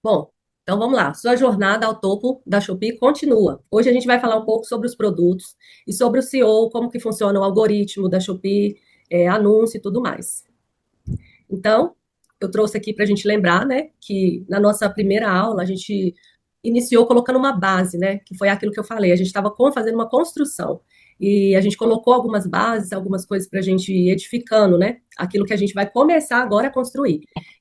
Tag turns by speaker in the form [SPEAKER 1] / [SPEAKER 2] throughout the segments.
[SPEAKER 1] Bom, então vamos lá. Sua jornada ao topo da Shopee continua. Hoje a gente vai falar um pouco sobre os produtos e sobre o SEO, como que funciona o algoritmo da Shopee, anúncio e tudo mais. Então, eu trouxe aqui para a gente lembrar, né, que na nossa primeira aula a gente iniciou colocando uma base, né, que foi aquilo que eu falei. A gente estava fazendo uma construção e a gente colocou algumas bases, algumas coisas para a gente ir edificando, né, aquilo que a gente vai começar agora a construir.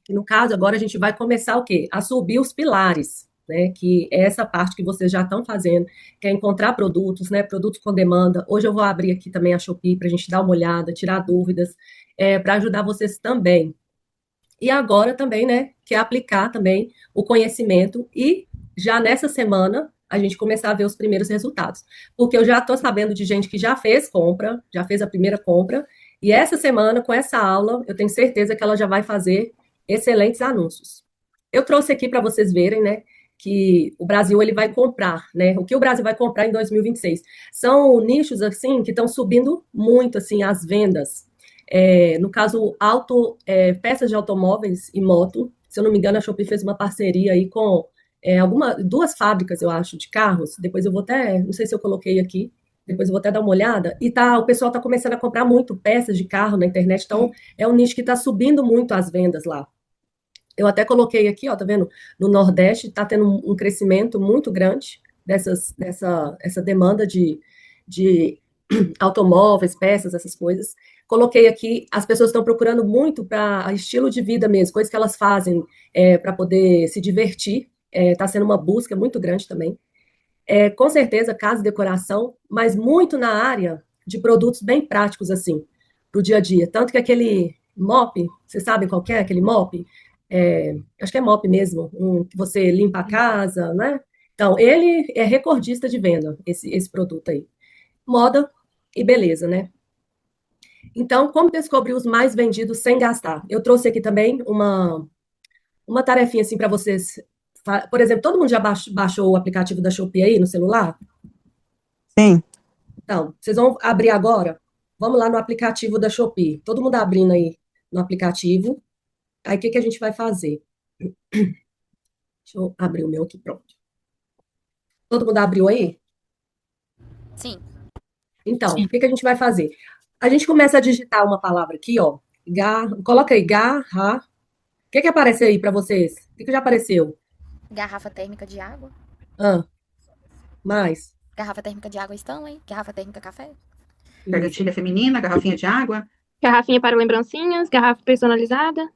[SPEAKER 1] E no caso, agora a gente vai começar o quê? A subir os pilares. Né, que é essa parte que vocês já estão fazendo, que é encontrar produtos, né, produtos com demanda. Hoje eu vou abrir aqui também a Shopee para a gente dar uma olhada, tirar dúvidas, para ajudar vocês também. E agora também, né, que é aplicar também o conhecimento e já nessa semana a gente começar a ver os primeiros resultados. Porque eu já estou sabendo de gente que já fez compra, já fez a primeira compra, e essa semana, com essa aula, eu tenho certeza que ela já vai fazer excelentes anúncios. Eu trouxe aqui para vocês verem, né, que o Brasil ele vai comprar, né? O que o Brasil vai comprar em 2026? São nichos assim que estão subindo muito assim as vendas. No caso, peças de automóveis e moto. Se eu não me engano, a Shopee fez uma parceria aí com duas fábricas, eu acho, de carros. Depois eu vou até, não sei se eu coloquei aqui, depois eu vou até dar uma olhada. E o pessoal está começando a comprar muito peças de carro na internet, então é um nicho que está subindo muito as vendas lá. Eu até coloquei aqui, ó, tá vendo? No Nordeste está tendo um crescimento muito grande essa demanda de automóveis, peças, essas coisas. Coloquei aqui, as pessoas estão procurando muito para estilo de vida mesmo, coisas que elas fazem para poder se divertir. Está sendo uma busca muito grande também. Com certeza, casa e decoração, mas muito na área de produtos bem práticos, assim, para o dia a dia. Tanto que aquele mop, vocês sabem qual que é aquele mop? Acho que é mop mesmo, que você limpa a casa, né? Então, ele é recordista de venda, esse produto aí. Moda e beleza, né? Então, como descobrir os mais vendidos sem gastar? Eu trouxe aqui também uma tarefinha assim para vocês. Por exemplo, todo mundo já baixou o aplicativo da Shopee aí no celular?
[SPEAKER 2] Sim.
[SPEAKER 1] Então, vocês vão abrir agora? Vamos lá no aplicativo da Shopee. Todo mundo abrindo aí no aplicativo. Aí, o que que a gente vai fazer? Deixa eu abrir o meu aqui, pronto. Todo mundo abriu aí?
[SPEAKER 3] Sim.
[SPEAKER 1] Então, o que que a gente vai fazer? A gente começa a digitar uma palavra aqui, ó. Coloca aí, garra. O que que aparece aí para vocês? O que que já apareceu?
[SPEAKER 3] Garrafa térmica de água.
[SPEAKER 1] Ah, mais.
[SPEAKER 3] Garrafa térmica de água Stanley. Garrafa térmica café.
[SPEAKER 1] Isso,
[SPEAKER 2] Cantilha feminina, garrafinha de água.
[SPEAKER 4] Garrafinha para lembrancinhas, garrafa personalizada.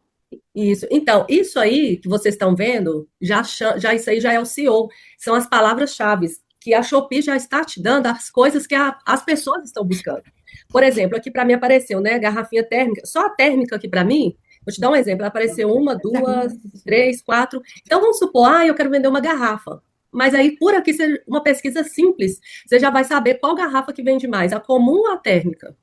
[SPEAKER 1] isso. Então, isso aí que vocês estão vendo, já isso aí já é o SEO. São as palavras-chave que a Shopee já está te dando as coisas que as pessoas estão buscando. Por exemplo, aqui para mim apareceu, né, garrafinha térmica. Só a térmica aqui para mim, vou te dar um exemplo, apareceu uma, duas, três, quatro. Então vamos supor, eu quero vender uma garrafa. Mas aí, por aqui, uma pesquisa simples, você já vai saber qual garrafa que vende mais, a comum ou a térmica?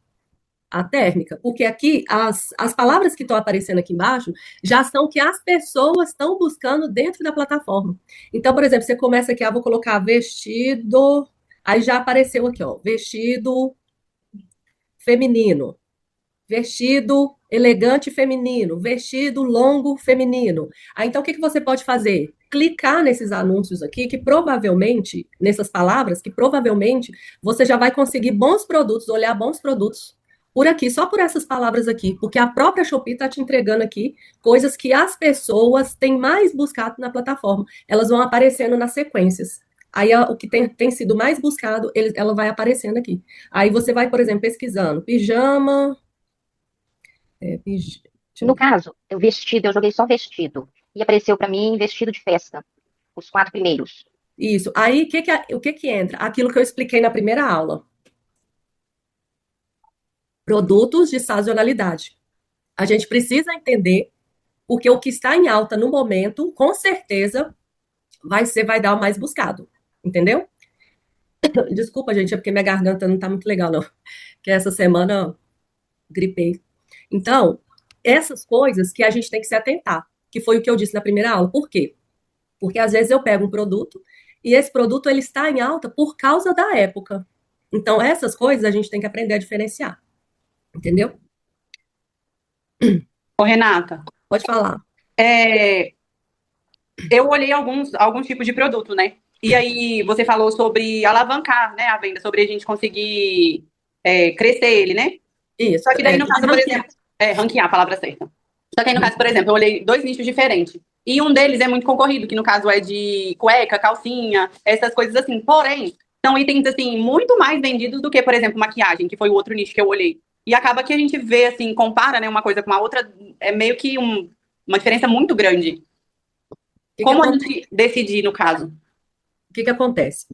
[SPEAKER 1] A térmica, porque aqui as palavras que estão aparecendo aqui embaixo já são que as pessoas estão buscando dentro da plataforma. Então, por exemplo, você começa aqui, vou colocar vestido, aí já apareceu aqui, ó, vestido feminino, vestido elegante feminino, vestido longo feminino. Aí, então, o que que você pode fazer? Clicar nesses anúncios aqui, que provavelmente, nessas palavras, que provavelmente você já vai conseguir bons produtos, olhar bons produtos por aqui, só por essas palavras aqui, porque a própria Shopee está te entregando aqui coisas que as pessoas têm mais buscado na plataforma. Elas vão aparecendo nas sequências. Aí o que tem sido mais buscado, ela vai aparecendo aqui. Aí você vai, por exemplo, pesquisando pijama, deixa eu
[SPEAKER 5] No
[SPEAKER 1] ver.
[SPEAKER 5] caso, o vestido, eu joguei só vestido. E apareceu pra mim vestido de festa. Os quatro primeiros.
[SPEAKER 1] Isso. Aí, o que que entra? Aquilo que eu expliquei na primeira aula. Produtos de sazonalidade. A gente precisa entender, porque o que está em alta no momento, com certeza, vai dar o mais buscado. Entendeu? Desculpa, gente, é porque minha garganta não está muito legal, não. Que essa semana gripei. Então, essas coisas que a gente tem que se atentar, que foi o que eu disse na primeira aula. Por quê? Porque às vezes eu pego um produto e esse produto ele está em alta por causa da época. Então, essas coisas a gente tem que aprender a diferenciar, entendeu?
[SPEAKER 2] Ô, Renata,
[SPEAKER 1] Pode falar.
[SPEAKER 2] é, eu olhei alguns tipos de produto, né? E aí você falou sobre alavancar, né, a venda, sobre a gente conseguir crescer ele, né?
[SPEAKER 1] Isso,
[SPEAKER 2] Só que daí, no caso, por exemplo, ranquear a palavra certa. Só que aí, no caso, por exemplo, eu olhei dois nichos diferentes. E um deles é muito concorrido, que no caso é de cueca, calcinha, essas coisas assim. Porém, são itens, assim, muito mais vendidos do que, por exemplo, maquiagem, que foi o outro nicho que eu olhei. E acaba que a gente vê, assim, compara, né, uma coisa com a outra, é meio que uma diferença muito grande.
[SPEAKER 1] que
[SPEAKER 2] Como a
[SPEAKER 1] acontece?
[SPEAKER 2] gente decidir, no caso?
[SPEAKER 1] O que acontece?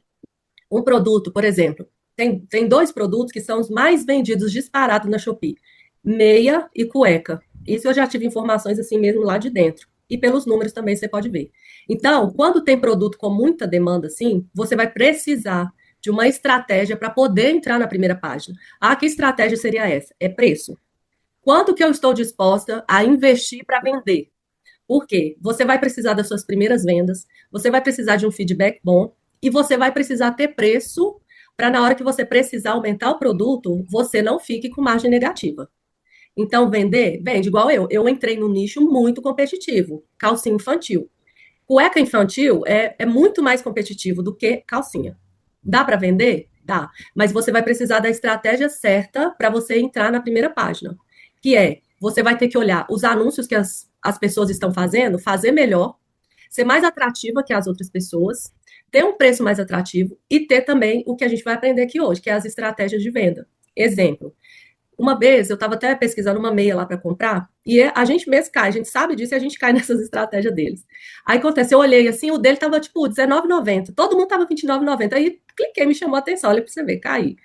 [SPEAKER 1] Um produto, por exemplo, tem dois produtos que são os mais vendidos disparados na Shopee: meia e cueca. Isso eu já tive informações assim mesmo lá de dentro. E pelos números também você pode ver. Então, quando tem produto com muita demanda assim, você vai precisar de uma estratégia para poder entrar na primeira página. Ah, que estratégia seria essa? É preço. Quanto que eu estou disposta a investir para vender? Por quê? Você vai precisar das suas primeiras vendas, você vai precisar de um feedback bom e você vai precisar ter preço para na hora que você precisar aumentar o produto, você não fique com margem negativa. Então, vender, vende igual eu. Eu entrei num nicho muito competitivo, calcinha infantil. Cueca infantil é muito mais competitivo do que calcinha. Dá para vender? Dá. Mas você vai precisar da estratégia certa para você entrar na primeira página. Que é, você vai ter que olhar os anúncios que as pessoas estão fazendo, fazer melhor, ser mais atrativa que as outras pessoas, ter um preço mais atrativo e ter também o que a gente vai aprender aqui hoje, que é as estratégias de venda. Exemplo, uma vez eu estava até pesquisando uma meia lá para comprar, e a gente mesmo cai, a gente sabe disso e a gente cai nessas estratégias deles. Aí acontece, eu olhei assim, o dele tava tipo R$19,90, todo mundo tava R$29,90. Aí cliquei, me chamou a atenção, olha para você ver, caí.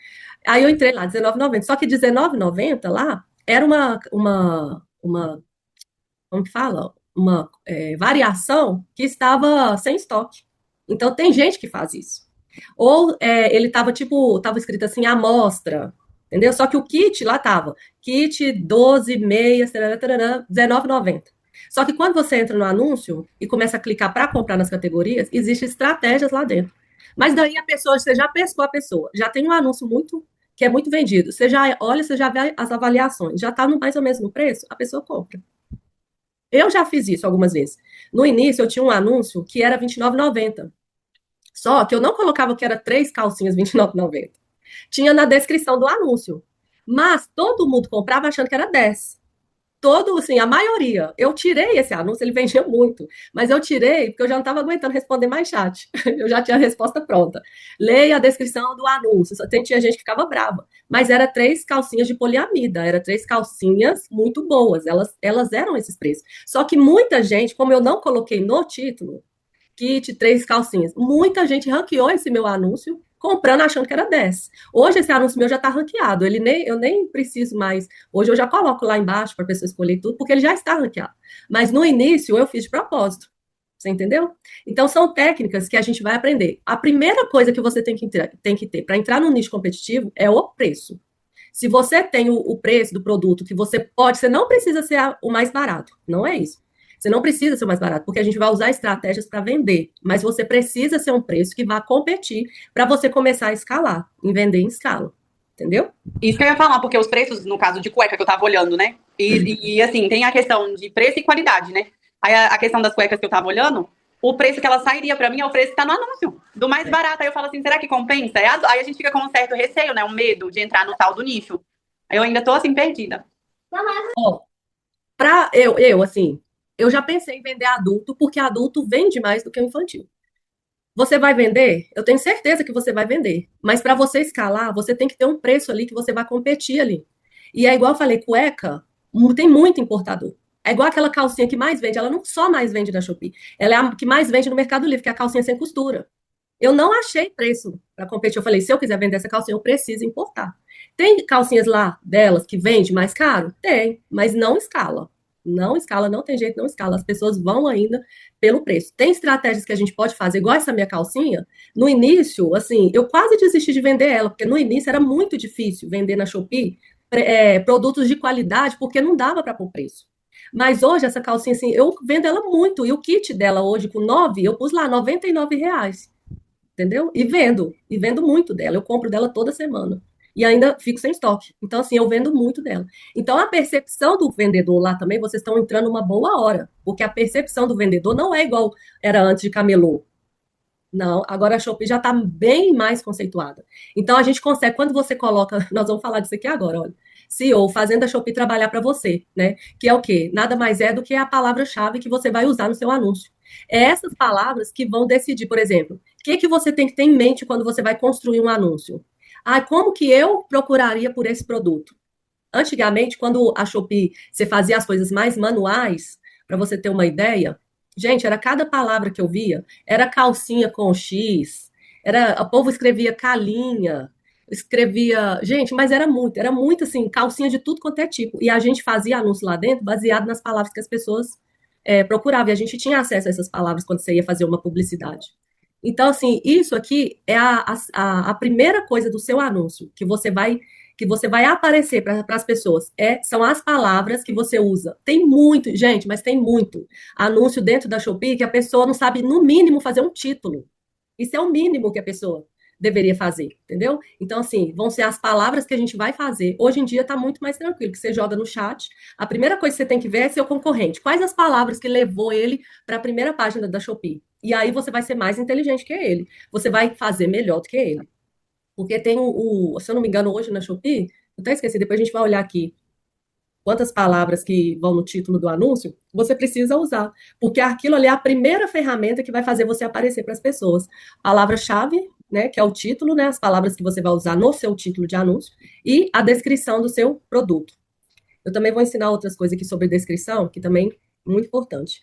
[SPEAKER 1] Aí eu entrei lá, R$19,90. Só que R$19,90 lá era como que fala? Uma variação que estava sem estoque. Então tem gente que faz isso. Ou ele tava tipo, tava escrito assim, amostra, entendeu? Só que o kit lá tava, kit 12, meia, R$19,90. Só que quando você entra no anúncio e começa a clicar para comprar nas categorias, existem estratégias lá dentro. Mas daí a pessoa, você já pescou a pessoa, já tem um anúncio muito que é muito vendido. Você já olha, você já vê as avaliações, já está mais ou menos no preço, a pessoa compra. Eu já fiz isso algumas vezes. No início, eu tinha um anúncio que era R$29,90. Só que eu não colocava que era três calcinhas R$29,90. Tinha na descrição do anúncio. Mas todo mundo comprava achando que era 10. Todo, assim, a maioria. Eu tirei esse anúncio, ele vendia muito. Mas eu tirei porque eu já não estava aguentando responder mais chat. Eu já tinha a resposta pronta. Leia a descrição do anúncio. Só tinha gente que ficava brava. Mas era três calcinhas de poliamida. Era três calcinhas muito boas. Elas eram esses preços. Só que muita gente, como eu não coloquei no título, kit, três calcinhas. Muita gente ranqueou esse meu anúncio comprando achando que era 10. Hoje esse anúncio meu já está ranqueado. Eu nem preciso mais. Hoje eu já coloco lá embaixo para a pessoa escolher tudo, porque ele já está ranqueado. Mas no início eu fiz de propósito. Você entendeu? Então são técnicas que a gente vai aprender. A primeira coisa que você tem que ter para entrar no nicho competitivo é o preço. Se você tem o preço do produto que você não precisa ser o mais barato. Não é isso. Você não precisa ser o mais barato, porque a gente vai usar estratégias para vender, mas você precisa ser um preço que vá competir para você começar a escalar, em vender em escala. Entendeu?
[SPEAKER 2] Isso que eu ia falar, porque os preços, no caso de cueca, que eu tava olhando, né? E assim, tem a questão de preço e qualidade, né? Aí a questão das cuecas que eu tava olhando, o preço que ela sairia pra mim é o preço que tá no anúncio, do mais barato. Aí eu falo assim, será que compensa? Aí a gente fica com um certo receio, né? Um medo de entrar no tal do nicho. Aí eu ainda tô assim, perdida.
[SPEAKER 1] Ó, assim, eu já pensei em vender adulto, porque adulto vende mais do que o infantil. Você vai vender? Eu tenho certeza que você vai vender. Mas para você escalar, você tem que ter um preço ali que você vai competir ali. E é igual eu falei, cueca, tem muito importador. É igual aquela calcinha que mais vende, ela não só mais vende na Shopee, ela é a que mais vende no Mercado Livre, que é a calcinha sem costura. Eu não achei preço para competir. Eu falei, se eu quiser vender essa calcinha, eu preciso importar. Tem calcinhas lá delas que vende mais caro? Tem, mas não escala. Não escala, não tem jeito, não escala. As pessoas vão ainda pelo preço. Tem estratégias que a gente pode fazer, igual essa minha calcinha. No início, assim, eu quase desisti de vender ela, porque no início era muito difícil vender na Shopee produtos de qualidade, porque não dava para pôr preço. Mas hoje, essa calcinha, assim, eu vendo ela muito. E o kit dela hoje, com 9, eu pus lá R$99. Entendeu? E vendo muito dela. Eu compro dela toda semana. e ainda fico sem estoque. Então, assim, eu vendo muito dela. Então, a percepção do vendedor lá também, vocês estão entrando uma boa hora, porque a percepção do vendedor não é igual era antes de camelô. Não, agora a Shopee já está bem mais conceituada. Então a gente consegue, quando você coloca, nós vamos falar disso aqui agora, olha. CEO, fazendo a Shopee trabalhar para você, né? Que é o quê? Nada mais é do que a palavra-chave que você vai usar no seu anúncio. É essas palavras que vão decidir, por exemplo, o que você tem que ter em mente quando você vai construir um anúncio? Ah, como que eu procuraria por esse produto? Antigamente, quando a Shopee você fazia as coisas mais manuais, para você ter uma ideia, gente, era cada palavra que eu via, era calcinha com X, era, o povo escrevia calinha, escrevia, gente, mas era muito assim, calcinha de tudo quanto é tipo. E a gente fazia anúncio lá dentro baseado nas palavras que as pessoas procuravam. E a gente tinha acesso a essas palavras quando você ia fazer uma publicidade. Então, assim, isso aqui é a primeira coisa do seu anúncio, que você vai aparecer para as pessoas. São as palavras que você usa. Tem muito, gente, mas tem muito anúncio dentro da Shopee que a pessoa não sabe, no mínimo, fazer um título. Isso é o mínimo que a pessoa deveria fazer, entendeu? Então, assim, vão ser as palavras que a gente vai fazer. Hoje em dia está muito mais tranquilo, que você joga no chat. A primeira coisa que você tem que ver é seu concorrente. Quais as palavras que levou ele para a primeira página da Shopee? E aí você vai ser mais inteligente que ele. Você vai fazer melhor do que ele. Porque tem se eu não me engano, hoje na Shopee, eu até esqueci, depois a gente vai olhar aqui quantas palavras que vão no título do anúncio, você precisa usar. Porque aquilo ali é a primeira ferramenta que vai fazer você aparecer para as pessoas. Palavra-chave, né, que é o título, né, as palavras que você vai usar no seu título de anúncio, e a descrição do seu produto. Eu também vou ensinar outras coisas aqui sobre descrição, que também é muito importante.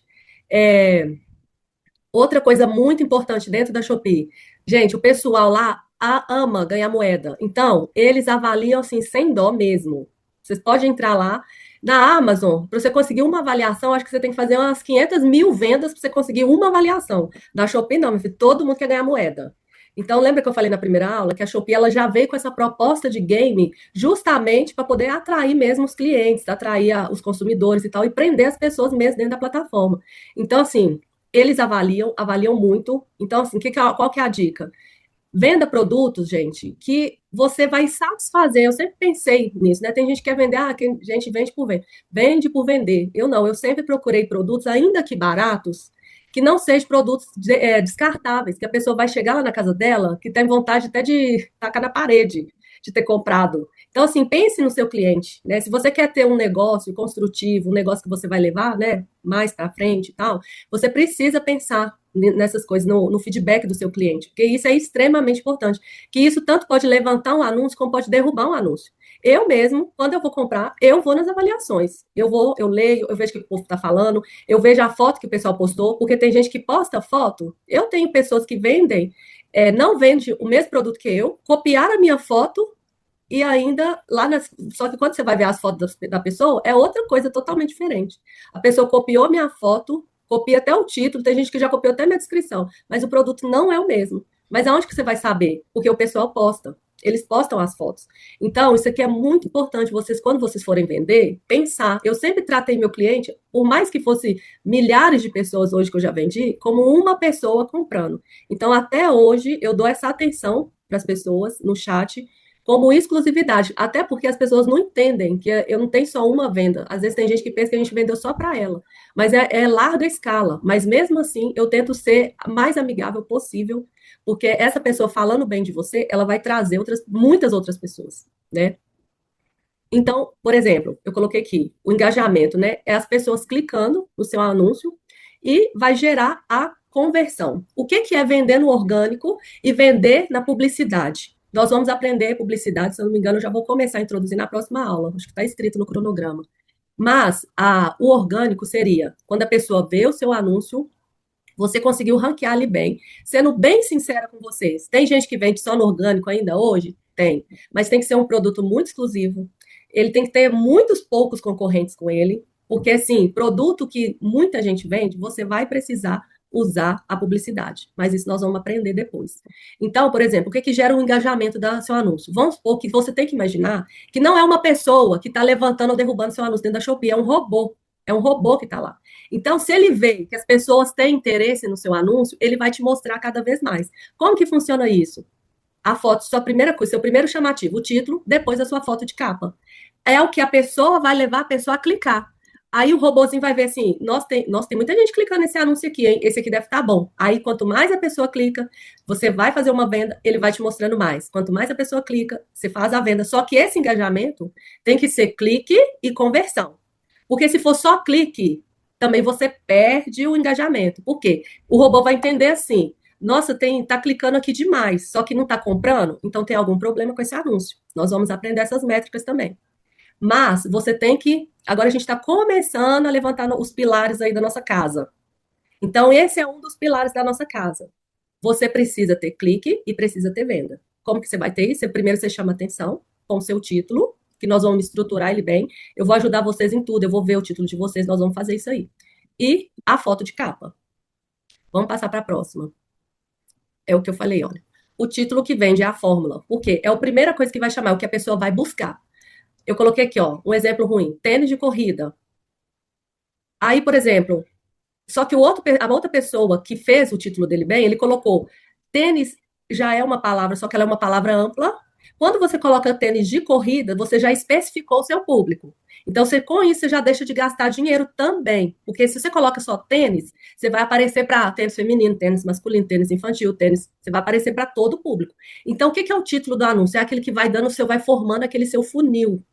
[SPEAKER 1] Outra coisa muito importante dentro da Shopee, gente, o pessoal lá ama ganhar moeda. Então, eles avaliam assim, sem dó mesmo. Vocês podem entrar lá. Na Amazon, para você conseguir uma avaliação, acho que você tem que fazer umas 500 mil vendas para você conseguir uma avaliação. Na Shopee, não, meu filho, todo mundo quer ganhar moeda. Então, lembra que eu falei na primeira aula que a Shopee ela já veio com essa proposta de game justamente para poder atrair mesmo os clientes, atrair os consumidores e tal, e prender as pessoas mesmo dentro da plataforma. Então, assim, eles avaliam muito. Então, assim, qual que é a dica? Venda produtos, gente, que você vai satisfazer. Eu sempre pensei nisso, né? Tem gente que quer vender, gente vende por vender. Vende por vender. Eu não, eu sempre procurei produtos, ainda que baratos, que não sejam produtos descartáveis, que a pessoa vai chegar lá na casa dela, que tem vontade até de tacar na parede, de ter comprado. Então, assim, pense no seu cliente, né? Se você quer ter um negócio construtivo, um negócio que você vai levar, né, mais para frente e tal, você precisa pensar nessas coisas, no feedback do seu cliente, porque isso é extremamente importante, que isso tanto pode levantar um anúncio, como pode derrubar um anúncio. Eu mesmo, quando eu vou comprar, eu vou nas avaliações. Eu leio, eu vejo o que o povo está falando, eu vejo a foto que o pessoal postou, porque tem gente que posta foto. Eu tenho pessoas que vendem, não vende o mesmo produto que eu, copiar a minha foto e ainda só que quando você vai ver as fotos da pessoa, é outra coisa totalmente diferente. A pessoa copiou minha foto, copia até o título, tem gente que já copiou até minha descrição, mas o produto não é o mesmo. Mas aonde que você vai saber? Porque o pessoal posta. Eles postam as fotos. Então, isso aqui é muito importante, quando vocês forem vender, pensar. Eu sempre tratei meu cliente, por mais que fosse milhares de pessoas hoje que eu já vendi, como uma pessoa comprando. Então, até hoje, eu dou essa atenção para as pessoas no chat, como exclusividade, até porque as pessoas não entendem que eu não tenho só uma venda. Às vezes tem gente que pensa que a gente vendeu só para ela, mas é larga escala. Mas mesmo assim, eu tento ser a mais amigável possível, porque essa pessoa falando bem de você, ela vai trazer muitas outras pessoas, né? Então, por exemplo, eu coloquei aqui o engajamento, né? É as pessoas clicando no seu anúncio e vai gerar a conversão. O que é vender no orgânico e vender na publicidade? Nós vamos aprender publicidade, se eu não me engano, eu já vou começar a introduzir na próxima aula, acho que está escrito no cronograma. Mas o orgânico seria quando a pessoa vê o seu anúncio, você conseguiu ranquear ali bem. Sendo bem sincera com vocês, tem gente que vende só no orgânico ainda hoje? Tem. Mas tem que ser um produto muito exclusivo. Ele tem que ter muitos poucos concorrentes com ele. Porque, assim, produto que muita gente vende, você vai precisar usar a publicidade. Mas isso nós vamos aprender depois. Então, por exemplo, o que gera o engajamento do seu anúncio? Vamos supor que você tem que imaginar que não é uma pessoa que está levantando ou derrubando seu anúncio dentro da Shopee, é um robô. É um robô que está lá. Então, se ele vê que as pessoas têm interesse no seu anúncio, ele vai te mostrar cada vez mais. Como que funciona isso? A foto, sua primeira coisa, seu primeiro chamativo, o título, depois a sua foto de capa. É o que a pessoa vai levar a pessoa a clicar. Aí o robozinho vai ver assim, nossa, tem muita gente clicando nesse anúncio aqui, hein? Esse aqui deve estar bom. Aí quanto mais a pessoa clica, você vai fazer uma venda, ele vai te mostrando mais. Quanto mais a pessoa clica, você faz a venda. Só que esse engajamento tem que ser clique e conversão. Porque se for só clique, também você perde o engajamento. Por quê? O robô vai entender assim, nossa, tá clicando aqui demais, só que não está comprando, então tem algum problema com esse anúncio. Nós vamos aprender essas métricas também. Mas você tem que. Agora a gente está começando a levantar os pilares aí da nossa casa. Então, esse é um dos pilares da nossa casa. Você precisa ter clique e precisa ter venda. Como que você vai ter isso? Primeiro você chama atenção com o seu título, que nós vamos estruturar ele bem. Eu vou ajudar vocês em tudo, eu vou ver o título de vocês, nós vamos fazer isso aí. E a foto de capa. Vamos passar para a próxima. É o que eu falei, olha. O título que vende é a fórmula. Por quê? É a primeira coisa que vai chamar, é o que a pessoa vai buscar. Eu coloquei aqui, ó, um exemplo ruim. Tênis de corrida. Aí, por exemplo, só que a outra pessoa que fez o título dele bem, ele colocou tênis já é uma palavra, só que ela é uma palavra ampla. Quando você coloca tênis de corrida, você já especificou o seu público. Então, com isso, você já deixa de gastar dinheiro também. Porque se você coloca só tênis, você vai aparecer para tênis feminino, tênis masculino, tênis infantil, tênis. Você vai aparecer para todo o público. Então, o que é o título do anúncio? É aquele que vai dando, vai formando aquele seu funil.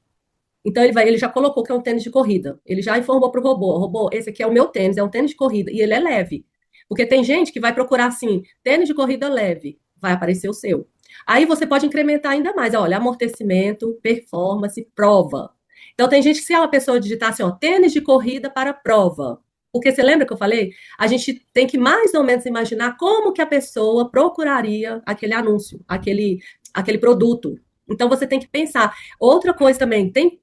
[SPEAKER 1] Então ele já colocou que é um tênis de corrida. Ele já informou para o robô, esse aqui é o meu tênis, é um tênis de corrida e ele é leve. Porque tem gente que vai procurar assim, tênis de corrida leve, vai aparecer o seu. Aí você pode incrementar ainda mais, olha, amortecimento, performance, prova. Então tem gente que se a pessoa digitar assim, ó, tênis de corrida para prova. Porque você lembra que eu falei? A gente tem que mais ou menos imaginar como que a pessoa procuraria aquele anúncio, aquele produto. Então você tem que pensar. Outra coisa também, tem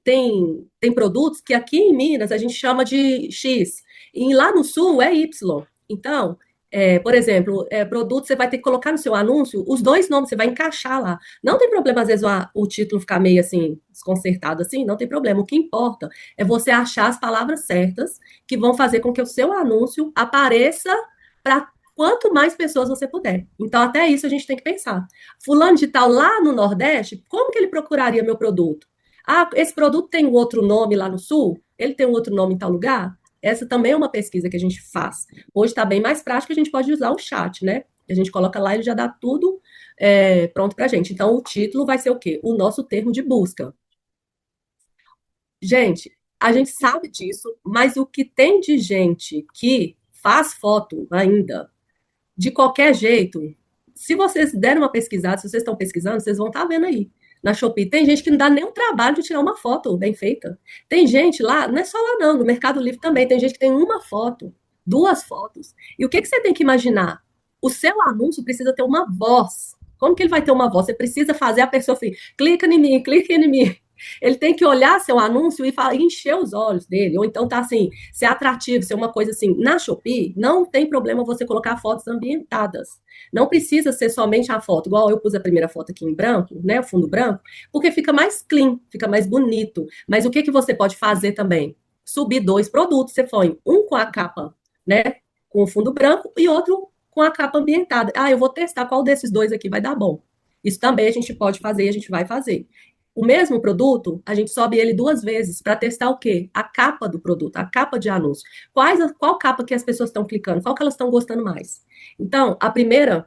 [SPEAKER 1] produtos que aqui em Minas a gente chama de X, e lá no Sul é Y. Então, por exemplo, produto você vai ter que colocar no seu anúncio os dois nomes, você vai encaixar lá. Não tem problema, às vezes, o título ficar meio assim, desconcertado assim, não tem problema. O que importa é você achar as palavras certas que vão fazer com que o seu anúncio apareça para quanto mais pessoas você puder. Então, até isso a gente tem que pensar. Fulano de tal lá no Nordeste, como que ele procuraria meu produto? Ah, esse produto tem um outro nome lá no Sul? Ele tem um outro nome em tal lugar? Essa também é uma pesquisa que a gente faz. Hoje está bem mais prático, a gente pode usar o chat, né? A gente coloca lá e ele já dá tudo pronto para a gente. Então, o título vai ser o quê? O nosso termo de busca. Gente, a gente sabe disso, mas o que tem de gente que faz foto ainda de qualquer jeito, se vocês derem uma pesquisada, se vocês estão pesquisando, vocês vão estar vendo aí. Na Shopee, tem gente que não dá nem o trabalho de tirar uma foto bem feita. Tem gente lá, não é só lá não, no Mercado Livre também, tem gente que tem uma foto, duas fotos. E o que você tem que imaginar? O seu anúncio precisa ter uma voz. Como que ele vai ter uma voz? Você precisa fazer a pessoa assim, clica em mim, clica em mim. Ele tem que olhar seu anúncio e encher os olhos dele, ou então tá assim, ser atrativo, ser uma coisa assim. Na Shopee, não tem problema você colocar fotos ambientadas. Não precisa ser somente a foto, igual eu pus a primeira foto aqui em branco, né, o fundo branco, porque fica mais clean, fica mais bonito. Mas o que você pode fazer também? Subir dois produtos, você põe um com a capa, né, com o fundo branco e outro com a capa ambientada. Ah, eu vou testar qual desses dois aqui vai dar bom. Isso também a gente pode fazer e a gente vai fazer. O mesmo produto, a gente sobe ele duas vezes para testar o quê? A capa do produto, a capa de anúncio. Qual capa que as pessoas estão clicando? Qual que elas estão gostando mais? Então, a primeira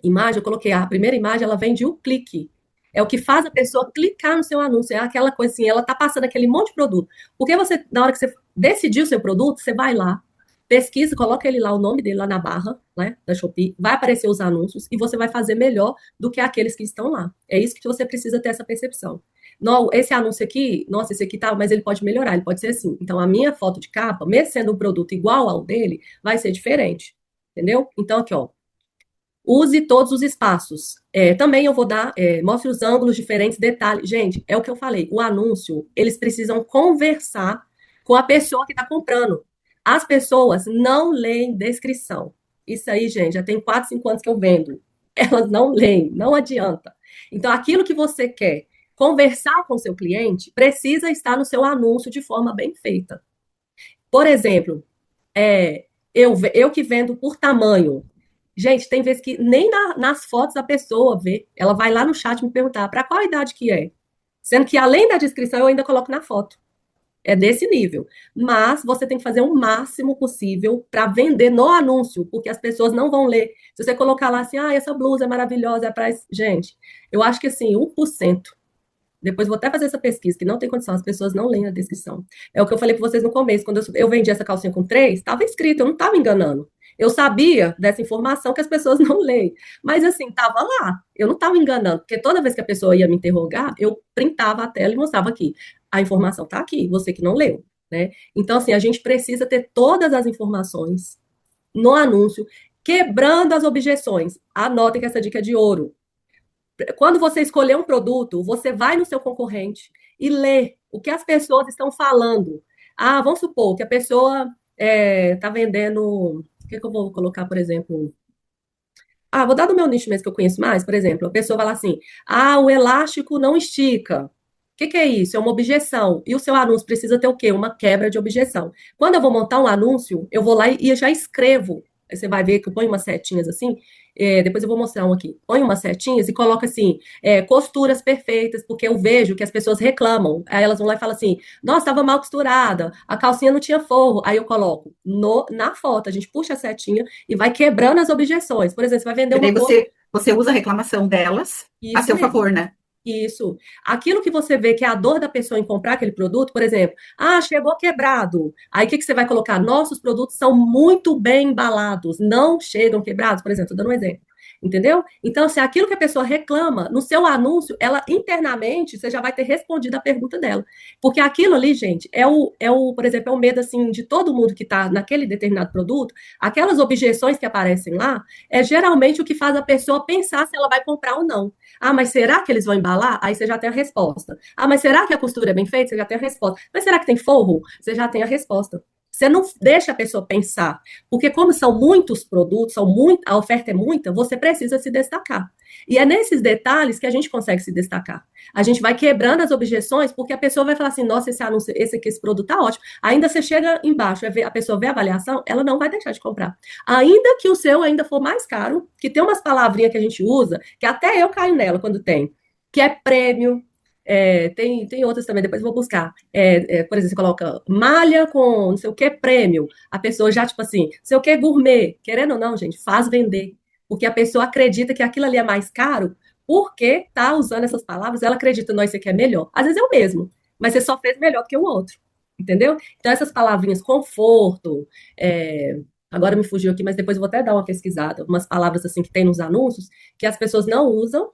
[SPEAKER 1] imagem, eu coloquei, a primeira imagem, ela vem de um clique. É o que faz a pessoa clicar no seu anúncio. É aquela coisa assim, ela tá passando aquele monte de produto. Porque você, na hora que você decidir o seu produto, você vai lá, pesquisa, coloca ele lá, o nome dele lá na barra, né, da Shopee, vai aparecer os anúncios e você vai fazer melhor do que aqueles que estão lá. É isso que você precisa ter essa percepção. Não, esse anúncio aqui, nossa, esse aqui tá, mas ele pode melhorar, ele pode ser assim. Então, a minha foto de capa, mesmo sendo um produto igual ao dele, vai ser diferente. Entendeu? Então, aqui, ó. Use todos os espaços. Também eu vou dar, mostre os ângulos, diferentes detalhes. Gente, é o que eu falei. O anúncio, eles precisam conversar com a pessoa que está comprando. As pessoas não leem descrição. Isso aí, gente, já tem 4, 5 anos que eu vendo. Elas não leem, não adianta. Então, aquilo que você quer conversar com o seu cliente precisa estar no seu anúncio de forma bem feita. Por exemplo, eu que vendo por tamanho, Gente, tem vezes que nem nas fotos a pessoa vê. Ela vai lá no chat me perguntar para qual idade que é. Sendo que além da descrição eu ainda coloco na foto. É desse nível. Mas você tem que fazer o máximo possível para vender no anúncio, porque as pessoas não vão ler. Se você colocar lá assim, essa blusa é maravilhosa, é pra... Gente, eu acho que assim, 1%. Depois vou até fazer essa pesquisa, que não tem condição, as pessoas não leem a descrição. É o que eu falei para vocês no começo, quando eu vendi essa calcinha com 3, estava escrito, eu não estava enganando. Eu sabia dessa informação que as pessoas não leem. Mas assim, estava lá. Eu não estava enganando, porque toda vez que a pessoa ia me interrogar, eu printava a tela e mostrava aqui. A informação está aqui, você que não leu. Né? Então, assim, a gente precisa ter todas as informações no anúncio, quebrando as objeções. Anotem que essa dica é de ouro. Quando você escolher um produto, você vai no seu concorrente e lê o que as pessoas estão falando. Vamos supor que a pessoa está vendendo. O que eu vou colocar, por exemplo? Vou dar do meu nicho mesmo que eu conheço mais, por exemplo. A pessoa vai lá assim: o elástico não estica. O que é isso? É uma objeção. E o seu anúncio precisa ter o quê? Uma quebra de objeção. Quando eu vou montar um anúncio, eu vou lá e já escrevo. Aí você vai ver que eu ponho umas setinhas assim. Depois eu vou mostrar um aqui. Põe umas setinhas e coloca assim, costuras perfeitas, porque eu vejo que as pessoas reclamam. Aí elas vão lá e falam assim: nossa, estava mal costurada, a calcinha não tinha forro. Aí eu coloco na foto, a gente puxa a setinha e vai quebrando as objeções. Por exemplo, você vai vender
[SPEAKER 6] E daí
[SPEAKER 1] uma coisa.
[SPEAKER 6] você usa a reclamação delas a
[SPEAKER 1] Isso
[SPEAKER 6] seu
[SPEAKER 1] mesmo.
[SPEAKER 6] favor, né?
[SPEAKER 1] Isso. Aquilo que você vê que é a dor da pessoa em comprar aquele produto, por exemplo, chegou quebrado. Aí o que você vai colocar? Nossos produtos são muito bem embalados, não chegam quebrados, por exemplo, estou dando um exemplo. Entendeu? Então, se aquilo que a pessoa reclama, no seu anúncio, ela internamente, você já vai ter respondido a pergunta dela. Porque aquilo ali, gente, por exemplo, é o medo, assim, de todo mundo que está naquele determinado produto, aquelas objeções que aparecem lá, é geralmente o que faz a pessoa pensar se ela vai comprar ou não. Mas será que eles vão embalar? Aí você já tem a resposta. Mas será que a costura é bem feita? Você já tem a resposta. Mas será que tem forro? Você já tem a resposta. Você não deixa a pessoa pensar. Porque como são muitos produtos, a oferta é muita, você precisa se destacar. E é nesses detalhes que a gente consegue se destacar. A gente vai quebrando as objeções, porque a pessoa vai falar assim, nossa, esse anúncio, esse produto tá ótimo. Ainda você chega embaixo, a pessoa vê a avaliação, ela não vai deixar de comprar. Ainda que o seu ainda for mais caro, que tem umas palavrinhas que a gente usa, que até eu caio nela quando tem, que é prêmio, tem outras também, depois eu vou buscar. Por exemplo, você coloca malha com não sei o que, prêmio. A pessoa já, tipo assim, não sei o que, gourmet. Querendo ou não, gente, faz vender. Porque a pessoa acredita que aquilo ali é mais caro, porque tá usando essas palavras, ela acredita, não, isso aqui é melhor. Às vezes é o mesmo, mas você só fez melhor do que o outro. Entendeu? Então, essas palavrinhas, conforto, agora me fugiu aqui, mas depois eu vou até dar uma pesquisada, umas palavras assim que tem nos anúncios, que as pessoas não usam,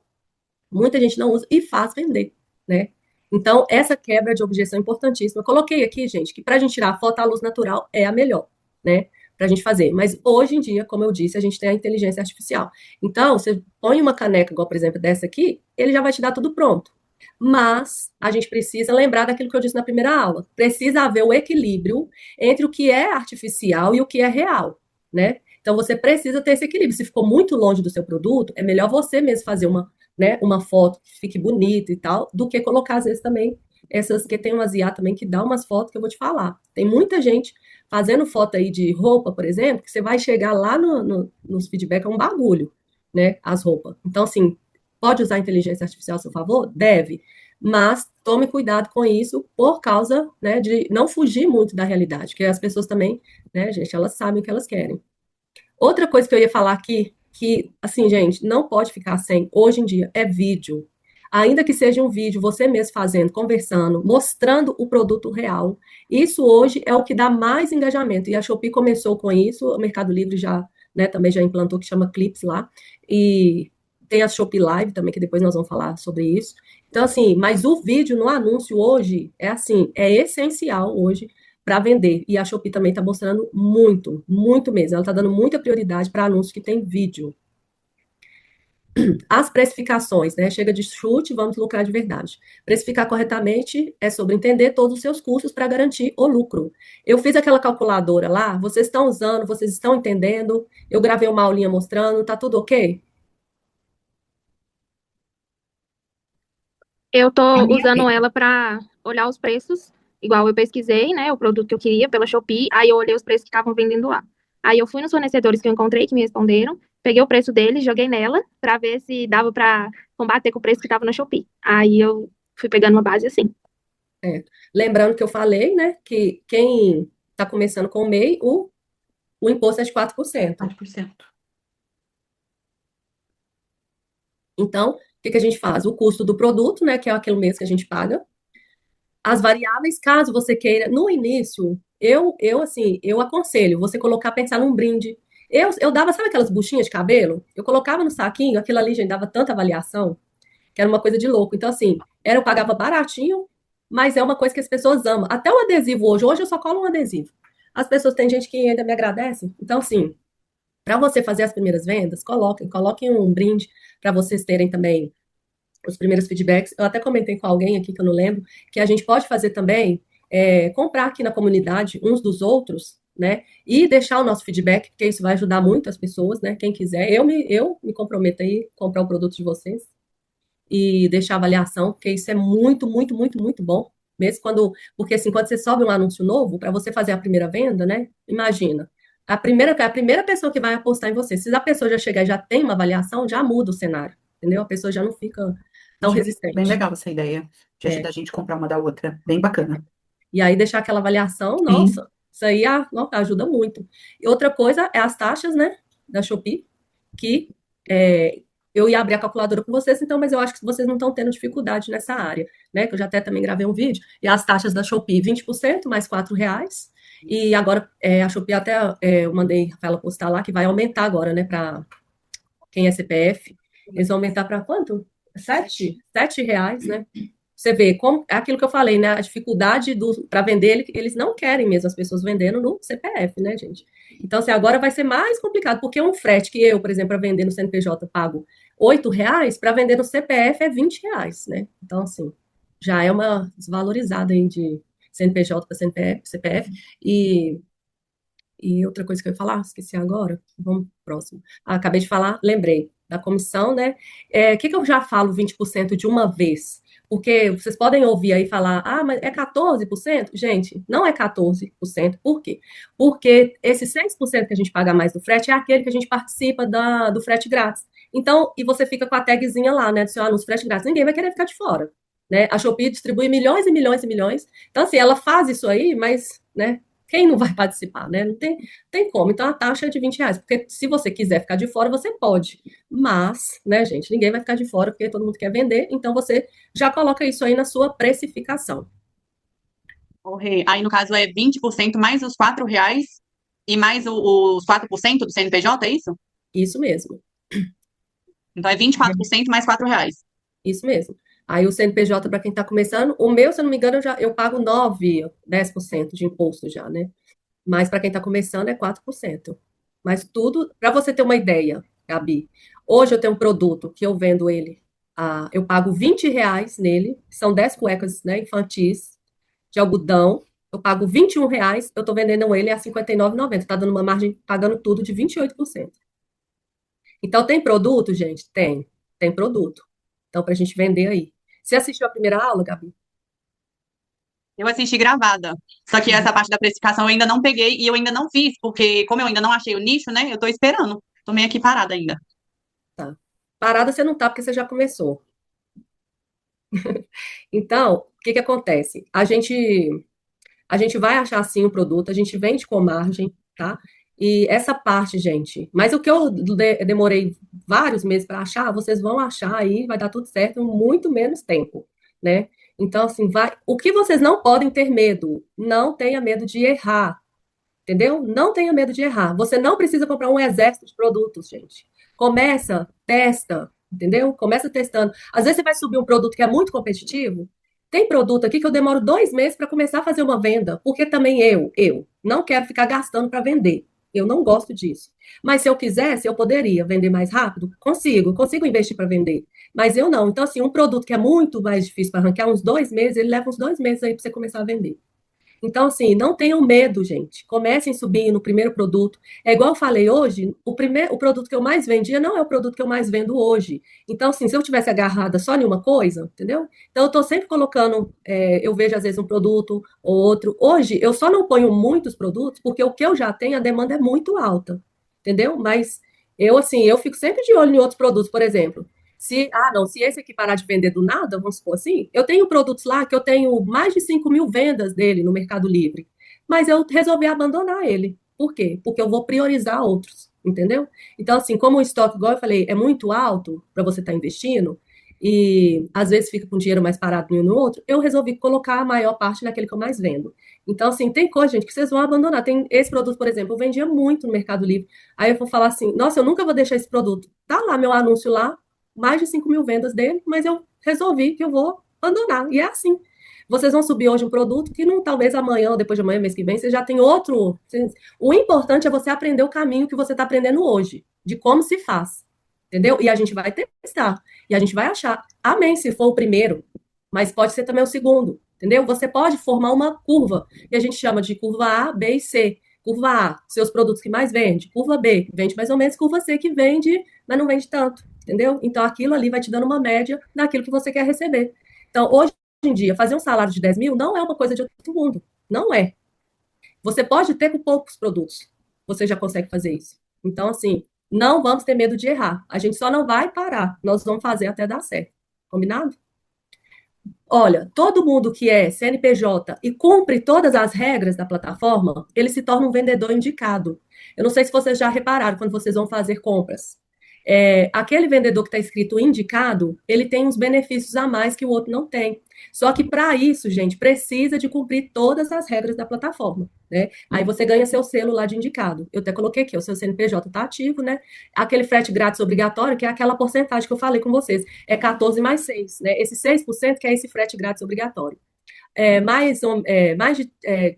[SPEAKER 1] muita gente não usa e faz vender, né? Então, essa quebra de objeção é importantíssima. Eu coloquei aqui, gente, que para a gente tirar a foto à luz natural é a melhor, né? Para a gente fazer. Mas hoje em dia, como eu disse, a gente tem a inteligência artificial. Então, você põe uma caneca, igual, por exemplo, dessa aqui, ele já vai te dar tudo pronto. Mas a gente precisa lembrar daquilo que eu disse na primeira aula. Precisa haver o equilíbrio entre o que é artificial e o que é real, né? Então, você precisa ter esse equilíbrio. Se ficou muito longe do seu produto, é melhor você mesmo fazer uma foto que fique bonita e tal, do que colocar, às vezes, também essas, que tem umas IA também que dá umas fotos que eu vou te falar. Tem muita gente fazendo foto aí de roupa, por exemplo, que você vai chegar lá nos feedback, é um bagulho, né, as roupas. Então, assim, pode usar a inteligência artificial a seu favor? Deve. Mas tome cuidado com isso por causa, né, de não fugir muito da realidade, porque as pessoas também, né, gente, elas sabem o que elas querem. Outra coisa que eu ia falar aqui, que, assim, gente, não pode ficar sem, hoje em dia, é vídeo. Ainda que seja um vídeo, você mesmo fazendo, conversando, mostrando o produto real. Isso hoje é o que dá mais engajamento. E a Shopee começou com isso, o Mercado Livre já, né, também já implantou, que chama Clips lá. E tem a Shopee Live também, que depois nós vamos falar sobre isso. Então, assim, mas o vídeo no anúncio hoje é assim, é essencial hoje para vender. E a Shopee também está mostrando muito, muito mesmo. Ela está dando muita prioridade para anúncios que tem vídeo. As precificações, né? Chega de chute, vamos lucrar de verdade. Precificar corretamente é sobre entender todos os seus custos para garantir o lucro. Eu fiz aquela calculadora lá, vocês estão usando, vocês estão entendendo. Eu gravei uma aulinha mostrando, tá tudo ok?
[SPEAKER 4] Eu tô
[SPEAKER 6] A minha
[SPEAKER 4] usando
[SPEAKER 6] amiga.
[SPEAKER 4] ela para olhar os preços, igual eu pesquisei, né, o produto que eu queria pela Shopee, aí eu olhei os preços que estavam vendendo lá. Aí eu fui nos fornecedores que eu encontrei, que me responderam, Peguei o preço dele, joguei nela pra ver se dava pra combater com o preço que tava na Shopee. Aí eu fui pegando uma base assim.
[SPEAKER 1] É. Lembrando que eu falei, né, que quem está começando com o MEI, o imposto é de 4%.
[SPEAKER 6] 4%.
[SPEAKER 1] Então, o que que a gente faz? O custo do produto, né, que é aquele mês que a gente paga. As variáveis, caso você queira, no início, assim, eu aconselho você colocar, pensar num brinde. Eu dava, sabe aquelas buchinhas de cabelo? Eu colocava no saquinho, aquilo ali já dava tanta avaliação, que era uma coisa de louco. Então, assim, eu pagava baratinho, mas é uma coisa que as pessoas amam. Até o adesivo hoje eu só colo um adesivo. As pessoas, tem gente que ainda me agradece. Então, assim, para você fazer as primeiras vendas, coloquem um brinde para vocês terem também os primeiros feedbacks. Eu até comentei com alguém aqui que eu não lembro, que a gente pode fazer também, comprar aqui na comunidade uns dos outros, né? E deixar o nosso feedback, porque isso vai ajudar muito as pessoas, né? Quem quiser, eu me comprometo aí a comprar o produto de vocês e deixar a avaliação, porque isso é muito, muito, muito, muito bom. Mesmo porque assim, quando você sobe um anúncio novo, para você fazer a primeira venda, né? Imagina, a primeira pessoa que vai apostar em você. Se a pessoa já chegar e já tem uma avaliação, já muda o cenário, entendeu? A pessoa já não fica tão
[SPEAKER 6] Achei bem
[SPEAKER 1] resistente.
[SPEAKER 6] legal essa ideia de
[SPEAKER 1] É.
[SPEAKER 6] ajudar a gente a comprar uma da outra. Bem bacana.
[SPEAKER 1] E aí deixar aquela avaliação,
[SPEAKER 6] Sim.
[SPEAKER 1] nossa, isso aí ajuda muito. E outra coisa é as taxas, né, da Shopee, que é, eu ia abrir a calculadora com vocês, então, mas eu acho que vocês não estão tendo dificuldade nessa área, né? Que eu já até também gravei um vídeo. E as taxas da Shopee, 20% mais R$ 4. E agora a Shopee até eu mandei a Rafaela postar lá que vai aumentar agora, né? Para quem é CPF, eles vão aumentar para quanto? R$ 7, né? Você vê como é aquilo que eu falei, né? A dificuldade para vender, eles não querem mesmo as pessoas vendendo no CPF, né, gente? Então, assim, agora vai ser mais complicado, porque um frete que eu, por exemplo, para vender no CNPJ pago R$ 8, para vender no CPF é R$ 20, né? Então, assim, já é uma desvalorizada aí de CNPJ para CPF. E outra coisa que eu ia falar, esqueci agora. Vamos pro próximo. Acabei de falar, lembrei da comissão, né? O que eu já falo 20% de uma vez? Porque vocês podem ouvir aí falar, mas é 14%? Gente, não é 14%. Por quê? Porque esse 6% que a gente paga mais do frete é aquele que a gente participa do frete grátis. Então, e você fica com a tagzinha lá, né, do seu anúncio frete grátis. Ninguém vai querer ficar de fora, né? A Shopee distribui milhões e milhões e milhões. Então, assim, ela faz isso aí, mas, né, quem não vai participar, né? Não tem como. Então a taxa é de R$ 20. Porque se você quiser ficar de fora, você pode. Mas, né, gente, ninguém vai ficar de fora porque todo mundo quer vender. Então você já coloca isso aí na sua precificação.
[SPEAKER 2] Aí, no caso, é 20% mais os R$ 4 e mais os 4% do CNPJ, é isso?
[SPEAKER 1] Isso mesmo.
[SPEAKER 2] Então é 24% mais R$ 4.
[SPEAKER 1] Isso mesmo. Aí o CNPJ, para quem está começando, o meu, se eu não me engano, eu pago 9, 10% de imposto já, né? Mas para quem está começando é 4%. Mas tudo, para você ter uma ideia, Gabi, hoje eu tenho um produto que eu vendo ele, eu pago R$ 20 nele, são 10 cuecas, né, infantis, de algodão, eu pago R$ 21, eu estou vendendo ele a R$ 59,90, está dando uma margem, pagando tudo de 28%. Então tem produto, gente? Tem produto. Então, para a gente vender aí. Você assistiu a primeira aula, Gabi?
[SPEAKER 2] Eu assisti gravada. Só que essa parte da precificação eu ainda não peguei e eu ainda não fiz, porque como eu ainda não achei o nicho, né? Eu tô esperando. Tô meio aqui parada ainda.
[SPEAKER 1] Tá. Parada você não tá, porque você já começou. Então, o que que acontece? A gente vai achar sim o produto, a gente vende com margem, tá? E essa parte, gente, mas o que eu demorei vários meses para achar, vocês vão achar aí, vai dar tudo certo em muito menos tempo, né? Então, assim, o que vocês não podem ter medo? Não tenha medo de errar, entendeu? Não tenha medo de errar. Você não precisa comprar um exército de produtos, gente. Começa, testa, entendeu? Começa testando. Às vezes você vai subir um produto que é muito competitivo. Tem produto aqui que eu demoro 2 meses para começar a fazer uma venda, porque também eu não quero ficar gastando para vender. Eu não gosto disso. Mas se eu quisesse, eu poderia vender mais rápido? Consigo investir para vender. Mas eu não. Então, assim, um produto que é muito mais difícil para arrancar, uns 2 meses, ele leva uns 2 meses aí para você começar a vender. Então, assim, não tenham medo, gente. Comecem subindo no primeiro produto. É igual eu falei hoje, o produto que eu mais vendia não é o produto que eu mais vendo hoje. Então, assim, se eu tivesse agarrada só em uma coisa, entendeu? Então, eu estou sempre colocando, eu vejo às vezes um produto ou outro. Hoje, eu só não ponho muitos produtos, porque o que eu já tenho, a demanda é muito alta, entendeu? Mas Assim, eu fico sempre de olho em outros produtos, por exemplo. Se esse aqui parar de vender do nada, vamos supor assim, eu tenho produtos lá que eu tenho mais de 5.000 vendas dele no Mercado Livre, mas eu resolvi abandonar ele. Por quê? Porque eu vou priorizar outros, entendeu? Então, assim, como o estoque, igual eu falei, é muito alto para você estar investindo, e às vezes fica com dinheiro mais parado em um no outro, eu resolvi colocar a maior parte naquele que eu mais vendo. Então, assim, tem coisa, gente, que vocês vão abandonar. Tem esse produto, por exemplo, eu vendia muito no Mercado Livre. Aí eu vou falar assim, nossa, eu nunca vou deixar esse produto. Tá lá meu anúncio lá, mais de 5.000 vendas dele, mas eu resolvi que eu vou abandonar. E é assim. Vocês vão subir hoje um produto que não, talvez amanhã ou depois de amanhã, mês que vem, você já tem outro. O importante é você aprender o caminho que você está aprendendo hoje, de como se faz. Entendeu? E a gente vai testar. E a gente vai achar. Amém, se for o primeiro, mas pode ser também o segundo. Entendeu? Você pode formar uma curva, que a gente chama de curva A, B e C. Curva A, seus produtos que mais vende. Curva B, vende mais ou menos. Curva C, que vende, mas não vende tanto. Entendeu? Então, aquilo ali vai te dando uma média daquilo que você quer receber. Então, hoje em dia, fazer um salário de 10 mil não é uma coisa de outro mundo. Não é. Você pode ter com poucos produtos. Você já consegue fazer isso. Então, assim, não vamos ter medo de errar. A gente só não vai parar. Nós vamos fazer até dar certo. Combinado? Olha, todo mundo que é CNPJ e cumpre todas as regras da plataforma, ele se torna um vendedor indicado. Eu não sei se vocês já repararam quando vocês vão fazer compras. Aquele vendedor que está escrito indicado, ele tem uns benefícios a mais que o outro não tem. Só que para isso, gente, precisa de cumprir todas as regras da plataforma, né? Aí você ganha seu selo lá de indicado. Eu até coloquei aqui, o seu CNPJ está ativo, né? Aquele frete grátis obrigatório, que é aquela porcentagem que eu falei com vocês, é 14 mais 6, né? Esse 6% que é esse frete grátis obrigatório. Mais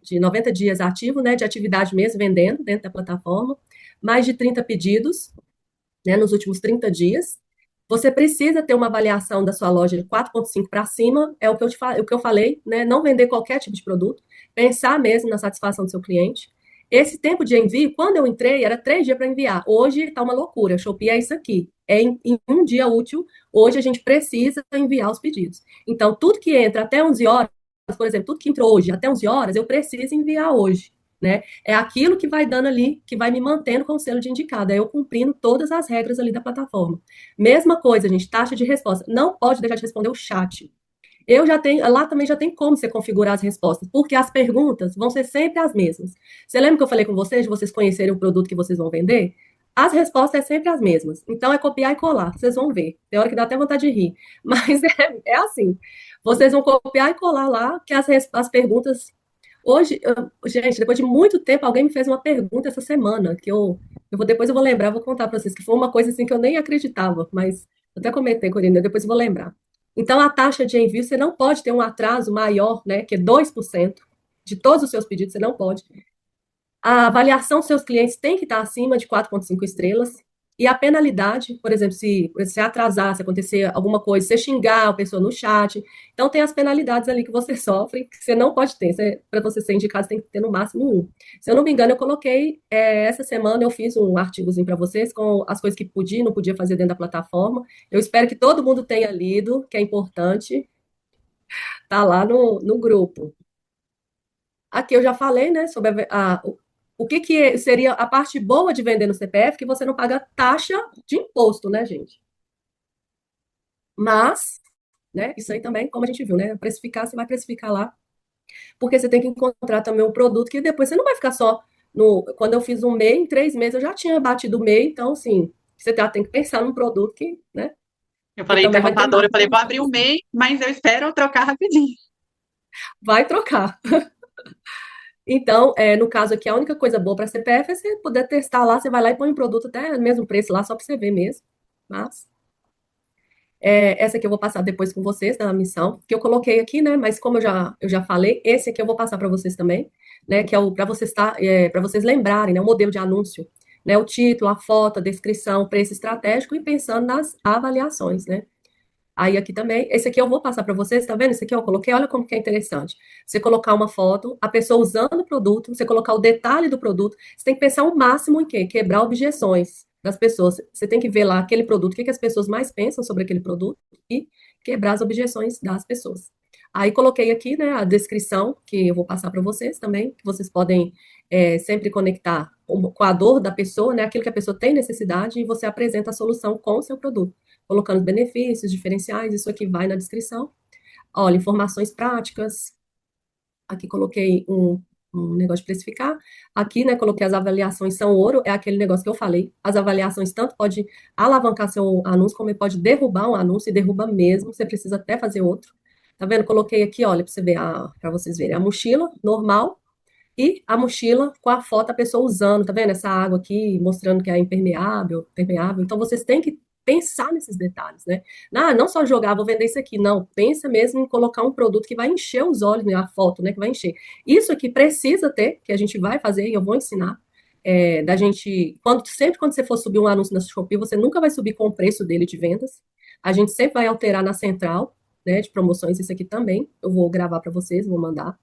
[SPEAKER 1] de 90 dias ativo, né? De atividade mesmo, vendendo dentro da plataforma. Mais de 30 pedidos, né, nos últimos 30 dias. Você precisa ter uma avaliação da sua loja de 4,5 para cima, é o que eu falei, né? Não vender qualquer tipo de produto, pensar mesmo na satisfação do seu cliente. Esse tempo de envio, quando eu entrei, era 3 dias para enviar. Hoje está uma loucura. Shopee é isso aqui. Em um dia útil, hoje a gente precisa enviar os pedidos. Então, tudo que entra até 11 horas, por exemplo, tudo que entrou hoje até 11 horas, eu preciso enviar hoje. Né? É aquilo que vai dando ali, que vai me mantendo com o selo de indicado, é eu cumprindo todas as regras ali da plataforma. Mesma coisa, gente, taxa de resposta. Não pode deixar de responder o chat. Lá também já tem como você configurar as respostas, porque as perguntas vão ser sempre as mesmas. Você lembra que eu falei com vocês, de vocês conhecerem o produto que vocês vão vender? As respostas é sempre as mesmas. Então é copiar e colar, vocês vão ver. Tem hora que dá até vontade de rir, mas é assim. Vocês vão copiar e colar lá, que as perguntas. Hoje, gente, depois de muito tempo, alguém me fez uma pergunta essa semana, depois eu vou lembrar, vou contar para vocês, que foi uma coisa assim que eu nem acreditava, mas eu até comentei, Corina, depois eu vou lembrar. Então, a taxa de envio, você não pode ter um atraso maior, né, que é 2% de todos os seus pedidos, você não pode. A avaliação dos seus clientes tem que estar acima de 4,5 estrelas. E a penalidade, por exemplo, se você atrasar, se acontecer alguma coisa, você xingar a pessoa no chat. Então, tem as penalidades ali que você sofre, que você não pode ter. Para você ser indicado, você tem que ter no máximo um. Se eu não me engano, eu coloquei, essa semana eu fiz um artigozinho para vocês com as coisas que podia e não podia fazer dentro da plataforma. Eu espero que todo mundo tenha lido, que é importante. Tá lá no grupo. Aqui eu já falei, né, sobre o que seria a parte boa de vender no CPF, que você não paga taxa de imposto, né, gente? Mas, né, isso aí também, como a gente viu, né, precificar, você vai precificar lá, porque você tem que encontrar também um produto que depois você não vai ficar só quando eu fiz um MEI, em 3 meses eu já tinha batido o MEI, então, assim, você já tem que pensar num produto que, né,
[SPEAKER 2] Eu
[SPEAKER 1] que
[SPEAKER 2] falei
[SPEAKER 1] também vai ter
[SPEAKER 2] intercontadora, eu falei, vou
[SPEAKER 1] margem.
[SPEAKER 2] abrir o MEI, mas eu espero trocar rapidinho.
[SPEAKER 1] Vai trocar. Então, no caso aqui, a única coisa boa para CPF é você poder testar lá, você vai lá e põe um produto até o mesmo preço lá, só para você ver mesmo. Mas essa aqui eu vou passar depois com vocês na missão, que eu coloquei aqui, né? Mas como eu já falei, esse aqui eu vou passar para vocês também, né? Que é o para vocês para vocês lembrarem, né? O modelo de anúncio, né? O título, a foto, a descrição, o preço estratégico e pensando nas avaliações, né? Aí aqui também, esse aqui eu vou passar para vocês, tá vendo? Esse aqui eu coloquei, olha como que é interessante. Você colocar uma foto, a pessoa usando o produto, você colocar o detalhe do produto, você tem que pensar o máximo em quê? Quebrar objeções das pessoas. Você tem que ver lá aquele produto, o que as pessoas mais pensam sobre aquele produto e quebrar as objeções das pessoas. Aí coloquei aqui, né, a descrição, que eu vou passar para vocês também, que vocês podem sempre conectar com a dor da pessoa, né, aquilo que a pessoa tem necessidade, e você apresenta a solução com o seu produto, colocando os benefícios, diferenciais, isso aqui vai na descrição. Olha, informações práticas, aqui coloquei um negócio de precificar. Aqui, né, coloquei as avaliações são ouro, é aquele negócio que eu falei. As avaliações tanto pode alavancar seu anúncio, como ele pode derrubar um anúncio, e derruba mesmo, você precisa até fazer outro. Tá vendo? Coloquei aqui, olha, para você ver, para vocês verem, a mochila normal e a mochila com a foto da pessoa usando, tá vendo? Essa água aqui, mostrando que é impermeável, permeável. Então, vocês têm que pensar nesses detalhes, né? Ah, não só jogar, vou vender isso aqui. Não, pensa mesmo em colocar um produto que vai encher os olhos, né? A foto, né? Que vai encher. Isso aqui precisa ter, que a gente vai fazer e eu vou ensinar. Da gente, sempre quando você for subir um anúncio na Shopee, você nunca vai subir com o preço dele de vendas. A gente sempre vai alterar na central, né? De promoções, isso aqui também. Eu vou gravar para vocês, vou mandar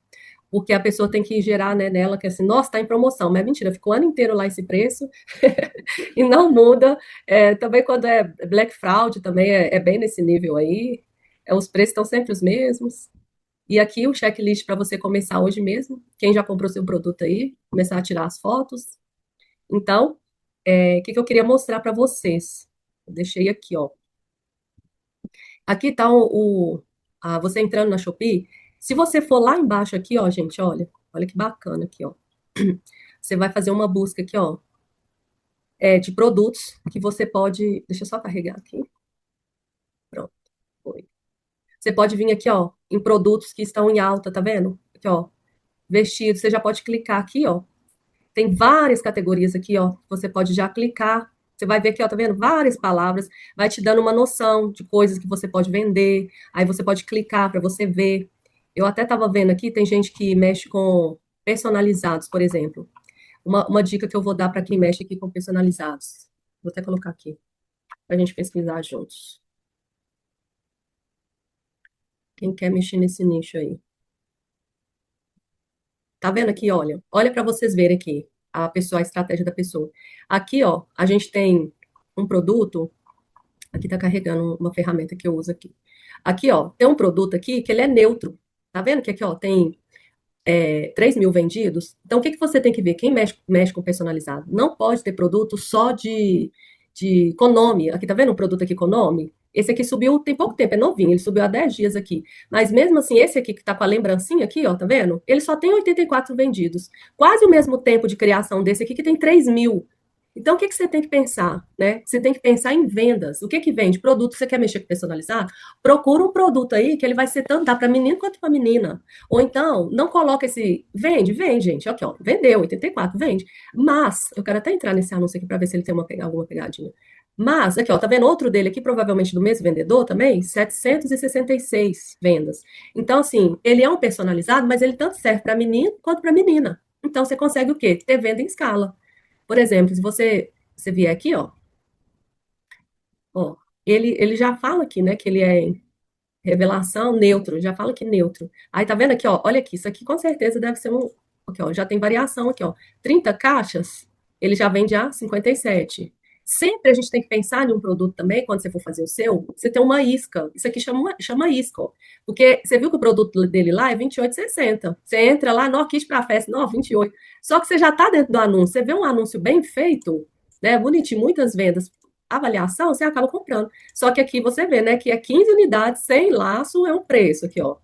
[SPEAKER 1] porque a pessoa tem que gerar, né, nela que é assim, nossa, está em promoção, mas é mentira, ficou o ano inteiro lá esse preço e não muda. Também quando é Black Fraud, também é bem nesse nível aí, os preços estão sempre os mesmos. E aqui o checklist para você começar hoje mesmo, quem já comprou seu produto aí, começar a tirar as fotos. Então, o que eu queria mostrar para vocês? Eu deixei aqui, ó. Aqui está você entrando na Shopee. Se você for lá embaixo aqui, ó, gente, olha que bacana aqui, ó. Você vai fazer uma busca aqui, ó, de produtos que você pode. Deixa eu só carregar aqui. Pronto, foi. Você pode vir aqui, ó, em produtos que estão em alta, tá vendo? Aqui, ó, vestido. Você já pode clicar aqui, ó. Tem várias categorias aqui, ó. Você pode já clicar. Você vai ver aqui, ó, tá vendo? Várias palavras. Vai te dando uma noção de coisas que você pode vender. Aí você pode clicar para você ver. Eu até estava vendo aqui, tem gente que mexe com personalizados, por exemplo. Uma dica que eu vou dar para quem mexe aqui com personalizados. Vou até colocar aqui, para a gente pesquisar juntos. Quem quer mexer nesse nicho aí? Tá vendo aqui, olha? Olha para vocês verem aqui a estratégia da pessoa. Aqui, ó, a gente tem um produto. Aqui tá carregando uma ferramenta que eu uso aqui. Aqui, ó, tem um produto aqui que ele é neutro. Tá vendo que aqui, ó, tem 3 mil vendidos? Então, o que você tem que ver? Quem mexe com personalizado não pode ter produto só de Konami. Aqui, tá vendo um produto aqui Konami? Esse aqui subiu tem pouco tempo, é novinho, ele subiu há 10 dias aqui. Mas mesmo assim, esse aqui que tá com a lembrancinha aqui, ó, tá vendo? Ele só tem 84 vendidos. Quase o mesmo tempo de criação desse aqui, que tem 3 mil. Então, o que você tem que pensar, né? Você tem que pensar em vendas. O que vende? Produto, você quer mexer com personalizado? Procura um produto aí que ele vai ser tanto dá para menino quanto para menina. Ou então, não coloca esse. Vende, gente. Aqui, ó. Vendeu, 84, vende. Mas, eu quero até entrar nesse anúncio aqui para ver se ele tem alguma pegadinha. Mas, aqui, ó, tá vendo outro dele aqui, provavelmente do mesmo vendedor também? 766 vendas. Então, assim, ele é um personalizado, mas ele tanto serve para menino quanto para menina. Então, você consegue o quê? Ter venda em escala. Por exemplo, se você vier aqui, ó, ele já fala aqui, né, que ele é revelação neutro, já fala que neutro. Aí tá vendo aqui, ó, olha aqui, isso aqui com certeza deve ser aqui, ó, já tem variação aqui, ó. 30 caixas, ele já vende a 57. Sempre a gente tem que pensar em um produto também, quando você for fazer o seu, você tem uma isca. Isso aqui chama isca, ó. Porque você viu que o produto dele lá é 28,60. Você entra lá, nó, kit pra festa, nó, 28. Só que você já tá dentro do anúncio. Você vê um anúncio bem feito, né, bonitinho, muitas vendas, avaliação, você acaba comprando. Só que aqui você vê, né, que é 15 unidades sem laço é um preço aqui, ó.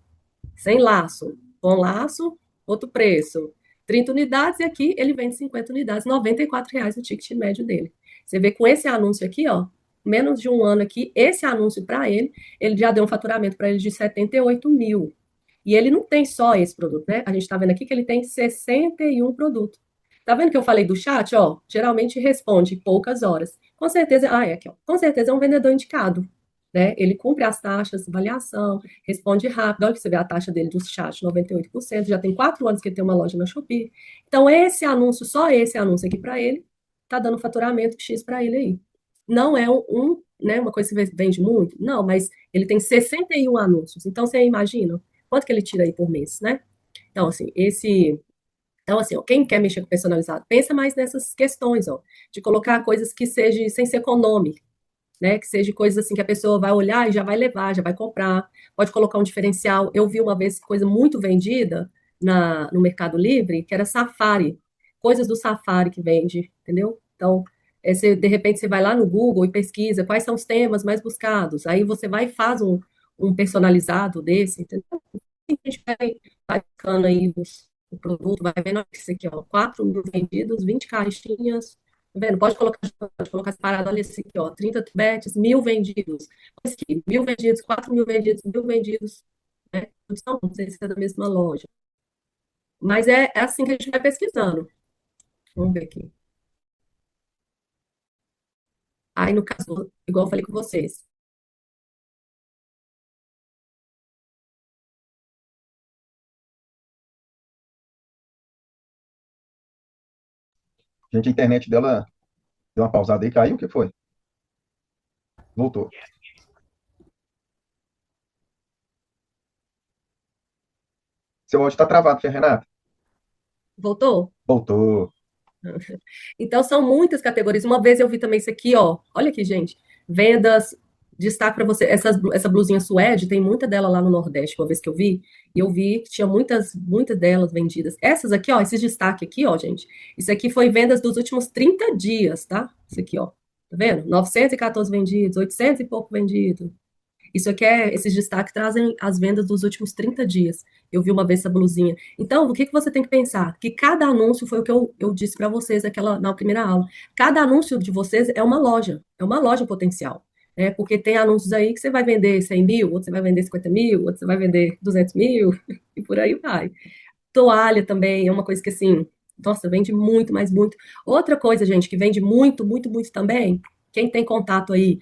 [SPEAKER 1] Sem laço. Com laço, outro preço. 30 unidades e aqui ele vende 50 unidades, R$ 94 o ticket médio dele. Você vê com esse anúncio aqui, ó, menos de um ano aqui, esse anúncio para ele já deu um faturamento para ele de 78 mil. E ele não tem só esse produto, né? A gente está vendo aqui que ele tem 61 produtos. Tá vendo que eu falei do chat, ó? Geralmente responde poucas horas. Com certeza, é aqui, ó. Com certeza é um vendedor indicado, né? Ele cumpre as taxas, avaliação, responde rápido. Olha que você vê a taxa dele do chat, 98%. Já tem 4 anos que ele tem uma loja na Shopee. Então, esse anúncio, só esse anúncio aqui para ele, tá dando faturamento X para ele aí. Não é né, uma coisa que você vende muito? Não, mas ele tem 61 anúncios. Então, você imagina quanto que ele tira aí por mês, né? Então, assim, ó, quem quer mexer com personalizado, pensa mais nessas questões, ó, de colocar coisas que sejam sem ser econômico, né? Que seja coisas assim que a pessoa vai olhar e já vai levar, já vai comprar. Pode colocar um diferencial. Eu vi uma vez coisa muito vendida no Mercado Livre, que era Safari, coisas do Safari que vende, entendeu? Então, de repente você vai lá no Google e pesquisa quais são os temas mais buscados. Aí você vai e faz um personalizado desse, entendeu? A gente vai ficando aí o produto, vai vendo isso aqui, ó, 4 mil vendidos, 20 caixinhas, tá vendo? Pode colocar separado, olha esse aqui, ó, 30 tubetes, 1.000 vendidos. Esse aqui, 1.000 vendidos, 4 mil vendidos, 1.000 vendidos, né? Não sei se é da mesma loja. Mas é assim que a gente vai pesquisando. Vamos ver aqui. Aí, no caso, igual eu falei com vocês,
[SPEAKER 7] Gente, a internet dela deu uma pausada aí, caiu, o que foi? Voltou. Seu áudio está travado, Fia Renata.
[SPEAKER 1] voltou?
[SPEAKER 7] Voltou.
[SPEAKER 1] Então, são muitas categorias. Uma vez eu vi também isso aqui, ó. Olha aqui, gente. Vendas, destaque para você. Essa blusinha suede, tem muita dela lá no Nordeste, uma vez que eu vi. E eu vi que tinha muitas delas vendidas. Essas aqui, ó, esses destaque aqui, ó, gente. Isso aqui foi vendas dos últimos 30 dias, tá? Isso aqui, ó. Tá vendo? 914 vendidos, 800 e pouco vendido. Isso aqui esses destaques trazem as vendas dos últimos 30 dias. Eu vi uma vez essa blusinha. Então, o que que você tem que pensar? Que cada anúncio foi o que eu disse para vocês na primeira aula. Cada anúncio de vocês é uma loja potencial. Né? Porque tem anúncios aí que você vai vender 100 mil, outro você vai vender 50 mil, outro você vai vender 200 mil, e por aí vai. Toalha também é uma coisa que, assim, nossa, vende muito, mas muito. Outra coisa, gente, que vende muito, muito, muito também, quem tem contato aí,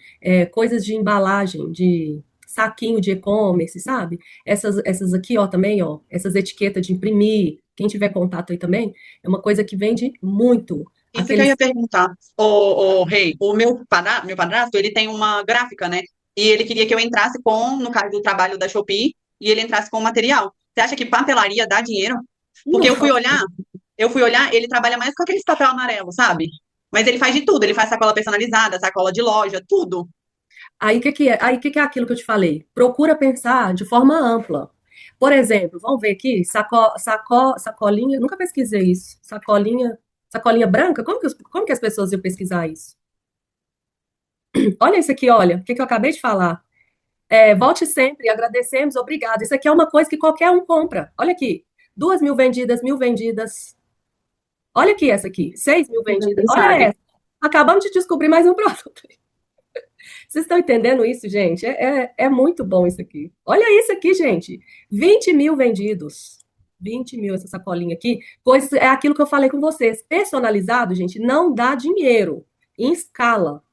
[SPEAKER 1] coisas de embalagem, de saquinho de e-commerce, sabe? Essas aqui, ó, também, ó, essas etiquetas de imprimir, quem tiver contato aí também, é uma coisa que vende muito.
[SPEAKER 2] Isso que eu ia
[SPEAKER 1] Aqueles.
[SPEAKER 2] perguntar, Rei, o meu padrasto, ele tem uma gráfica, né? E ele queria que eu entrasse no caso do trabalho da Shopee, e ele entrasse com o material. Você acha que papelaria dá dinheiro? Porque
[SPEAKER 1] Nossa.
[SPEAKER 2] eu fui olhar, ele trabalha mais com aqueles papel amarelo, sabe? Mas ele faz de tudo, ele faz sacola personalizada, sacola de loja, tudo.
[SPEAKER 1] Aí, o que que é? Aí, o que que é aquilo que eu te falei? Procura pensar de forma ampla. Por exemplo, vamos ver aqui, sacolinha, nunca pesquisei isso. Sacolinha branca? Como que as pessoas iam pesquisar isso? Olha isso aqui, olha, o que que eu acabei de falar. Volte sempre, agradecemos, obrigado. Isso aqui é uma coisa que qualquer um compra. Olha aqui, 2.000 vendidas, 1.000 vendidas. Olha aqui essa aqui, 6.000 vendidas.
[SPEAKER 2] Ninguém
[SPEAKER 1] Olha
[SPEAKER 2] sabe.
[SPEAKER 1] essa. Acabamos de descobrir mais um produto. Vocês estão entendendo isso, gente? É muito bom isso aqui. Olha isso aqui, gente. 20.000 vendidos. 20.000 essa sacolinha aqui. Pois é aquilo que eu falei com vocês. Personalizado, gente, não dá dinheiro em escala.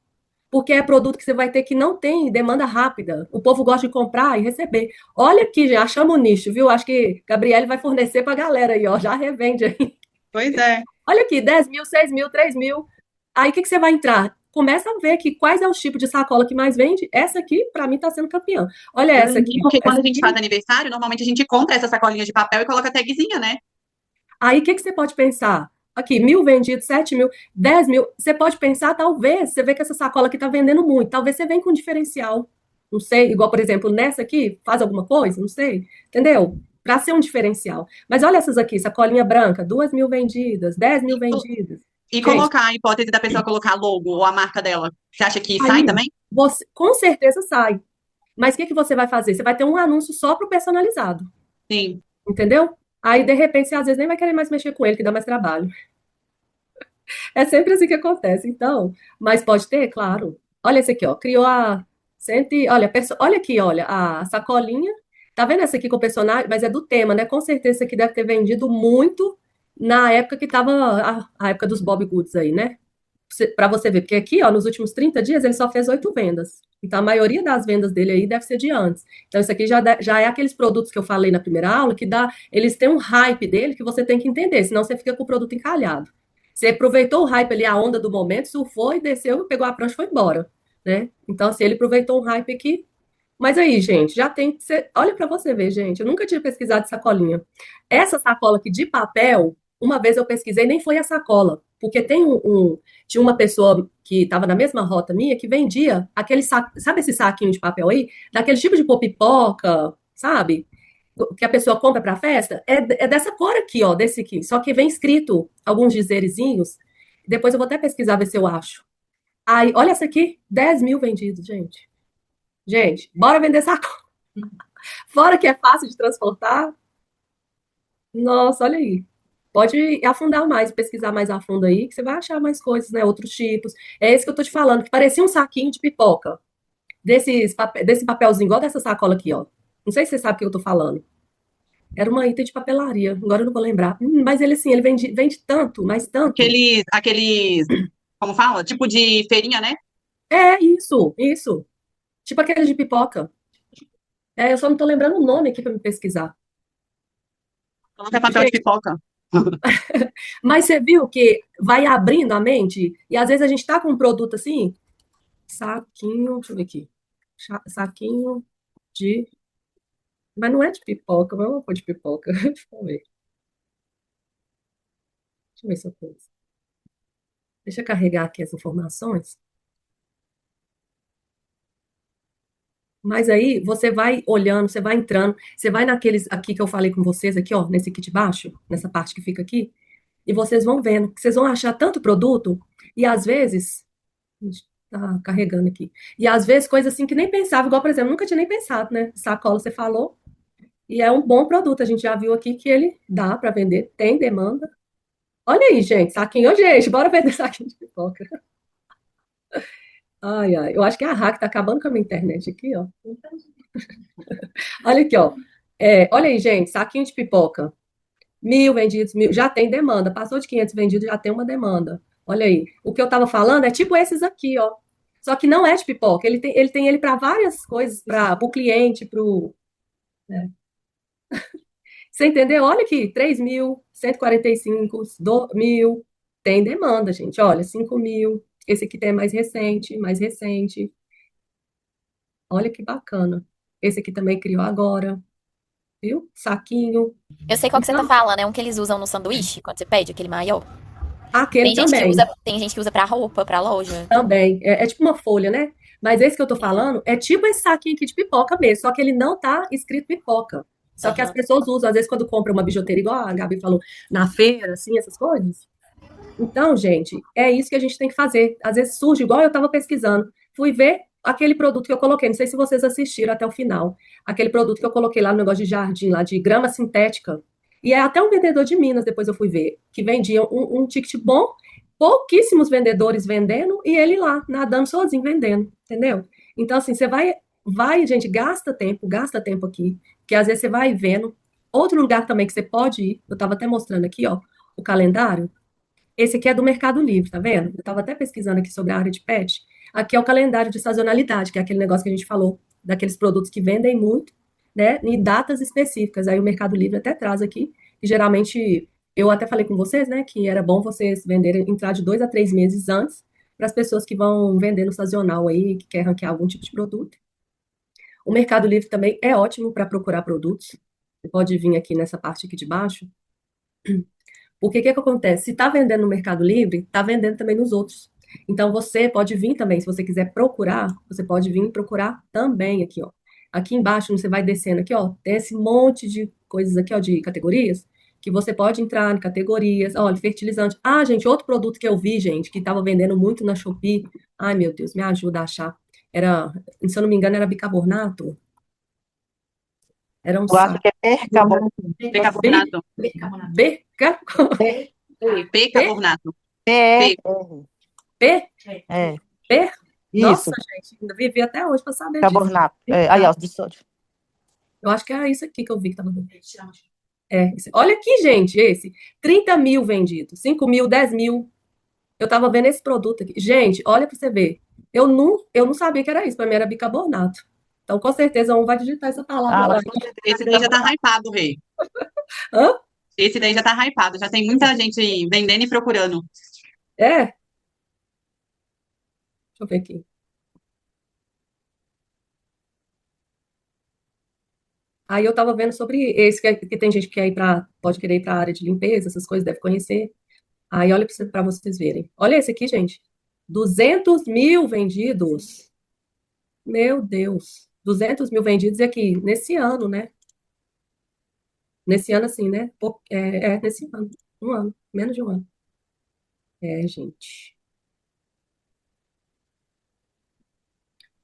[SPEAKER 1] Porque é produto que você vai ter que não tem demanda rápida. O povo gosta de comprar e receber. Olha aqui, gente, achamos o nicho, viu? Acho que Gabriele vai fornecer para a galera aí, ó. Já revende aí.
[SPEAKER 2] Pois é.
[SPEAKER 1] Olha aqui, 10.000, 6.000, 3.000. Aí o que que você vai entrar? Começa a ver aqui quais é o tipo de sacola que mais vende. Essa aqui, para mim, está sendo campeã. Olha essa aqui, ó.
[SPEAKER 2] Porque quando
[SPEAKER 1] Essa
[SPEAKER 2] a gente
[SPEAKER 1] aqui.
[SPEAKER 2] faz aniversário, normalmente a gente compra essa sacolinha de papel e coloca tagzinha, né?
[SPEAKER 1] Aí o que que você pode pensar? Aqui, 1.000 vendidos, 7.000, 10.000. Você pode pensar, talvez, você vê que essa sacola aqui está vendendo muito. Talvez você venha com diferencial. Não sei, igual, por exemplo, nessa aqui, faz alguma coisa? Não sei. Entendeu? Para ser um diferencial. Mas olha essas aqui, sacolinha branca, 2.000 vendidas, 10.000 vendidas.
[SPEAKER 2] E
[SPEAKER 1] Gente,
[SPEAKER 2] colocar a hipótese da pessoa colocar logo ou a marca dela. Você acha que sai
[SPEAKER 1] aí
[SPEAKER 2] também?
[SPEAKER 1] você com certeza sai. Mas o que que você vai fazer? Você vai ter um anúncio só para o personalizado,
[SPEAKER 2] Sim.
[SPEAKER 1] entendeu? Aí, de repente, você às vezes nem vai querer mais mexer com ele, que dá mais trabalho. É sempre assim que acontece. Então, mas pode ter, claro. Olha esse aqui, ó. Criou a. Olha, olha aqui, olha, a sacolinha. Tá vendo essa aqui com o personagem? Mas é do tema, né? Com certeza isso aqui deve ter vendido muito na época que tava a época dos Bob Goods aí, né? Para você ver, porque aqui, ó, nos últimos 30 dias ele só fez 8 vendas. Então a maioria das vendas dele aí deve ser de antes. Então isso aqui já é aqueles produtos que eu falei na primeira aula que eles têm um hype dele que você tem que entender, senão você fica com o produto encalhado. Você aproveitou o hype ali, a onda do momento, surfou e desceu, pegou a prancha e foi embora, né? Então assim, ele aproveitou um hype aqui. Mas aí, gente, já tem que ser. Olha para você ver, gente. Eu nunca tinha pesquisado sacolinha. Essa sacola aqui de papel, uma vez eu pesquisei, nem foi a sacola. Porque tinha uma pessoa que estava na mesma rota minha que vendia aquele saco, sabe esse saquinho de papel aí? Daquele tipo de pôr pipoca, sabe? Que a pessoa compra para festa, é dessa cor aqui, ó, desse aqui. Só que vem escrito alguns dizerezinhos. Depois eu vou até pesquisar, ver se eu acho. Aí, olha essa aqui, 10 mil vendidos, gente. Gente, bora vender saco. Fora que é fácil de transportar. Nossa, olha aí. Pode afundar mais, pesquisar mais a fundo aí, que você vai achar mais coisas, né? Outros tipos. É esse que eu tô te falando, que parecia um saquinho de pipoca. Desse papelzinho, igual dessa sacola aqui, ó. Não sei se você sabe o que eu tô falando. Era uma item de papelaria, agora eu não vou lembrar. Mas ele, assim, ele vende tanto, mas tanto.
[SPEAKER 2] Aqueles, como fala? Tipo de feirinha, né?
[SPEAKER 1] É, isso. Tipo aquele de pipoca. É, eu só não tô lembrando o nome aqui pra me pesquisar.
[SPEAKER 2] Coloca papel de
[SPEAKER 1] Gente,
[SPEAKER 2] pipoca.
[SPEAKER 1] mas você viu que vai abrindo a mente? E às vezes a gente tá com um produto assim, saquinho, deixa eu ver aqui. Saquinho de. Mas não é de pipoca, vamos pôr de pipoca. Deixa eu ver. Deixa eu ver se eu pus. Deixa eu carregar aqui as informações. Mas aí você vai olhando, você vai entrando, você vai naqueles aqui que eu falei com vocês, aqui, ó, nesse aqui de baixo, nessa parte que fica aqui, e vocês vão vendo, que vocês vão achar tanto produto, e às vezes. Tá carregando aqui. E às vezes coisa assim que nem pensava, igual, por exemplo, nunca tinha nem pensado, né? Sacola, você falou, e é um bom produto. A gente já viu aqui que ele dá para vender, tem demanda. Olha aí, gente, saquinho, ô, gente, bora vender saquinho de pipoca. Ai, ai, eu acho que a hack tá acabando com a minha internet aqui, ó. Olha aqui, ó. É, olha aí, gente, saquinho de pipoca. 1.000 vendidos, 1.000, já tem demanda. Passou de 500 vendidos, já tem uma demanda. Olha aí. O que eu tava falando é tipo esses aqui, ó. Só que não é de pipoca. Ele tem ele para várias coisas, para o cliente, para o. Você entendeu? Olha aqui, 3.000, 145, 1.000. Tem demanda, gente. Olha, 5.000. Esse aqui tem mais recente, mais recente. Olha que bacana. Esse aqui também criou agora, viu? Saquinho.
[SPEAKER 3] Eu sei qual que você tá
[SPEAKER 1] Então,
[SPEAKER 3] falando, é um que eles usam no sanduíche, quando você pede aquele maiô.
[SPEAKER 1] aquele também.
[SPEAKER 3] Tem gente que usa pra roupa, pra loja.
[SPEAKER 1] Também. É tipo uma folha, né? Mas esse que eu tô falando é tipo esse saquinho aqui de pipoca mesmo, só que ele não tá escrito pipoca. Só que as
[SPEAKER 3] Aham.
[SPEAKER 1] pessoas usam, às vezes, quando compram uma bijuteria, igual a Gabi falou, na feira, assim, essas coisas. Então, gente, é isso que a gente tem que fazer. Às vezes surge, igual eu estava pesquisando, fui ver aquele produto que eu coloquei, não sei se vocês assistiram até o final, aquele produto que eu coloquei lá no negócio de jardim, lá de grama sintética. E é até um vendedor de Minas, depois eu fui ver, que vendia um ticket bom, pouquíssimos vendedores vendendo, e ele lá, nadando sozinho, vendendo, entendeu? Então, assim, você vai, gente, gasta tempo aqui, que às vezes você vai vendo. Outro lugar também que você pode ir, eu estava até mostrando aqui, ó, o calendário, esse aqui é do Mercado Livre, tá vendo? Eu estava até pesquisando aqui sobre a área de pet. Aqui é o calendário de sazonalidade, que é aquele negócio que a gente falou, daqueles produtos que vendem muito, né? Em datas específicas. Aí o Mercado Livre até traz aqui, que geralmente, eu até falei com vocês, né? Que era bom vocês venderem, entrar de 2 a 3 meses antes, para as pessoas que vão vender no sazonal aí, que quer ranquear algum tipo de produto. O Mercado Livre também é ótimo para procurar produtos. Você pode vir aqui nessa parte aqui de baixo. Porque o que que acontece? Se está vendendo no Mercado Livre, está vendendo também nos outros. Então você pode vir também, se você quiser procurar, você pode vir procurar também aqui, ó. Aqui embaixo, você vai descendo aqui, ó, tem esse monte de coisas aqui, ó, de categorias, que você pode entrar em categorias. Olha, fertilizante. Ah, gente, outro produto que eu vi, gente, que estava vendendo muito na Shopee. Ai, meu Deus, me ajuda a achar. Era, se eu não me engano, era bicarbonato. Era um
[SPEAKER 8] Eu acho
[SPEAKER 1] saco.
[SPEAKER 8] que é percarbonato.
[SPEAKER 2] Percarbonato.
[SPEAKER 1] Beca, P,
[SPEAKER 2] Percarbonato. P.
[SPEAKER 8] P-E-R.
[SPEAKER 1] P,
[SPEAKER 8] É,
[SPEAKER 1] P. Nossa,
[SPEAKER 8] isso,
[SPEAKER 1] gente, ainda vivi até hoje para saber disso.
[SPEAKER 8] carbonato. É, aí, ó, de sódio.
[SPEAKER 1] Eu acho que era isso aqui que eu vi que tava dando. Olha aqui, gente, esse. 30 mil vendidos, 5 mil, 10 mil. Eu tava vendo esse produto aqui. Gente, olha para você ver. Eu não sabia que era isso. Para mim era bicarbonato. Então, com certeza, um vai digitar essa palavra
[SPEAKER 8] Ah,
[SPEAKER 1] lá.
[SPEAKER 8] mas com certeza.
[SPEAKER 2] Esse daí já tá hypado, Rei.
[SPEAKER 1] Hã?
[SPEAKER 2] Esse daí já tá hypado. Já tem muita gente vendendo e procurando.
[SPEAKER 1] É? Deixa eu ver aqui. Aí eu tava vendo sobre esse, que tem gente que quer ir pode querer ir para a área de limpeza, essas coisas, deve conhecer. Aí, olha para vocês verem. Olha esse aqui, gente. 200 mil vendidos. Meu Deus. 200 mil vendidos e aqui, nesse ano, né? Nesse ano, assim, né? Nesse ano. Um ano. Menos de um ano. Gente.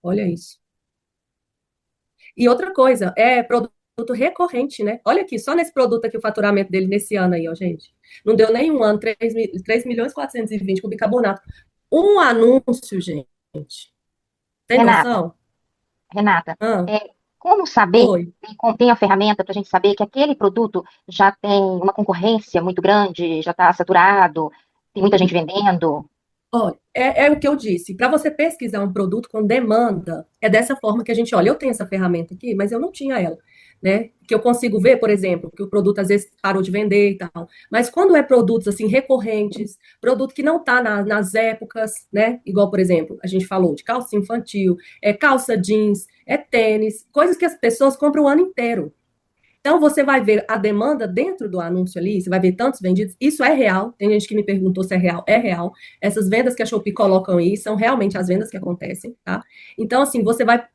[SPEAKER 1] Olha isso. E outra coisa, é produto recorrente, né? Olha aqui, só nesse produto aqui, o faturamento dele nesse ano aí, ó, gente. Não deu nem um ano, 3 milhões 420 com bicarbonato. Um anúncio, gente. Tem
[SPEAKER 5] Renata,
[SPEAKER 1] noção?
[SPEAKER 5] Renata,
[SPEAKER 1] Ah,
[SPEAKER 5] como saber,
[SPEAKER 1] oi.
[SPEAKER 5] tem a ferramenta para a gente saber que aquele produto já tem uma concorrência muito grande, já está saturado, tem muita gente vendendo?
[SPEAKER 1] Olha, é o que eu disse. Para você pesquisar um produto com demanda, é dessa forma que a gente olha. Eu tenho essa ferramenta aqui, mas eu não tinha ela, né? Que eu consigo ver, por exemplo, que o produto às vezes parou de vender e tal. Mas quando é produtos assim recorrentes, produto que não está nas épocas, né? Igual, por exemplo, a gente falou de calça infantil, calça jeans, tênis, coisas que as pessoas compram o ano inteiro. Então, você vai ver a demanda dentro do anúncio ali, você vai ver tantos vendidos. Isso é real. Tem gente que me perguntou se é real. É real. Essas vendas que a Shopee colocam aí são realmente as vendas que acontecem, tá? Então, assim, você vai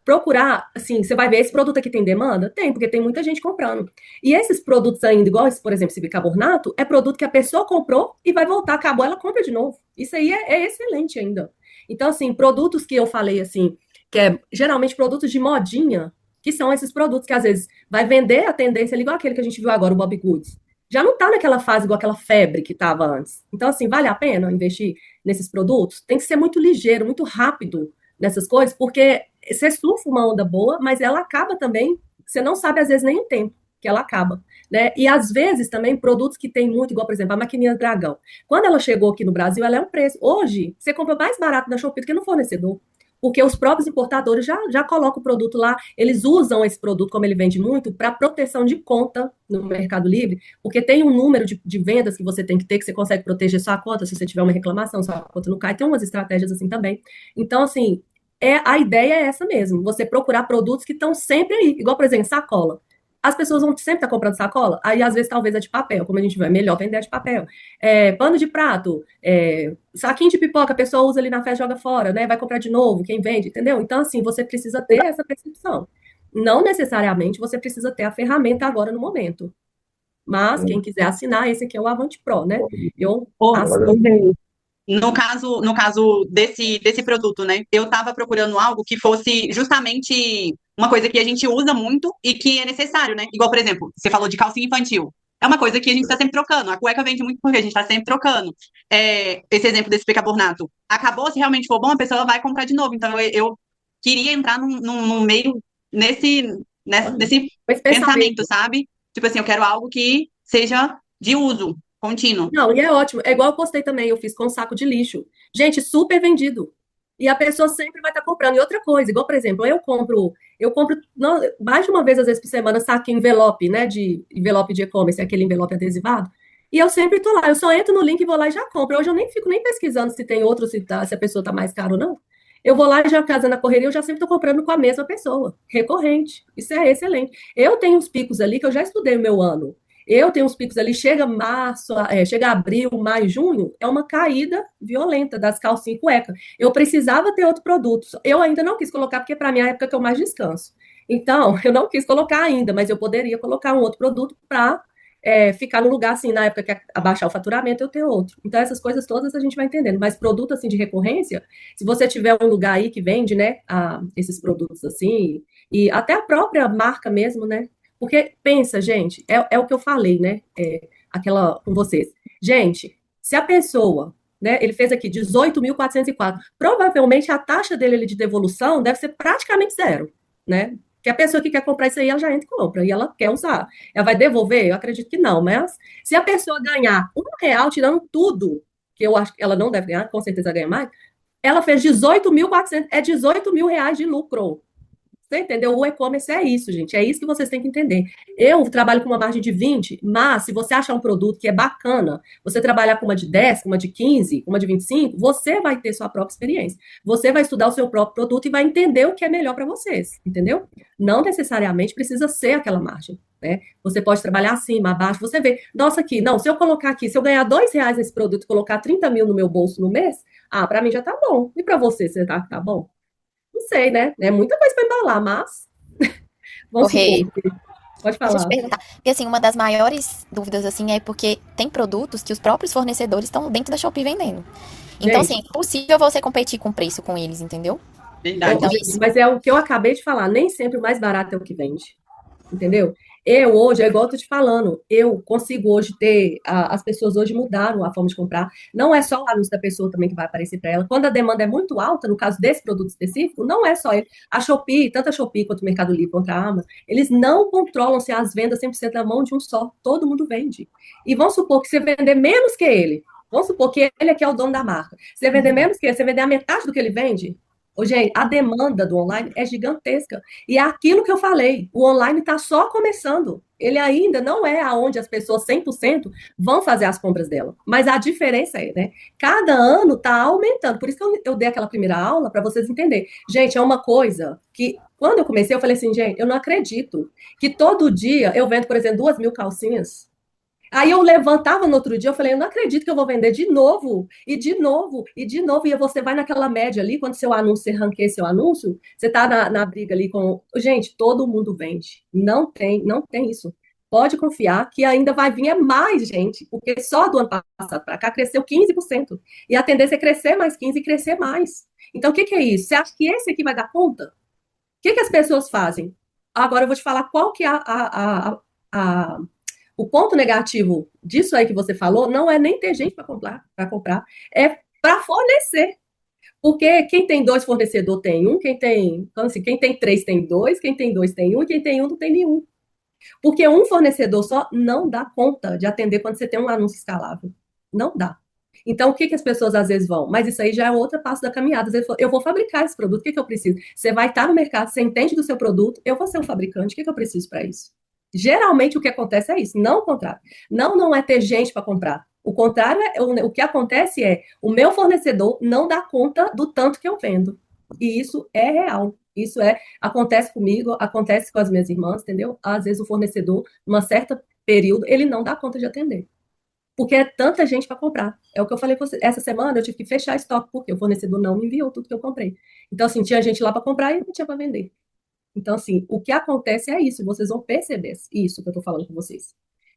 [SPEAKER 1] procurar, assim, você vai ver esse produto aqui tem demanda? Tem, porque tem muita gente comprando. E esses produtos ainda, igual esse, por exemplo, esse bicarbonato, é produto que a pessoa comprou e vai voltar, acabou, ela compra de novo. Isso aí é excelente ainda. Então, assim, produtos que eu falei, assim, que é geralmente produtos de modinha, que são esses produtos que às vezes vai vender a tendência, igual aquele que a gente viu agora, o Bob Goods. Já não está naquela fase igual aquela febre que estava antes. Então, assim, vale a pena investir nesses produtos? Tem que ser muito ligeiro, muito rápido nessas coisas, porque você surfa uma onda boa, mas ela acaba também, você não sabe às vezes nem o tempo que ela acaba, né? E às vezes também produtos que tem muito, igual por exemplo a maquininha Dragão. Quando ela chegou aqui no Brasil, ela é um preço. Hoje, você compra mais barato na Shopee do que no fornecedor. Porque os próprios importadores já colocam o produto lá, eles usam esse produto, como ele vende muito, para proteção de conta no Mercado Livre, porque tem um número de vendas que você tem que ter, que você consegue proteger sua conta, se você tiver uma reclamação, sua conta não cai, tem umas estratégias assim também. Então, assim, a ideia é essa mesmo, você procurar produtos que estão sempre aí, igual, por exemplo, sacola. As pessoas vão sempre estar comprando sacola, aí às vezes talvez é de papel, como a gente vê, é melhor vender de papel. Pano de prato, saquinho de pipoca, a pessoa usa ali na festa e joga fora, né? Vai comprar de novo, quem vende, entendeu? Então, assim, você precisa ter essa percepção. Não necessariamente você precisa ter a ferramenta agora no momento. Mas quem quiser assinar, esse aqui é o Avante Pro, né? Eu
[SPEAKER 2] Ô,
[SPEAKER 1] assino.
[SPEAKER 2] no caso desse produto, né? Eu estava procurando algo que fosse justamente uma coisa que a gente usa muito e que é necessário, né? Igual, por exemplo, você falou de calcinha infantil. É uma coisa que a gente está sempre trocando. A cueca vende muito porque a gente está sempre trocando. Esse exemplo desse bicarbonato. Acabou, se realmente for bom, a pessoa vai comprar de novo. Então, eu queria entrar num meio nesse
[SPEAKER 1] Esse
[SPEAKER 2] pensamento,
[SPEAKER 1] pensamento.
[SPEAKER 2] sabe? Tipo assim, eu quero algo que seja de uso contínuo.
[SPEAKER 1] Não, e é ótimo. É igual eu postei também, eu fiz com um saco de lixo. Gente, super vendido. E a pessoa sempre vai estar comprando. E outra coisa, igual, por exemplo, eu compro mais de uma vez, às vezes, por semana, saco em envelope, né? De envelope de e-commerce, aquele envelope adesivado. E eu sempre tô lá, eu só entro no link e vou lá e já compro. Hoje eu nem fico nem pesquisando se tem outro, se a pessoa tá mais caro ou não. Eu vou lá e já casa na correria, eu já sempre tô comprando com a mesma pessoa. Recorrente. Isso é excelente. Eu tenho uns picos ali que eu já estudei o meu ano. Eu tenho uns picos ali, chega março, chega abril, maio, junho, é uma caída violenta das calcinhas e cueca. Eu precisava ter outro produto. Eu ainda não quis colocar, porque para mim é a época que eu mais descanso. Então, eu não quis colocar ainda, mas eu poderia colocar um outro produto para ficar no lugar, assim, na época que abaixar o faturamento, eu ter outro. Então, essas coisas todas a gente vai entendendo. Mas produto, assim, de recorrência, se você tiver um lugar aí que vende, né, esses produtos assim, e até a própria marca mesmo, né, porque pensa, gente, é o que eu falei, né? Aquela com vocês. Gente, se a pessoa, né? Ele fez aqui 18.404, provavelmente a taxa dele ali de devolução deve ser praticamente zero, né? Que a pessoa que quer comprar isso aí, ela já entra e compra, e ela quer usar. Ela vai devolver? Eu acredito que não, mas se a pessoa ganhar R$ 1, tirando tudo, que eu acho que ela não deve ganhar, com certeza ganha mais, ela fez 18.400, é R$ 18.000 de lucro. Você entendeu? O e-commerce é isso, gente. É isso que vocês têm que entender. Eu trabalho com uma margem de 20, mas se você achar um produto que é bacana, você trabalhar com uma de 10, com uma de 15, com uma de 25, você vai ter sua própria experiência. Você vai estudar o seu próprio produto e vai entender o que é melhor para vocês, entendeu? Não necessariamente precisa ser aquela margem. né? Você pode trabalhar acima, abaixo, você vê, nossa, aqui, não, se eu colocar aqui, se eu ganhar R$ 2 nesse produto e colocar 30 mil no meu bolso no mês, para mim já tá bom. E para você tá bom? Não sei, né? É muita coisa para embalar, mas vamos supor.
[SPEAKER 3] Correio.
[SPEAKER 1] Pode
[SPEAKER 3] Deixa eu te
[SPEAKER 1] falar.
[SPEAKER 3] perguntar. Porque, assim, uma das maiores dúvidas, assim, é porque tem produtos que os próprios fornecedores estão dentro da Shopee vendendo. Então,
[SPEAKER 1] Gente,
[SPEAKER 3] assim, é impossível você competir com preço com eles, entendeu?
[SPEAKER 2] Verdade.
[SPEAKER 3] Então,
[SPEAKER 1] gente,
[SPEAKER 3] isso.
[SPEAKER 1] mas é o que eu acabei de falar, nem sempre o mais barato é o que vende. Entendeu? Eu hoje, é igual eu tô te falando, eu consigo hoje ter, as pessoas hoje mudaram a forma de comprar. Não é só o anúncio da pessoa também que vai aparecer para ela. Quando a demanda é muito alta, no caso desse produto específico, não é só ele. A Shopee, tanto a Shopee quanto o Mercado Livre, quanto a Amazon, eles não controlam se as vendas 100% na mão de um só. Todo mundo vende. E vamos supor que você vender menos que ele. Vamos supor que ele é que é o dono da marca. Você vender menos que ele, você vender a metade do que ele vende. Ô, gente, a demanda do online é gigantesca. E é aquilo que eu falei, o online está só começando. Ele ainda não é aonde as pessoas 100% vão fazer as compras dela. Mas a diferença é, né? Cada ano está aumentando. Por isso que eu dei aquela primeira aula para vocês entenderem. Gente, é uma coisa que, quando eu comecei, eu falei assim, gente, eu não acredito que todo dia eu vendo, por exemplo, 2.000 calcinhas. Aí eu levantava no outro dia, eu falei, eu não acredito que eu vou vender de novo, e de novo, e de novo, e você vai naquela média ali, quando seu anúncio, você ranqueia seu anúncio, você tá na briga ali com... Gente, todo mundo vende, não tem isso. Pode confiar que ainda vai vir mais gente, porque só do ano passado para cá cresceu 15%, e a tendência é crescer mais 15% e crescer mais. Então, o que que é isso? Você acha que esse aqui vai dar conta? O que que as pessoas fazem? Agora eu vou te falar qual que é a o ponto negativo disso aí que você falou não é nem ter gente para comprar, é para fornecer. Porque quem tem dois fornecedores tem um, então assim, quem tem três tem dois, quem tem dois tem um, e quem tem um não tem nenhum. Porque um fornecedor só não dá conta de atender quando você tem um anúncio escalável. Não dá. Então, o que que as pessoas às vezes vão? Mas isso aí já é outro passo da caminhada. Às vezes, eu vou fabricar esse produto, o que que eu preciso? Você vai estar no mercado, você entende do seu produto, eu vou ser um fabricante, o que que eu preciso para isso? Geralmente o que acontece é isso, não o contrário. Não é ter gente para comprar. O contrário, o que acontece é o meu fornecedor não dá conta do tanto que eu vendo. E isso é real. Acontece comigo, acontece com as minhas irmãs, entendeu? Às vezes o fornecedor, numa certa período, ele não dá conta de atender. Porque é tanta gente para comprar. É o que eu falei com você. Essa semana eu tive que fechar estoque, porque o fornecedor não me enviou tudo que eu comprei. Então, assim, tinha gente lá para comprar e não tinha para vender. Então, assim, o que acontece é isso, vocês vão perceber isso que eu estou falando com vocês.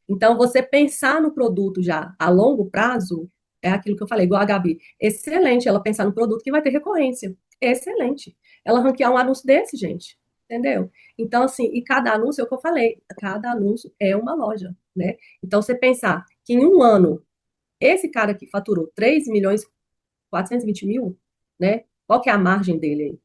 [SPEAKER 1] Então, você pensar no produto já a longo prazo, é aquilo que eu falei, igual a Gabi. Excelente ela pensar no produto que vai ter recorrência. Excelente. Ela ranquear um anúncio desse, gente. Entendeu? Então, assim, e cada anúncio, é o que eu falei, cada anúncio é uma loja, né? Então, você pensar que em um ano, esse cara que faturou 3.420.000, né? Qual que é a margem dele aí?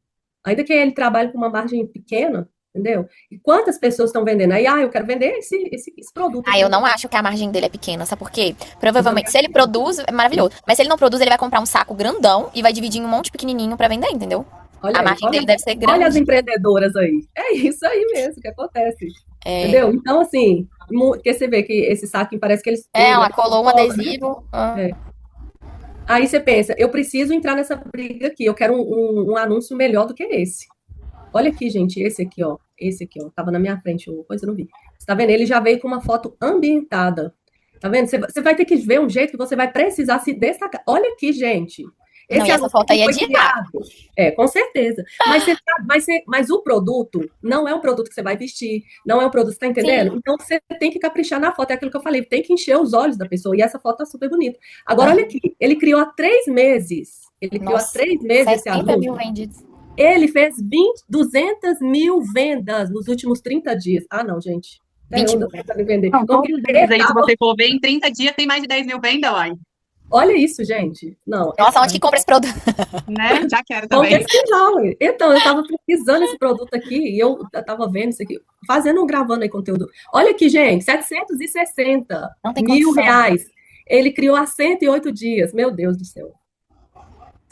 [SPEAKER 1] Ainda que ele trabalhe com uma margem pequena, entendeu? E quantas pessoas estão vendendo? Aí, eu quero vender esse produto
[SPEAKER 3] Ah,
[SPEAKER 1] aqui.
[SPEAKER 3] eu não acho que a margem dele é pequena, sabe por quê? Provavelmente, se ele produz, é maravilhoso. Mas se ele não produz, ele vai comprar um saco grandão e vai dividir em um monte pequenininho pra vender, entendeu?
[SPEAKER 1] Olha
[SPEAKER 3] A
[SPEAKER 1] aí,
[SPEAKER 3] margem dele deve ser
[SPEAKER 1] olha as
[SPEAKER 3] grande.
[SPEAKER 1] empreendedoras aí. É isso aí mesmo que acontece.
[SPEAKER 3] É,
[SPEAKER 1] Entendeu? Então, assim, porque você vê que esse saquinho parece que eles
[SPEAKER 3] ela
[SPEAKER 1] né?
[SPEAKER 3] colou um adesivo.
[SPEAKER 1] É. Aí você pensa, eu preciso entrar nessa briga aqui, eu quero um anúncio melhor do que esse. Olha aqui, gente, esse aqui, ó, tava na minha frente, coisa eu não vi. Você tá vendo? Ele já veio com uma foto ambientada. Tá vendo? Você vai ter que ver um jeito que você vai precisar se destacar. Olha aqui, gente.
[SPEAKER 3] Não,
[SPEAKER 1] Esse
[SPEAKER 3] e essa
[SPEAKER 1] anúncio
[SPEAKER 3] foto aí é
[SPEAKER 1] foi
[SPEAKER 3] de lá.
[SPEAKER 1] criado. Com certeza. Mas o produto não é um produto que você vai vestir, não é um produto, você tá entendendo?
[SPEAKER 3] Sim.
[SPEAKER 1] Então você tem que caprichar na foto, é aquilo que eu falei, tem que encher os olhos da pessoa, e essa foto tá super bonita. Agora, olha aqui, ele criou há 3 meses. Ele criou há
[SPEAKER 3] Nossa,
[SPEAKER 1] 3 meses esse
[SPEAKER 3] 60 mil
[SPEAKER 1] anúncio.
[SPEAKER 3] vendidos.
[SPEAKER 1] Ele fez 200.000 vendas nos últimos 30 dias. Ah, não, gente. Até
[SPEAKER 3] 20
[SPEAKER 1] eu
[SPEAKER 3] mil
[SPEAKER 1] não
[SPEAKER 3] vendas.
[SPEAKER 1] quero vender.
[SPEAKER 2] Não,
[SPEAKER 1] Como
[SPEAKER 2] todos
[SPEAKER 1] que
[SPEAKER 2] eles aí, se você for ver, em 30 dias tem mais de 10 mil vendas, uai.
[SPEAKER 1] Olha isso, gente. Não,
[SPEAKER 3] Nossa, onde que compra esse produto?
[SPEAKER 2] Né? Já quero
[SPEAKER 1] vamos
[SPEAKER 2] também.
[SPEAKER 1] pesquisar, ué. Então, eu estava pesquisando esse produto aqui e eu estava vendo isso aqui, gravando aí conteúdo. Olha aqui, gente, 760
[SPEAKER 3] Não tem
[SPEAKER 1] mil
[SPEAKER 3] condição.
[SPEAKER 1] reais. Ele criou há 108 dias. Meu Deus do céu.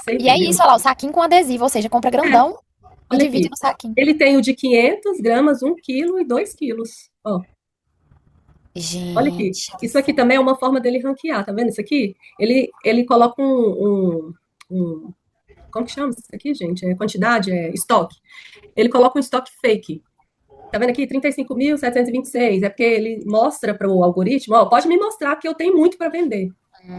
[SPEAKER 1] Você
[SPEAKER 3] E é
[SPEAKER 1] entendeu?
[SPEAKER 3] isso, olha lá, o saquinho com adesivo, ou seja, compra grandão e
[SPEAKER 1] Olha
[SPEAKER 3] divide
[SPEAKER 1] aqui.
[SPEAKER 3] no saquinho.
[SPEAKER 1] Ele tem o de 500 gramas, 1 quilo e 2 quilos. Ó. Olha aqui.
[SPEAKER 3] Gente do
[SPEAKER 1] Isso aqui
[SPEAKER 3] céu.
[SPEAKER 1] também é uma forma dele ranquear, tá vendo isso aqui? Ele coloca como que chama isso aqui, gente? É quantidade, é estoque. Ele coloca um estoque fake. Tá vendo aqui? 35.726. É porque ele mostra para o algoritmo, ó, pode me mostrar que eu tenho muito para vender.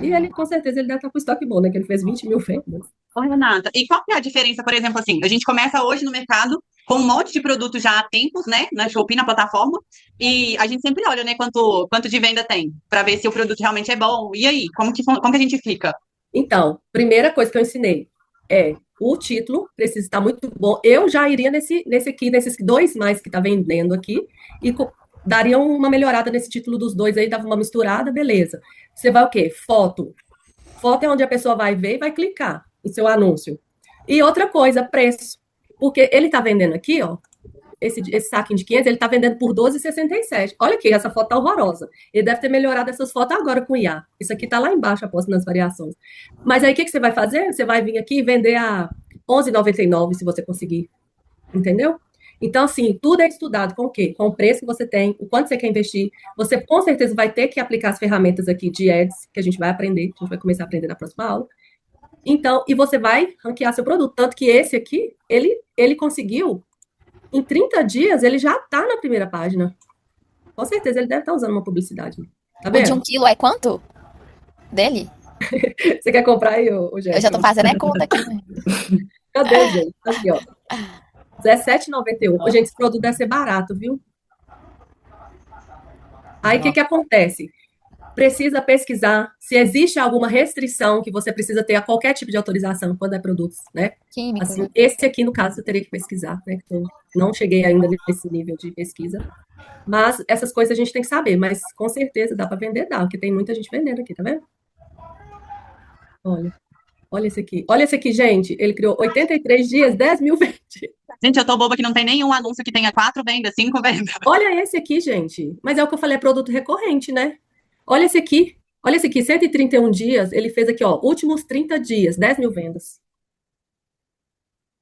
[SPEAKER 1] E ele, com certeza, ele deve estar com estoque bom, né? Que ele fez 20 mil vendas.
[SPEAKER 2] Ô, Renata, e qual que é a diferença, por exemplo, assim, a gente começa hoje no mercado com um monte de produto já há tempos, né, na Shopee, na plataforma, e a gente sempre olha, né, quanto de venda tem, para ver se o produto realmente é bom. E aí, como que a gente fica?
[SPEAKER 1] Então, primeira coisa que eu ensinei é o título precisa estar muito bom. Eu já iria nesse aqui, nesses dois mais que tá vendendo aqui, e daria uma melhorada nesse título dos dois aí, dava uma misturada, beleza. Você vai o quê? Foto. Foto é onde a pessoa vai ver e vai clicar em seu anúncio. E outra coisa, preço. Porque ele tá vendendo aqui, ó, esse saquinho de 500, ele tá vendendo por 12,67. Olha aqui, essa foto tá horrorosa. Ele deve ter melhorado essas fotos agora com o IA. Isso aqui tá lá embaixo, aposto nas variações. Mas aí, o que você vai fazer? Você vai vir aqui e vender a 11,99, se você conseguir. Entendeu? Então, assim, tudo é estudado com o quê? Com o preço que você tem, o quanto você quer investir. Você, com certeza, vai ter que aplicar as ferramentas aqui de ads, que a gente vai aprender, a gente vai começar a aprender na próxima aula. Então, e você vai ranquear seu produto. Tanto que esse aqui, ele conseguiu, em 30 dias, ele já tá na primeira página. Com certeza, ele deve estar usando uma publicidade. Tá
[SPEAKER 3] O de
[SPEAKER 1] vendo?
[SPEAKER 3] 1 quilo é quanto? Dele?
[SPEAKER 1] Você quer comprar aí, ô
[SPEAKER 3] Eu já tô
[SPEAKER 1] Jefferson?
[SPEAKER 3] fazendo a conta aqui, né?
[SPEAKER 1] Cadê, gente? Aqui, ó. R$17,91. Ô, gente, esse produto deve ser barato, viu? Aí, o que acontece? Precisa pesquisar se existe alguma restrição que você precisa ter a qualquer tipo de autorização quando é produtos, né?
[SPEAKER 3] Químico,
[SPEAKER 1] Assim,
[SPEAKER 3] né?
[SPEAKER 1] esse aqui, no caso, eu teria que pesquisar, né? Que eu não cheguei ainda nesse nível de pesquisa. Mas essas coisas a gente tem que saber. Mas com certeza dá para vender, dá, porque tem muita gente vendendo aqui, tá vendo? Olha. Olha esse aqui. Olha esse aqui, gente. Ele criou 83 dias, 10 mil vendas.
[SPEAKER 2] Gente, eu tô boba que não tem nenhum anúncio que tenha 4 vendas, 5 vendas.
[SPEAKER 1] Olha esse aqui, gente. Mas é o que eu falei, é produto recorrente, né? Olha esse aqui. Olha esse aqui, 131 dias. Ele fez aqui, ó, últimos 30 dias, 10 mil vendas.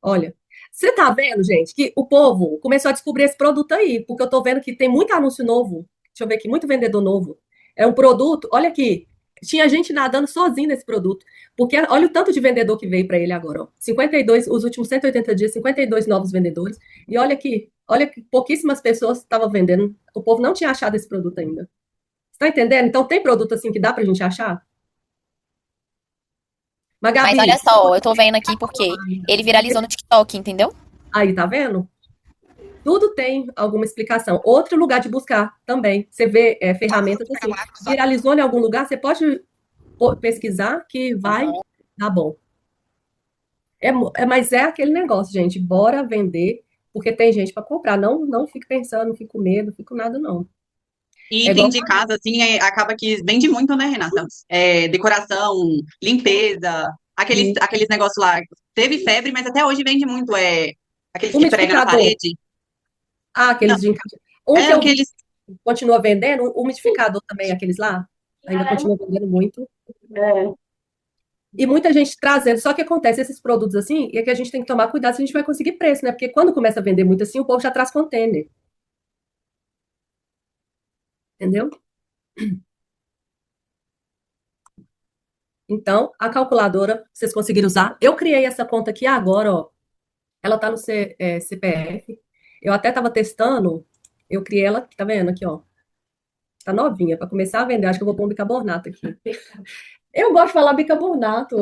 [SPEAKER 1] Olha. Você tá vendo, gente, que o povo começou a descobrir esse produto aí, porque eu tô vendo que tem muito anúncio novo. Deixa eu ver aqui, muito vendedor novo. É um produto, olha aqui, tinha gente nadando sozinho nesse produto, porque olha o tanto de vendedor que veio para ele agora, ó. 52, os últimos 180 dias, 52 novos vendedores. E olha aqui, olha que pouquíssimas pessoas estavam vendendo. O povo não tinha achado esse produto ainda. Você tá entendendo? Então tem produto assim que dá pra gente achar? Mas,
[SPEAKER 3] Mas
[SPEAKER 1] Gabi,
[SPEAKER 3] olha só, eu tô vendo aqui porque ele viralizou no TikTok, entendeu?
[SPEAKER 1] aí, tá vendo? Tudo tem alguma explicação. Outro lugar de buscar também. Você vê ferramentas assim. Viralizou em algum lugar, você pode pesquisar que vai dar bom. Mas é aquele negócio, gente. Bora vender, porque tem gente para comprar. Não, não fique pensando, não fique com medo, não fique com nada, não.
[SPEAKER 2] E
[SPEAKER 1] É
[SPEAKER 2] item
[SPEAKER 1] igual.
[SPEAKER 2] de casa, assim, acaba que vende muito, né, Renata? Decoração, limpeza, aqueles negócios lá. Teve febre, mas até hoje vende muito. Aqueles que prega na
[SPEAKER 1] Umidificador.
[SPEAKER 2] parede.
[SPEAKER 1] Ah,
[SPEAKER 2] Não,
[SPEAKER 1] aqueles de encaixe. Um que eu vi
[SPEAKER 2] aqueles.
[SPEAKER 1] continua vendendo, o umidificador também, aqueles lá. Ainda continua vendendo muito. E muita gente trazendo, só que acontece esses produtos assim, e é que a gente tem que tomar cuidado se a gente vai conseguir preço, né? Porque quando começa a vender muito assim, o povo já traz container, entendeu? Então, a calculadora, vocês conseguiram usar. Eu criei essa conta aqui agora, ó. Ela tá no CPF. Eu até tava testando, eu criei ela, tá vendo aqui, ó. Tá novinha, para começar a vender. Acho que eu vou pôr um bicarbonato aqui. Eu gosto de falar bicarbonato.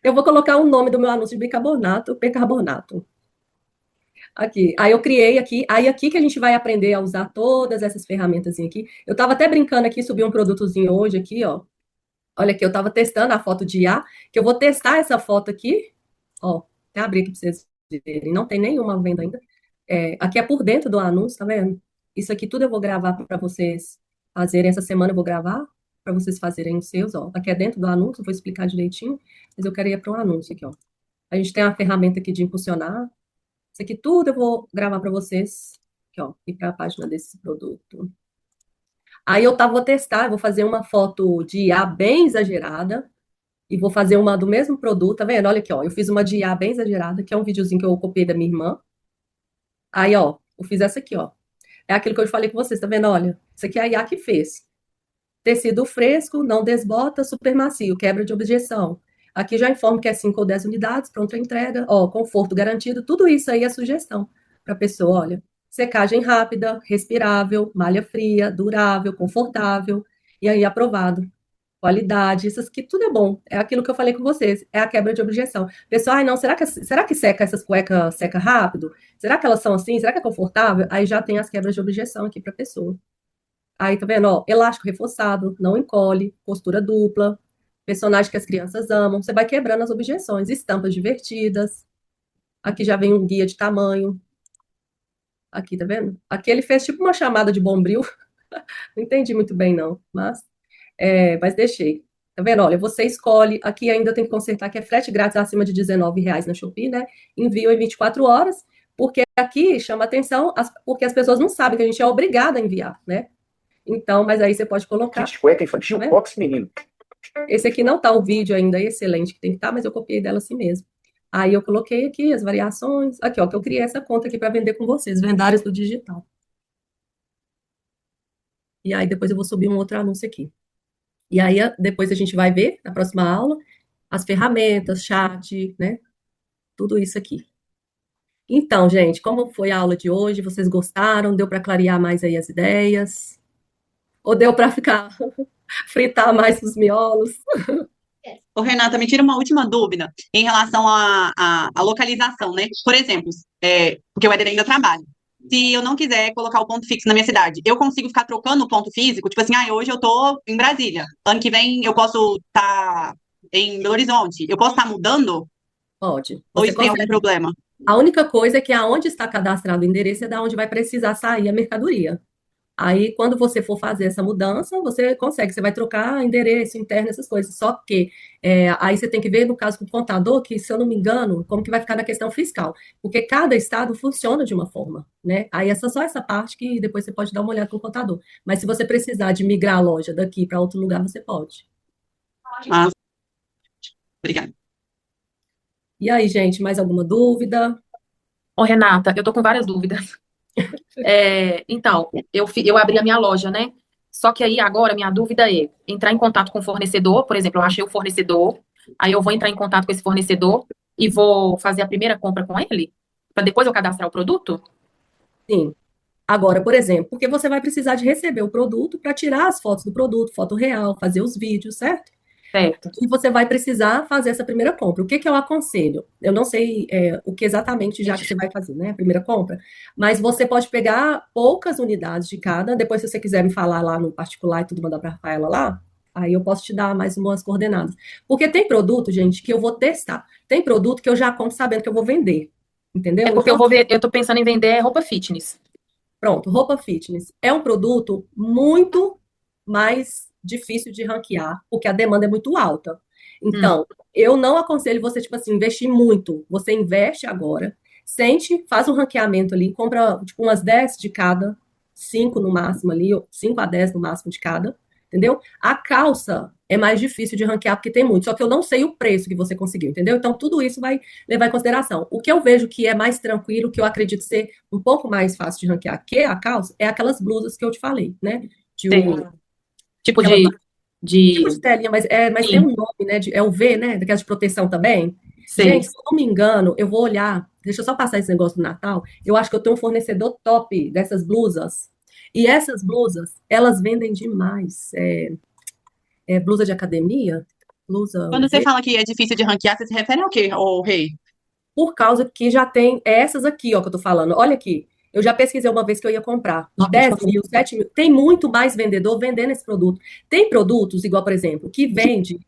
[SPEAKER 1] Eu vou colocar o nome do meu anúncio de bicarbonato, percarbonato. Aqui. Aí eu criei aqui. Aí aqui que a gente vai aprender a usar todas essas ferramentas aqui. Eu tava até brincando aqui, subi um produtozinho hoje aqui, ó. Olha aqui, eu tava testando a foto de IA, que eu vou testar essa foto aqui. Ó, até abrir aqui pra vocês verem. Não tem nenhuma venda ainda. Aqui é por dentro do anúncio, tá vendo? Isso aqui tudo eu vou gravar para vocês fazerem. Essa semana eu vou gravar para vocês fazerem os seus, ó. Aqui é dentro do anúncio, eu vou explicar direitinho, mas eu quero ir para o anúncio aqui, ó. A gente tem a ferramenta aqui de impulsionar. Isso aqui tudo eu vou gravar para vocês, aqui, ó, ir para a página desse produto. Aí vou testar, eu vou fazer uma foto de IA bem exagerada e vou fazer uma do mesmo produto, tá vendo? Olha aqui, ó, eu fiz uma de IA bem exagerada, que é um videozinho que eu copiei da minha irmã. Aí, ó, eu fiz essa aqui, ó. É aquilo que eu falei com vocês, tá vendo? Olha, isso aqui é a IA que fez. Tecido fresco, não desbota, super macio, quebra de objeção. Aqui já informo que é 5 ou 10 unidades, pronta a entrega. Ó, conforto garantido, tudo isso aí é sugestão para a pessoa. Olha, secagem rápida, respirável, malha fria, durável, confortável, e aí aprovado. Qualidade, isso aqui tudo é bom. É aquilo que eu falei com vocês, é a quebra de objeção. Pessoal, ai não, será que seca essas cuecas seca rápido? Será que elas são assim? Será que é confortável? Aí já tem as quebras de objeção aqui para a pessoa. Aí tá vendo, ó, elástico reforçado, não encolhe, costura dupla, personagem que as crianças amam. Você vai quebrando as objeções, estampas divertidas. Aqui já vem um guia de tamanho. Aqui, tá vendo? Aqui ele fez tipo uma chamada de Bombril. Não entendi muito bem, não, mas deixei. Tá vendo? Olha, você escolhe. Aqui ainda tem que consertar que é frete grátis acima de R$ 19 na Shopee, né? Envio em 24 horas, porque aqui chama atenção, porque as pessoas não sabem que a gente é obrigada a enviar, né? Então, mas aí você pode colocar.
[SPEAKER 7] Kit cueca infantil,
[SPEAKER 1] Né?
[SPEAKER 7] box menino.
[SPEAKER 1] Esse aqui não tá o vídeo ainda excelente que tem que estar, mas eu copiei dela assim mesmo. Aí eu coloquei aqui as variações. Aqui, ó, que eu criei essa conta aqui para vender com vocês, Vendários do Digital. E aí depois eu vou subir um outro anúncio aqui. E aí depois a gente vai ver na próxima aula as ferramentas, chat, né? Tudo isso aqui. Então, gente, como foi a aula de hoje? Vocês gostaram? Deu para clarear mais aí as ideias? Ou deu para ficar fritar mais os miolos?
[SPEAKER 2] Ô, Renata, me tira uma última dúvida em relação à localização, né? Por exemplo, porque o Éder ainda trabalha. Se eu não quiser colocar o ponto fixo na minha cidade, eu consigo ficar trocando o ponto físico? Tipo assim, hoje eu tô em Brasília. Ano que vem eu posso estar em Belo Horizonte. Eu posso estar mudando?
[SPEAKER 1] Pode.
[SPEAKER 2] Ou
[SPEAKER 1] Você
[SPEAKER 2] isso tem algum
[SPEAKER 1] consegue.
[SPEAKER 2] problema?
[SPEAKER 1] A única coisa é que aonde está cadastrado o endereço é da onde vai precisar sair a mercadoria. Aí, quando você for fazer essa mudança, você consegue, você vai trocar endereço interno, essas coisas. Só que aí você tem que ver, no caso com o contador, que, se eu não me engano, como que vai ficar na questão fiscal. Porque cada estado funciona de uma forma, né? Aí só essa parte que depois você pode dar uma olhada com o contador. Mas se você precisar de migrar a loja daqui para outro lugar, você pode.
[SPEAKER 2] Ah, obrigada.
[SPEAKER 1] E aí, gente, mais alguma dúvida?
[SPEAKER 9] Ô, Renata, eu tô com várias dúvidas. Então, eu abri a minha loja, né? Só que aí agora minha dúvida é entrar em contato com o fornecedor, por exemplo, eu achei o fornecedor, aí eu vou entrar em contato com esse fornecedor e vou fazer a primeira compra com ele, para depois eu cadastrar o produto?
[SPEAKER 1] Sim. Agora, por exemplo, porque você vai precisar de receber o produto para tirar as fotos do produto, foto real, fazer os vídeos, certo?
[SPEAKER 9] Certo.
[SPEAKER 1] E você vai precisar fazer essa primeira compra. O que que eu aconselho? Eu não sei o que exatamente já que você vai fazer, né? A primeira compra, mas você pode pegar poucas unidades de cada. Depois, se você quiser me falar lá no particular e tudo, mandar para a Rafaela lá, aí eu posso te dar mais umas coordenadas. Porque tem produto, gente, que eu vou testar. Tem produto que eu já compro sabendo que eu vou vender. Entendeu?
[SPEAKER 9] É porque
[SPEAKER 1] Então,
[SPEAKER 9] eu tô pensando em vender roupa fitness.
[SPEAKER 1] pronto, roupa fitness é um produto muito mais difícil de ranquear, porque a demanda é muito alta.
[SPEAKER 9] Hum,
[SPEAKER 1] Então, eu não aconselho você, tipo assim, investir muito. Você investe agora, sente, faz um ranqueamento ali, compra, tipo, umas 10 de cada, 5 no máximo ali, ou 5 a 10 no máximo de cada, entendeu? A calça é mais difícil de ranquear porque tem muito, só que eu não sei o preço que você conseguiu, entendeu? Então, tudo isso vai levar em consideração. O que eu vejo que é mais tranquilo, que eu acredito ser um pouco mais fácil de ranquear que a calça, é aquelas blusas que eu te falei, né? De
[SPEAKER 9] sei.
[SPEAKER 1] um,
[SPEAKER 9] Tipo
[SPEAKER 1] aquelas, tipo
[SPEAKER 9] de,
[SPEAKER 1] de telinha, mas tem
[SPEAKER 9] sim,
[SPEAKER 1] um nome, né? É o V, né? Daquelas de proteção também. Gente,
[SPEAKER 9] sei.
[SPEAKER 1] se eu não me engano, eu vou olhar. Deixa eu só passar esse negócio do Natal. Eu acho que eu tenho um fornecedor top dessas blusas. E essas blusas, elas vendem demais. Blusa de academia, blusa
[SPEAKER 2] Quando você
[SPEAKER 1] V,
[SPEAKER 2] fala que é difícil de ranquear, você se refere ao quê, ô Rei?
[SPEAKER 1] por causa que já tem essas aqui, ó, que eu tô falando. Olha aqui. Eu já pesquisei uma vez que eu ia comprar.
[SPEAKER 9] Não, pode
[SPEAKER 1] 10
[SPEAKER 9] conferir.
[SPEAKER 1] mil, 7 mil. Tem muito mais vendedor vendendo esse produto. Tem produtos, igual, por exemplo, que vende.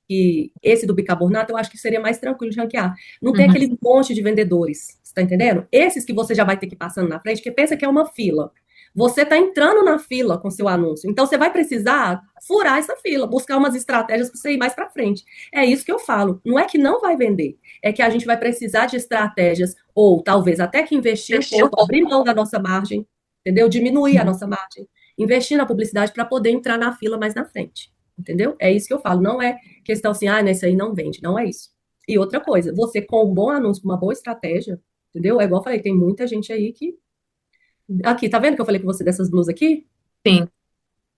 [SPEAKER 1] Que esse do bicarbonato eu acho que seria mais tranquilo de ranquear. Não tem
[SPEAKER 9] Uhum.
[SPEAKER 1] aquele monte de vendedores, você tá entendendo? Esses que você já vai ter que ir passando na frente, que pensa que é uma fila. Você está entrando na fila com seu anúncio, então você vai precisar furar essa fila, buscar umas estratégias para você ir mais para frente. É isso que eu falo. Não é que não vai vender, é que a gente vai precisar de estratégias, ou talvez até que investir um pouco, abrir mão da nossa margem, entendeu? Diminuir a nossa margem, investir na publicidade para poder entrar na fila mais na frente. Entendeu? É isso que eu falo. Não é questão assim, nesse aí não vende. Não é isso. E outra coisa, você com um bom anúncio, com uma boa estratégia, entendeu? É igual eu falei, tem muita gente aí que. Aqui, tá vendo que eu falei com você dessas blusas aqui?
[SPEAKER 9] Sim.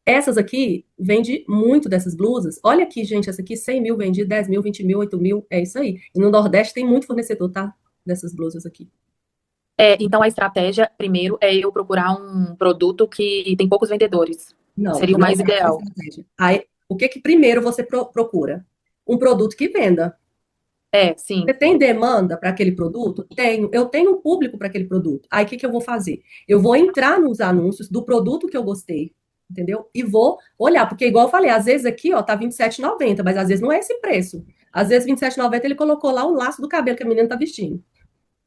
[SPEAKER 1] Essas aqui, vende muito dessas blusas. Olha aqui, gente, essa aqui, 100 mil vendido, 10 mil, 20 mil, 8 mil, é isso aí. E no Nordeste tem muito fornecedor, tá? Dessas blusas aqui.
[SPEAKER 9] Então a estratégia, primeiro, é eu procurar um produto que tem poucos vendedores.
[SPEAKER 1] Não,
[SPEAKER 9] Seria o
[SPEAKER 1] não
[SPEAKER 9] mais
[SPEAKER 1] é essa a
[SPEAKER 9] ideal.
[SPEAKER 1] estratégia. Aí, o que que primeiro você procura? Um produto que venda.
[SPEAKER 9] Sim.
[SPEAKER 1] Você tem demanda para aquele produto? Tenho. Eu tenho um público para aquele produto. Aí o que que eu vou fazer? Eu vou entrar nos anúncios do produto que eu gostei, entendeu? E vou olhar, porque igual eu falei, às vezes aqui, ó, tá R$ 27,90, mas às vezes não é esse preço. Às vezes R$ 27,90 ele colocou lá o laço do cabelo que a menina tá vestindo,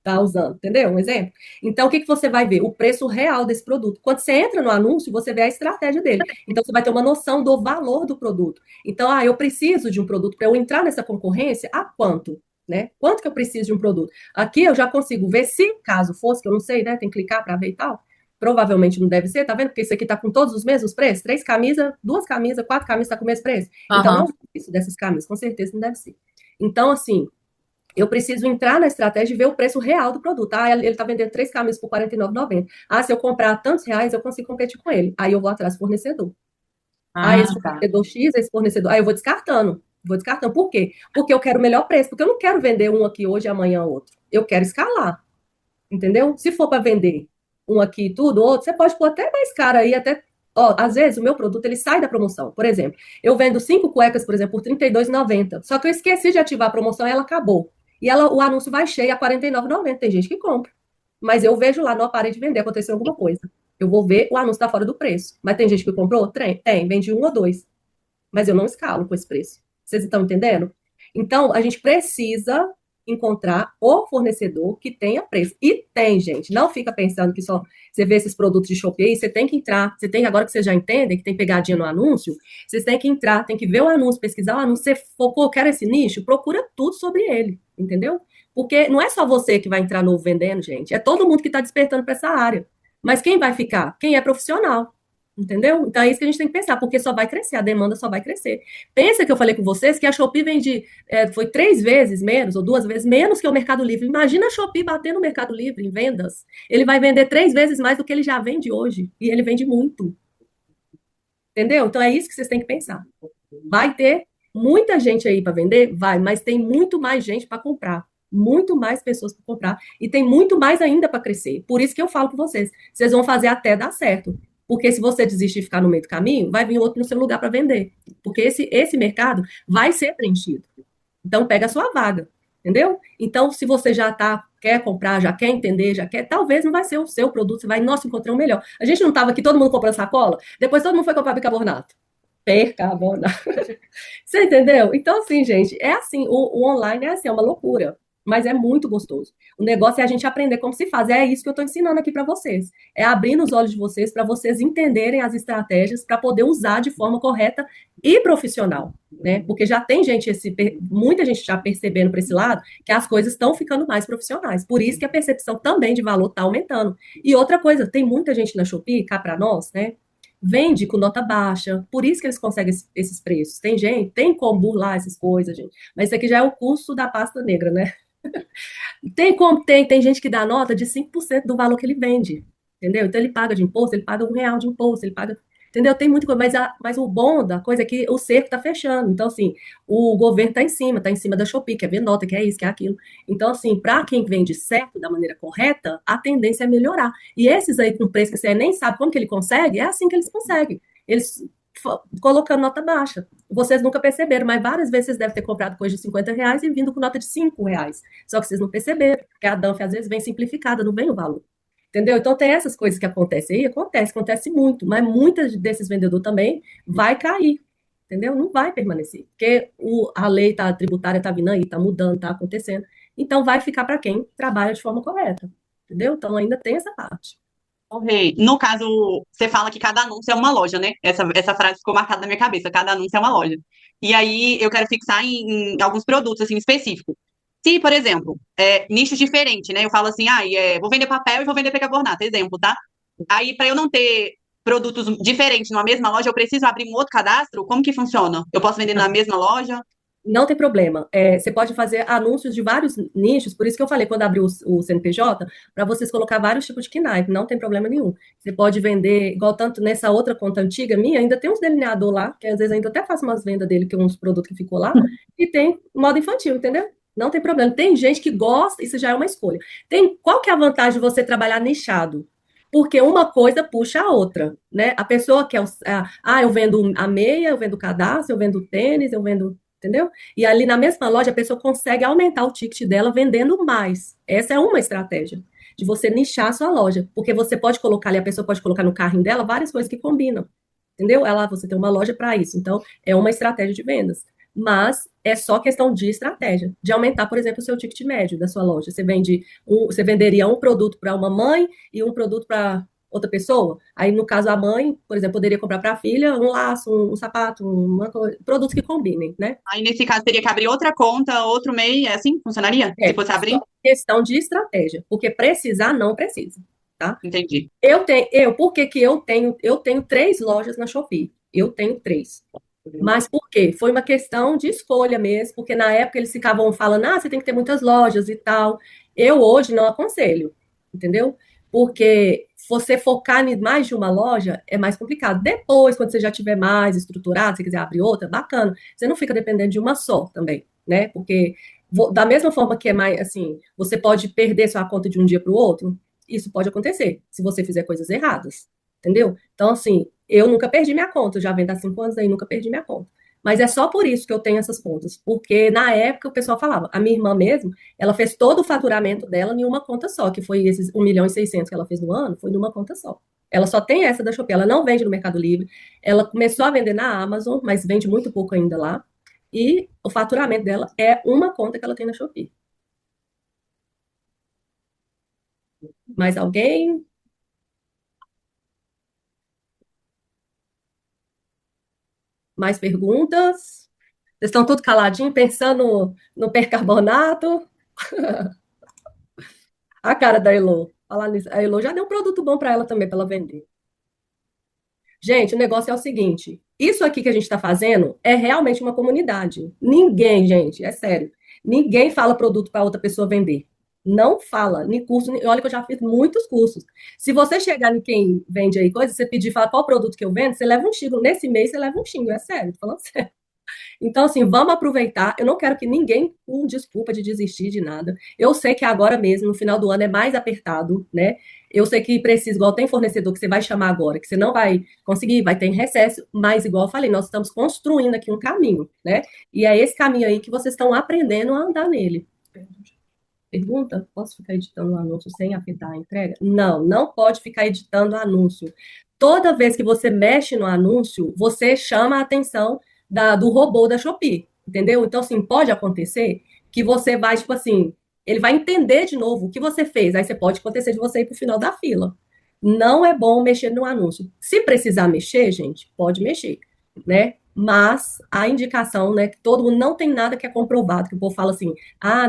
[SPEAKER 1] tá usando, entendeu? Um exemplo. Então, o que que você vai ver? O preço real desse produto. Quando você entra no anúncio, você vê a estratégia dele. Então, você vai ter uma noção do valor do produto. Então, eu preciso de um produto para eu entrar nessa concorrência, a quanto? Né? Quanto que eu preciso de um produto? Aqui eu já consigo ver se, caso fosse, que eu não sei, né? Tem que clicar para ver e tal. Provavelmente não deve ser, tá vendo? Porque isso aqui tá com todos os mesmos preços? 3 camisas, 2 camisas, 4 camisas tá com o mesmo preço. Então, não
[SPEAKER 9] Aham.
[SPEAKER 1] é isso dessas camisas, com certeza não deve ser. Então, assim, eu preciso entrar na estratégia e ver o preço real do produto. Ele está vendendo 3 camisas por R$ 49,90. Se eu comprar tantos reais, eu consigo competir com ele. Aí eu vou atrás do fornecedor. Esse
[SPEAKER 9] Tá.
[SPEAKER 1] fornecedor X, esse fornecedor. Aí eu vou descartando. Vou descartando. Por quê? Porque eu quero o melhor preço. Porque eu não quero vender um aqui hoje e amanhã outro. Eu quero escalar. Entendeu? Se for para vender um aqui e tudo, outro, você pode pôr até mais caro aí, até. Ó, às vezes o meu produto ele sai da promoção. Por exemplo, eu vendo 5 cuecas, por exemplo, por R$ 32,90. Só que eu esqueci de ativar a promoção e ela acabou. E o anúncio vai cheio a R$ 49,90. Tem gente que compra. Mas eu vejo lá, não parei de vender, aconteceu alguma coisa. Eu vou ver, o anúncio está fora do preço. Mas tem gente que comprou? Tem, vende um ou dois. Mas eu não escalo com esse preço. Vocês estão entendendo? Então, a gente precisa encontrar o fornecedor que tenha preço. E tem, gente. Não fica pensando que só você vê esses produtos de Shopee aí, você tem que entrar. Você tem, agora que vocês já entendem que tem pegadinha no anúncio, vocês têm que entrar, tem que ver o anúncio, pesquisar o anúncio. Você focou, quer esse nicho, procura tudo sobre ele, entendeu? Porque não é só você que vai entrar novo vendendo, gente. É todo mundo que está despertando para essa área. Mas quem vai ficar? Quem é profissional. Entendeu? Então é isso que a gente tem que pensar, porque só vai crescer, a demanda só vai crescer. Pensa que eu falei com vocês que a Shopee vende, foi 3 vezes menos, ou 2 vezes menos que o Mercado Livre. Imagina a Shopee bater no Mercado Livre em vendas. Ele vai vender 3 vezes mais do que ele já vende hoje. E ele vende muito. Entendeu? Então é isso que vocês têm que pensar. Vai ter muita gente aí para vender? Vai, mas tem muito mais gente para comprar. Muito mais pessoas para comprar. E tem muito mais ainda para crescer. Por isso que eu falo com vocês. Vocês vão fazer até dar certo. Porque se você desistir e ficar no meio do caminho, vai vir outro no seu lugar para vender. Porque esse mercado vai ser preenchido. Então, pega a sua vaga. Entendeu? Então, se você já quer comprar, já quer entender, já quer, talvez não vai ser o seu produto, você vai, nossa, encontrei um melhor. A gente não estava aqui, todo mundo comprando sacola, depois todo mundo foi comprar bicarbonato. Percarbonato. Você entendeu? Então, assim, gente, é assim, o online é assim, é uma loucura, mas é muito gostoso. O negócio é a gente aprender como se faz. É isso que eu estou ensinando aqui para vocês. É abrindo os olhos de vocês para vocês entenderem as estratégias para poder usar de forma correta e profissional, né? Porque já tem gente, muita gente já percebendo para esse lado que as coisas estão ficando mais profissionais. Por isso que a percepção também de valor está aumentando. E outra coisa, tem muita gente na Shopee, cá para nós, né? Vende com nota baixa, por isso que eles conseguem esses preços. Tem gente, tem como burlar essas coisas, gente. Mas isso aqui já é o custo da pasta negra, né? Tem gente que dá nota de 5% do valor que ele vende, entendeu? Então ele paga de imposto, ele paga R$ 1 de imposto, ele paga, entendeu? Tem muita coisa, mas o bom da coisa é que o cerco tá fechando. Então, assim, o governo tá em cima da Shopee, quer ver nota, quer isso, quer aquilo. Então, assim, para quem vende certo, da maneira correta, a tendência é melhorar. E esses aí com preço que você nem sabe como que ele consegue, é assim que eles conseguem. Eles colocando nota baixa. Vocês nunca perceberam, mas várias vezes vocês devem ter comprado coisa de R$ 50 e vindo com nota de R$ 5. Só que vocês não perceberam, porque a Danf às vezes vem simplificada, não vem o valor. Entendeu? Então tem essas coisas que acontecem aí, acontece muito, mas muitas desses vendedores também vai cair. Entendeu? Não vai permanecer. Porque a lei tributária está vindo aí, está mudando, está acontecendo. Então vai ficar para quem trabalha de forma correta. Entendeu? Então ainda tem essa parte.
[SPEAKER 2] Rei, no caso, você fala que cada anúncio é uma loja, né? Essa frase ficou marcada na minha cabeça, cada anúncio é uma loja. E aí eu quero fixar em alguns produtos assim específicos. Se, por exemplo, nichos diferentes, né? Eu falo assim, vou vender papel e vou vender percarbonato, exemplo, tá? Aí, para eu não ter produtos diferentes numa mesma loja, eu preciso abrir um outro cadastro? Como que funciona? Eu posso vender na mesma loja?
[SPEAKER 1] Não tem problema. Você pode fazer anúncios de vários nichos, por isso que eu falei quando abrir o CNPJ, para vocês colocar vários tipos de KNAI, não tem problema nenhum. Você pode vender, igual tanto nessa outra conta antiga minha, ainda tem uns delineador lá, que às vezes ainda até faço umas vendas dele, que é uns produtos que ficou lá, e tem modo infantil, entendeu? Não tem problema. Tem gente que gosta, isso já é uma escolha. Qual que é a vantagem de você trabalhar nichado? Porque uma coisa puxa a outra, né? A pessoa quer, eu vendo a meia, eu vendo o cadastro, eu vendo o tênis, eu vendo, entendeu? E ali na mesma loja a pessoa consegue aumentar o ticket dela vendendo mais. Essa é uma estratégia de você nichar a sua loja, porque você pode colocar ali, a pessoa pode colocar no carrinho dela várias coisas que combinam, entendeu? Você tem uma loja para isso. Então, é uma estratégia de vendas. Mas é só questão de estratégia, de aumentar, por exemplo, o seu ticket médio da sua loja. Você venderia um produto para uma mãe e um produto para outra pessoa. Aí, no caso, a mãe, por exemplo, poderia comprar para a filha um laço, um sapato, produtos que combinem, né?
[SPEAKER 2] Aí, nesse caso, teria que abrir outra conta, outro MEI, é assim? Funcionaria? Se fosse abrir?
[SPEAKER 1] Só questão de estratégia, porque precisar não precisa, tá?
[SPEAKER 2] Entendi.
[SPEAKER 1] Por que que eu tenho 3 lojas na Shopee. Eu tenho 3. Mas por quê? Foi uma questão de escolha mesmo, porque na época eles ficavam falando, você tem que ter muitas lojas e tal. Eu hoje não aconselho, entendeu? Porque você focar em mais de uma loja é mais complicado. Depois, quando você já tiver mais estruturado, se quiser abrir outra, bacana. Você não fica dependendo de uma só também, né? Porque da mesma forma que é mais assim, você pode perder sua conta de um dia para o outro, isso pode acontecer se você fizer coisas erradas, entendeu? Então, assim, eu nunca perdi minha conta, eu já vendo há 5 anos aí, nunca perdi minha conta. Mas é só por isso que eu tenho essas contas, porque na época o pessoal falava, a minha irmã mesmo, ela fez todo o faturamento dela em uma conta só, que foi esses 1.600.000 que ela fez no ano, foi numa conta só. Ela só tem essa da Shopee, ela não vende no Mercado Livre, ela começou a vender na Amazon, mas vende muito pouco ainda lá, e o faturamento dela é uma conta que ela tem na Shopee. Mais alguém? Mais perguntas? Vocês estão tudo caladinho, pensando no percarbonato? A cara da Elo. Falar nisso. A Elo já deu um produto bom para ela também, para ela vender. Gente, o negócio é o seguinte: isso aqui que a gente está fazendo é realmente uma comunidade. Ninguém, gente, é sério. Ninguém fala produto para outra pessoa vender. Não fala, nem curso. Olha que eu já fiz muitos cursos. Se você chegar em quem vende aí coisa, você pedir, falar qual produto que eu vendo, você leva um xingo. Nesse mês, você leva um xingo, é sério, tô falando sério. Então, assim, vamos aproveitar. Eu não quero que ninguém com desculpa de desistir de nada. Eu sei que agora mesmo, no final do ano, é mais apertado, né? Eu sei que precisa, igual tem fornecedor que você vai chamar agora, que você não vai conseguir, vai ter em recesso, mas igual eu falei, nós estamos construindo aqui um caminho, né? E é esse caminho aí que vocês estão aprendendo a andar nele. Pergunta: posso ficar editando um anúncio sem afetar a entrega? Não, não pode ficar editando anúncio. Toda vez que você mexe no anúncio, você chama a atenção do robô da Shopee, entendeu? Então, assim, pode acontecer que você vai, tipo assim, ele vai entender de novo o que você fez, aí você pode acontecer de você ir para o final da fila. Não é bom mexer no anúncio. Se precisar mexer, gente, pode mexer, né? Mas a indicação, né, que todo mundo não tem nada que é comprovado, que o povo fala assim,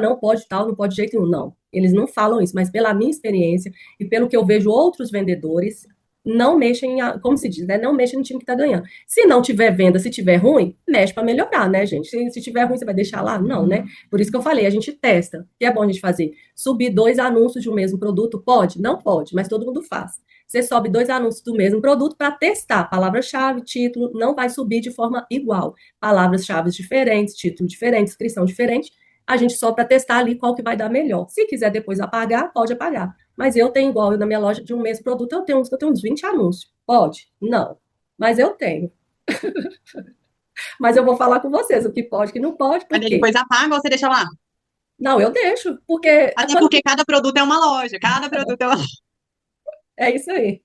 [SPEAKER 1] não pode tal, não pode de jeito nenhum. Não, eles não falam isso, mas pela minha experiência e pelo que eu vejo outros vendedores, não mexem, como se diz, né? Não mexem no time que tá ganhando. Se não tiver venda, se tiver ruim, mexe para melhorar, né, gente? Se tiver ruim, você vai deixar lá? Não, né? Por isso que eu falei, a gente testa. O que é bom a gente fazer? Subir 2 anúncios de um mesmo produto? Pode? Não pode, mas todo mundo faz. Você sobe 2 anúncios do mesmo produto para testar. Palavra-chave, título, não vai subir de forma igual. Palavras-chave diferentes, título diferente, inscrição diferente. A gente só para testar ali qual que vai dar melhor. Se quiser depois apagar, pode apagar. Mas eu tenho igual, na minha loja de um mesmo produto, eu tenho uns 20 anúncios. Pode? Não. Mas eu tenho. Mas eu vou falar com vocês o que pode, o que não pode, por
[SPEAKER 2] Mas
[SPEAKER 1] quê?
[SPEAKER 2] depois apaga ou você deixa lá?
[SPEAKER 1] Não, eu deixo, porque
[SPEAKER 2] Até porque cada produto é uma loja, cada produto é uma loja.
[SPEAKER 1] é isso aí.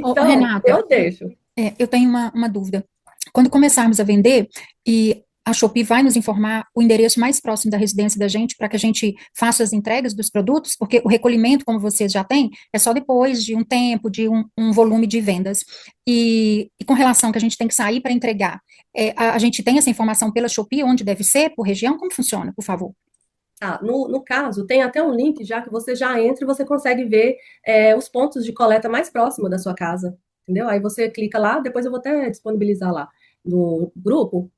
[SPEAKER 10] Ô,
[SPEAKER 1] Então,
[SPEAKER 10] Renata,
[SPEAKER 1] eu deixo.
[SPEAKER 10] eu tenho uma dúvida. Quando começarmos a vender, e a Shopee vai nos informar o endereço mais próximo da residência da gente para que a gente faça as entregas dos produtos, porque o recolhimento, como vocês já têm, é só depois de um tempo, de um volume de vendas. E com relação que a gente tem que sair para entregar, a gente tem essa informação pela Shopee, onde deve ser, por região? Como funciona, por favor?
[SPEAKER 1] No caso, tem até um link já que você já entra e você consegue ver os pontos de coleta mais próximos da sua casa, entendeu? Aí você clica lá, depois eu vou até disponibilizar lá no grupo.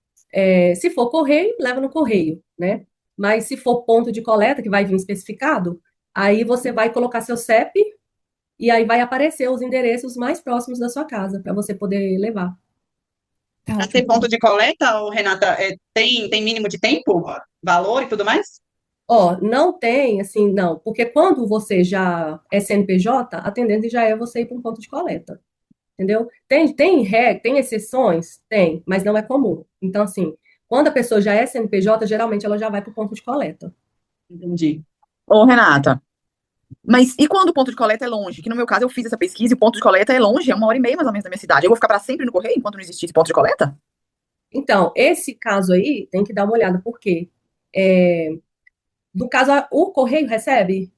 [SPEAKER 1] Se for correio, leva no correio, né? Mas se for ponto de coleta, que vai vir especificado, aí você vai colocar seu CEP e aí vai aparecer os endereços mais próximos da sua casa para você poder levar.
[SPEAKER 10] Tá
[SPEAKER 2] Para
[SPEAKER 10] ótimo.
[SPEAKER 2] ser ponto de coleta, ô, Renata, tem mínimo de tempo, valor e tudo mais?
[SPEAKER 1] Ó, não tem, assim, não, porque quando você já é CNPJ, a tendência já é você ir para um ponto de coleta, entendeu? Tem exceções? Tem, mas não é comum. Então, assim, quando a pessoa já é CNPJ, geralmente ela já vai para o ponto de coleta.
[SPEAKER 11] Entendi. Ô, Renata, mas e quando o ponto de coleta é longe? Que no meu caso eu fiz essa pesquisa e o ponto de coleta é longe, é 1 hora e meia mais ou menos da minha cidade. Eu vou ficar para sempre no correio enquanto não existir esse ponto de coleta?
[SPEAKER 1] Então, esse caso aí, tem que dar uma olhada, porque, no caso, o correio recebe?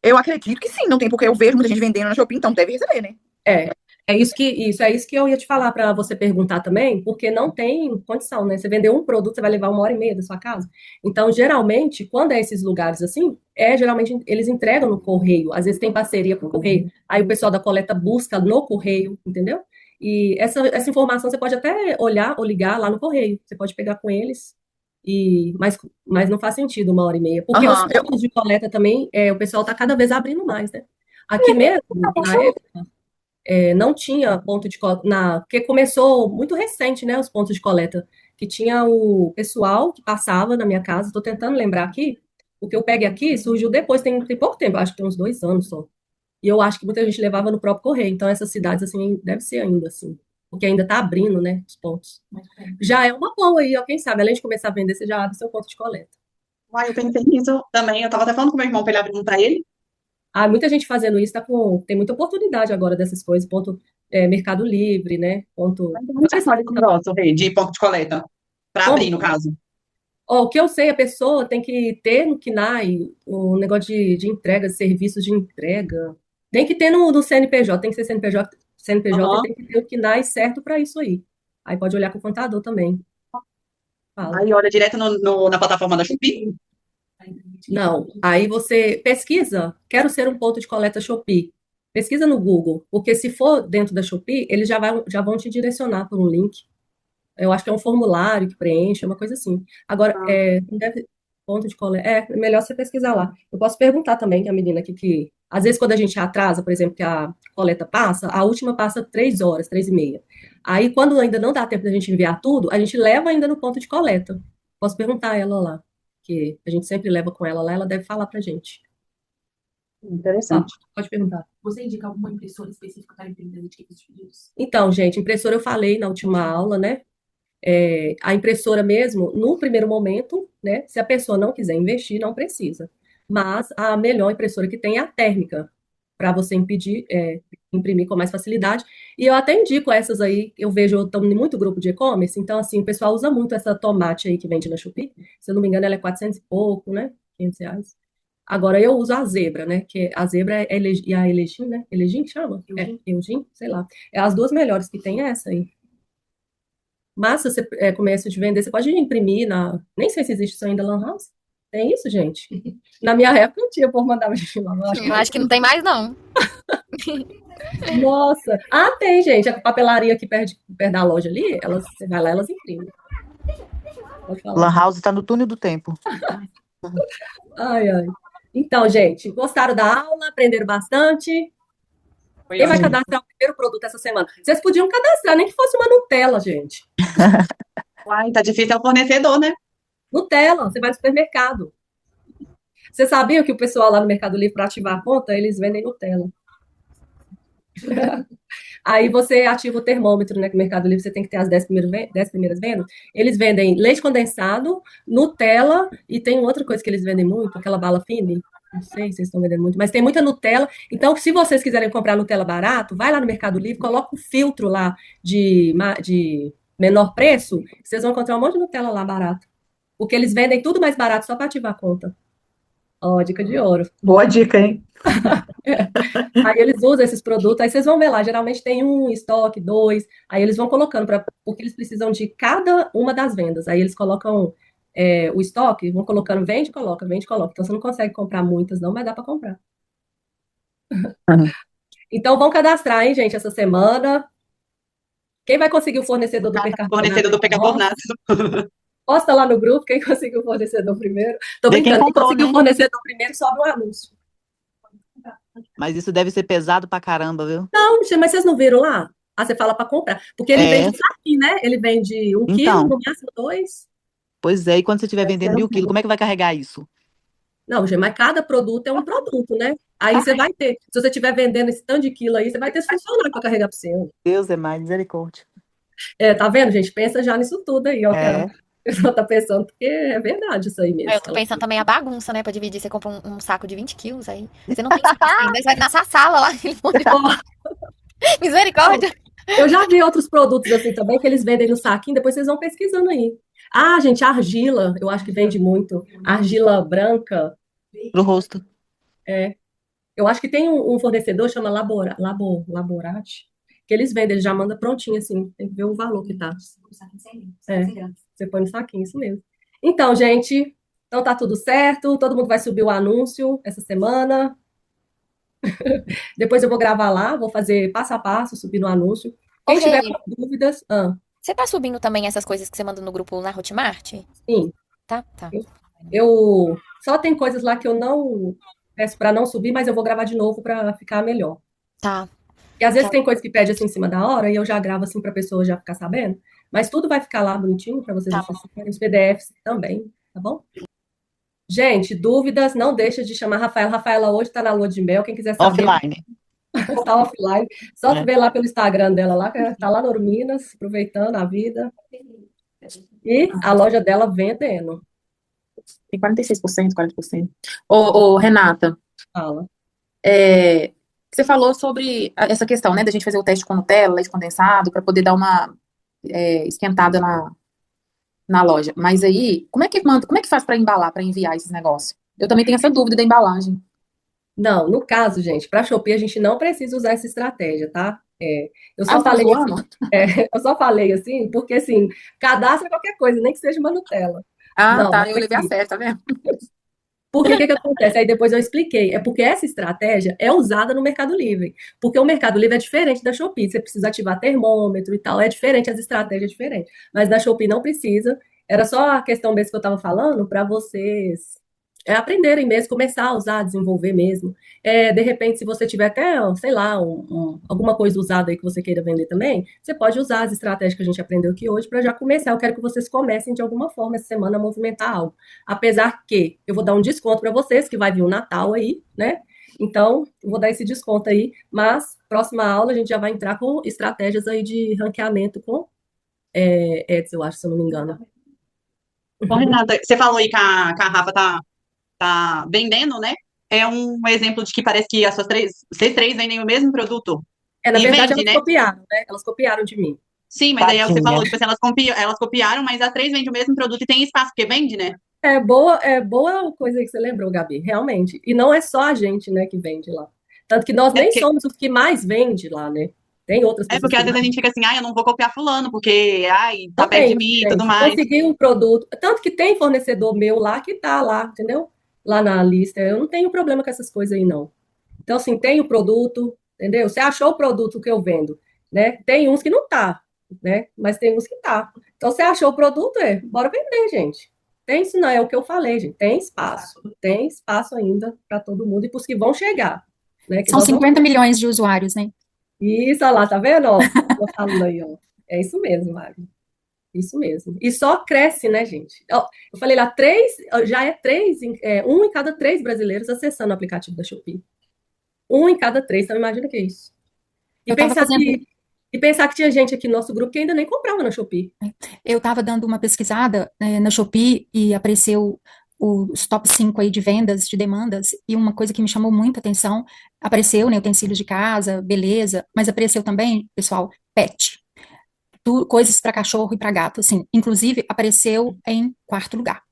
[SPEAKER 11] Eu acredito que sim, não tem porque eu vejo muita gente vendendo na Shopee, então deve receber, né?
[SPEAKER 1] É, é isso que eu ia te falar para você perguntar também, porque não tem condição, né? Você vender um produto, você vai levar 1 hora e meia da sua casa. Então, geralmente, quando é esses lugares assim, geralmente eles entregam no correio. Às vezes tem parceria com o correio. Aí o pessoal da coleta busca no correio, entendeu? E essa informação você pode até olhar ou ligar lá no correio. Você pode pegar com eles. Mas não faz sentido 1 hora e meia, porque os
[SPEAKER 11] Aham,
[SPEAKER 1] pontos de coleta também, o pessoal está cada vez abrindo mais, né? Aqui mesmo, na época, não tinha ponto de coleta, porque começou muito recente, né, os pontos de coleta, que tinha o pessoal que passava na minha casa, estou tentando lembrar aqui, o que eu peguei aqui surgiu depois, tem pouco tempo, acho que tem uns 2 anos só, e eu acho que muita gente levava no próprio correio, então essas cidades, assim, deve ser ainda assim, porque ainda está abrindo, né, os pontos. Já é uma boa aí, ó, quem sabe, além de começar a vender, você já abre seu ponto de coleta.
[SPEAKER 2] Uai, eu pensei nisso também. Eu tava até falando com meu irmão pra ele abrir um pra ele.
[SPEAKER 1] Ah, muita gente fazendo isso, tem muita oportunidade agora dessas coisas, ponto, Mercado Livre, né, ponto...
[SPEAKER 2] Mas onde você fala esse negócio, Rê, de ponto de coleta? Pra abrir, no caso.
[SPEAKER 1] Ó, o que eu sei, a pessoa tem que ter no KNAI o negócio de entrega, serviços de entrega. Tem que ter no CNPJ, tem que ser CNPJ e
[SPEAKER 2] Aham.
[SPEAKER 1] tem que ter o KNAI certo para isso aí. Aí pode olhar com o contador também. Fala.
[SPEAKER 2] Aí olha direto na plataforma da Shopee.
[SPEAKER 1] Não, aí você pesquisa, quero ser um ponto de coleta Shopee. Pesquisa no Google, porque se for dentro da Shopee, eles já vão te direcionar por um link. Eu acho que é um formulário que preenche, é uma coisa assim. Agora,
[SPEAKER 2] Ah,
[SPEAKER 1] ponto de coleta. É melhor você pesquisar lá. Eu posso perguntar também, a menina aqui, que às vezes quando a gente atrasa, por exemplo, que a coleta passa, a última passa 3 horas, 3h30. Aí, quando ainda não dá tempo da gente enviar tudo, a gente leva ainda no ponto de coleta. Posso perguntar a ela lá, que a gente sempre leva com ela lá, ela deve falar pra gente. Tá,
[SPEAKER 2] interessante.
[SPEAKER 1] pode perguntar.
[SPEAKER 6] Você indica alguma impressora específica para imprimir as etiquetas de pedidos?
[SPEAKER 1] Então, gente, impressora eu falei na última aula, né? A impressora mesmo, no primeiro momento, né, se a pessoa não quiser investir, não precisa. Mas a melhor impressora que tem é a térmica, para você imprimir com mais facilidade. E eu até indico essas aí, eu vejo, estão em muito grupo de e-commerce, então, assim, o pessoal usa muito essa tomate aí que vende na Shopee. Se eu não me engano, ela é 400 e pouco, né? R$ 500. Agora, eu uso a Zebra, né? Que a Zebra e a Elegim, né? Elegim que chama? Eugim, sei lá. É as duas melhores que tem, é essa aí. Mas se você começa a vender, você pode imprimir Nem sei se existe isso ainda, Lan House. Tem isso, gente? Na minha época não tinha, por mandar gente lá.
[SPEAKER 3] Eu acho que não tem mais, não.
[SPEAKER 1] Nossa! Ah, tem, gente. A papelaria aqui perto da loja ali, você vai lá, elas imprimem. Pode falar.
[SPEAKER 8] Lan House tá no túnel do tempo.
[SPEAKER 1] Ai, ai. Então, gente, gostaram da aula? Aprenderam bastante?
[SPEAKER 2] Foi
[SPEAKER 1] Quem vai
[SPEAKER 2] ótimo.
[SPEAKER 1] cadastrar o primeiro produto essa semana? Vocês podiam cadastrar, nem que fosse uma Nutella, gente.
[SPEAKER 2] Uai, tá difícil é o fornecedor, né?
[SPEAKER 1] Nutella, você vai no supermercado. Você sabia que o pessoal lá no Mercado Livre, para ativar a conta, eles vendem Nutella. Aí você ativa o termômetro, né? Que no Mercado Livre você tem que ter as 10 primeiras vendas. Eles vendem leite condensado, Nutella e tem outra coisa que eles vendem muito, aquela bala fine. Não sei se vocês estão vendendo muito, mas tem muita Nutella. Então, se vocês quiserem comprar Nutella barato, vai lá no Mercado Livre, coloca o filtro lá de menor preço, vocês vão encontrar um monte de Nutella lá barato. Porque eles vendem tudo mais barato só para ativar a conta. Ó, dica de ouro.
[SPEAKER 6] Boa dica, hein?
[SPEAKER 1] Aí eles usam esses produtos, aí vocês vão ver lá, geralmente tem um em estoque, dois, aí eles vão colocando, porque eles precisam de cada uma das vendas. Aí eles colocam o estoque, vão colocando, vende, coloca, vende, coloca. Então você não consegue comprar muitas, não, mas dá para comprar. Então vão cadastrar, hein, gente, essa semana. Quem vai conseguir o fornecedor do Percarbonato?
[SPEAKER 2] Fornecedor do Percarbonato.
[SPEAKER 1] Posta lá no grupo quem conseguiu o fornecedor primeiro. Tô
[SPEAKER 8] Vê quem
[SPEAKER 1] brincando, quem
[SPEAKER 8] comprou,
[SPEAKER 1] conseguiu
[SPEAKER 8] né?
[SPEAKER 1] o fornecedor primeiro sobe um anúncio.
[SPEAKER 8] Mas isso deve ser pesado pra caramba, viu?
[SPEAKER 1] Não, mas vocês não viram lá? Ah, você fala para comprar. Porque ele
[SPEAKER 8] É.
[SPEAKER 1] vende saquinho, né? Ele vende 1 quilo,
[SPEAKER 8] Então,
[SPEAKER 1] no máximo 2.
[SPEAKER 8] Pois é, e quando você estiver vendendo 1.000 quilos, como é que vai carregar isso?
[SPEAKER 1] Não, gente, mas cada produto é um produto, né? Aí você vai ter, se você estiver vendendo esse tanto de quilo aí, você vai ter esse funcionário para carregar para você.
[SPEAKER 8] Deus é mais, misericórdia.
[SPEAKER 1] Tá vendo, gente? Pensa já nisso tudo aí, ó, que a
[SPEAKER 8] É.
[SPEAKER 1] pessoa tá pensando, porque é verdade isso aí
[SPEAKER 3] Aí
[SPEAKER 1] mesmo.
[SPEAKER 3] eu tô pensando também a bagunça, né? Pra dividir. Você compra um saco de 20 quilos aí. Você não tem saco ainda, você vai na sua sala lá. Misericórdia.
[SPEAKER 1] Eu já vi outros produtos assim também, que eles vendem no saquinho, depois vocês vão pesquisando aí. Ah, gente, argila, eu acho que vende muito. Argila branca.
[SPEAKER 8] Pro rosto.
[SPEAKER 1] Eu acho que tem um fornecedor, chama Laborate, que eles vendem, ele já manda prontinho assim, tem que ver o valor que tá. Você põe no saquinho, isso mesmo. Então, gente, então tá tudo certo, todo mundo vai subir o anúncio essa semana. Depois eu vou gravar lá, vou fazer passo a passo, subir no anúncio. Quem
[SPEAKER 3] Ô,
[SPEAKER 1] tiver
[SPEAKER 3] Rê,
[SPEAKER 1] dúvidas,
[SPEAKER 3] você tá subindo também essas coisas que você manda no grupo na Hotmart?
[SPEAKER 1] sim,
[SPEAKER 3] Tá, tá.
[SPEAKER 1] eu só tem coisas lá que eu não peço para não subir, mas eu vou gravar de novo para ficar melhor.
[SPEAKER 3] Tá.
[SPEAKER 1] E às vezes
[SPEAKER 3] Tá.
[SPEAKER 1] tem coisa que pede assim em cima da hora e eu já gravo assim para a pessoa já ficar sabendo, mas tudo vai ficar lá bonitinho para vocês
[SPEAKER 3] Tá
[SPEAKER 1] acessarem, os PDFs também, tá bom? Gente, dúvidas, não deixa de chamar a Rafaela. Rafaela hoje está na lua de mel, quem quiser saber,
[SPEAKER 8] Offline.
[SPEAKER 1] está offline. Só
[SPEAKER 8] É.
[SPEAKER 1] ver lá pelo Instagram dela lá, que ela tá lá no Minas, aproveitando a vida. E a loja dela vendendo.
[SPEAKER 9] Tem 46%, 40%. Ô, Renata,
[SPEAKER 1] Fala.
[SPEAKER 9] você falou sobre essa questão, né, da gente fazer o teste com Nutella, leite condensado, para poder dar uma esquentada na loja. Mas aí, como é que manda, como é que faz para embalar, para enviar esses negócios? Eu também tenho essa dúvida da embalagem.
[SPEAKER 1] Não, no caso, gente, para Shopee a gente não precisa usar essa estratégia, tá? Eu só
[SPEAKER 9] Tá
[SPEAKER 1] falei assim,
[SPEAKER 9] zoando?
[SPEAKER 1] eu só falei assim, porque assim, cadastra qualquer coisa, nem que seja uma Nutella.
[SPEAKER 9] Ah,
[SPEAKER 1] Não,
[SPEAKER 9] tá,
[SPEAKER 1] não
[SPEAKER 9] eu levei a
[SPEAKER 1] precisa.
[SPEAKER 9] sério, tá vendo?
[SPEAKER 1] Porque o que que acontece? Aí depois eu expliquei. É porque essa estratégia é usada no Mercado Livre. Porque o Mercado Livre é diferente da Shopee. Você precisa ativar termômetro e tal. É diferente, as estratégias é diferente. Mas na Shopee não precisa. Era só a questão mesmo que eu estava falando para vocês aprenderem mesmo, começar a usar, desenvolver mesmo. De repente, se você tiver até, sei lá, alguma coisa usada aí que você queira vender também, você pode usar as estratégias que a gente aprendeu aqui hoje para já começar. Eu quero que vocês comecem de alguma forma essa semana a movimentar algo. Apesar que eu vou dar um desconto para vocês, que vai vir o Natal aí, né? Então, eu vou dar esse desconto aí, mas próxima aula a gente já vai entrar com estratégias aí de ranqueamento com Eds, eu acho, se eu não me engano.
[SPEAKER 2] Bom, Renata, você falou aí que a Rafa tá vendendo, né? É um exemplo de que parece que vocês três vendem o mesmo produto.
[SPEAKER 1] Na
[SPEAKER 2] E
[SPEAKER 1] verdade,
[SPEAKER 2] vende,
[SPEAKER 1] elas
[SPEAKER 2] né?
[SPEAKER 1] copiaram, né? Elas copiaram de mim.
[SPEAKER 2] Sim, mas aí é o que você
[SPEAKER 8] Tadinha.
[SPEAKER 2] falou, tipo assim, elas copiaram, mas as três vendem o mesmo produto e tem espaço, porque vende, né?
[SPEAKER 1] É boa coisa que você lembrou, Gabi, realmente. E não é só a gente, né, que vende lá. Tanto que nós
[SPEAKER 2] É
[SPEAKER 1] nem
[SPEAKER 2] porque,
[SPEAKER 1] somos os que mais vende lá, né? Tem outras
[SPEAKER 2] é
[SPEAKER 1] pessoas
[SPEAKER 2] porque
[SPEAKER 1] que
[SPEAKER 2] às vezes a
[SPEAKER 1] mais.
[SPEAKER 2] gente fica assim, eu não vou copiar fulano, porque, tá
[SPEAKER 1] Não
[SPEAKER 2] perto de
[SPEAKER 1] tem,
[SPEAKER 2] mim e tudo
[SPEAKER 1] gente.
[SPEAKER 2] mais.
[SPEAKER 1] Consegui um produto. Tanto que tem fornecedor meu lá que tá lá, entendeu? Lá na lista. Eu não tenho problema com essas coisas aí, não. Então, assim, tem o produto, entendeu? Você achou o produto que eu vendo, né? Tem uns que não tá, né? Mas tem uns que tá. Então, você achou o produto, bora vender, gente. Tem isso, não é o que eu falei, gente. Tem espaço ainda para todo mundo e para os que vão chegar, né? Que
[SPEAKER 10] São
[SPEAKER 1] nós vamos.
[SPEAKER 10] 50 milhões de usuários, né?
[SPEAKER 1] Isso, olha lá, tá vendo? Ó, tô falando aí, ó. É isso mesmo, Magno. Isso mesmo. E só cresce, né, gente? Ó, eu falei lá, já é três, um em cada três brasileiros acessando o aplicativo da Shopee. Um em cada três, então imagina que é isso. E
[SPEAKER 10] Eu estava
[SPEAKER 1] pensar
[SPEAKER 10] fazendo,
[SPEAKER 1] que tinha gente aqui no nosso grupo que ainda nem comprava na Shopee.
[SPEAKER 10] eu estava dando uma pesquisada na Shopee e apareceu os top 5 aí de vendas, de demandas, e uma coisa que me chamou muita atenção, apareceu, né, utensílios de casa, beleza, mas apareceu também, pessoal, pet, coisas para cachorro e para gato, assim, inclusive apareceu em quarto lugar.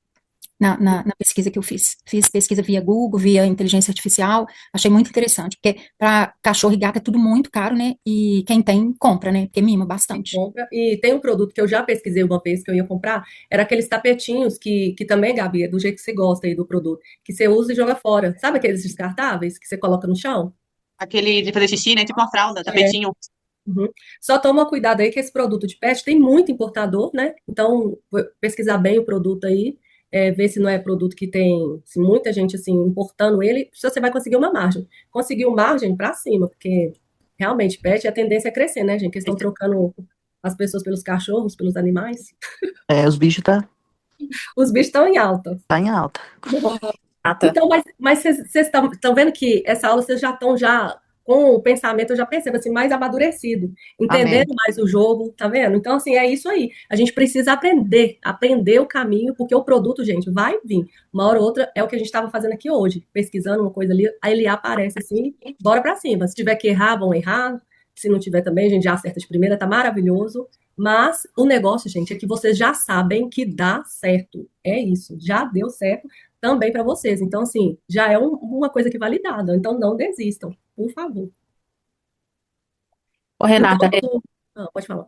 [SPEAKER 10] Na pesquisa que eu fiz. Fiz pesquisa via Google, via inteligência artificial, achei muito interessante, porque para cachorro e gato é tudo muito caro, né? E quem tem, compra, né? Porque mima bastante.
[SPEAKER 1] Compra. E tem um produto que eu já pesquisei uma vez que eu ia comprar, era aqueles tapetinhos que também, Gabi, é do jeito que você gosta aí do produto, que você usa e joga fora. Sabe aqueles descartáveis que você coloca no chão?
[SPEAKER 2] Aquele de fazer xixi, né? Tipo uma fralda, tapetinho.
[SPEAKER 1] Uhum. Só toma cuidado aí que esse produto de pet tem muito importador, né? Então, pesquisar bem o produto aí, ver se não é produto que tem se muita gente assim importando ele, se você vai conseguir uma margem. Conseguiu margem para cima, porque realmente pet a tendência é crescer, né, gente? Que eles estão trocando as pessoas pelos cachorros, pelos animais.
[SPEAKER 8] Os bichos tá.
[SPEAKER 1] Os bichos estão em alta.
[SPEAKER 8] Tá em alta.
[SPEAKER 9] Renata,
[SPEAKER 1] Então, mas vocês estão vendo que essa aula vocês já estão já com o pensamento, eu já percebo assim, mais amadurecido,
[SPEAKER 8] Amém.
[SPEAKER 1] entendendo mais o jogo, tá vendo? Então, assim, é isso aí. A gente precisa aprender o caminho, porque o produto, gente, vai vir. Uma hora ou outra é o que a gente estava fazendo aqui hoje, pesquisando uma coisa ali, aí ele aparece assim, bora pra cima. Se tiver que errar, vão errar. Se não tiver também, a gente já acerta de primeira, tá maravilhoso. Mas o negócio, gente, é que vocês já sabem que dá certo. É isso, já deu certo também para vocês. Então, assim, já é uma coisa que validada. Então, não desistam, por favor.
[SPEAKER 9] ô,
[SPEAKER 1] O
[SPEAKER 9] Renata,
[SPEAKER 1] produto. Ah, pode falar.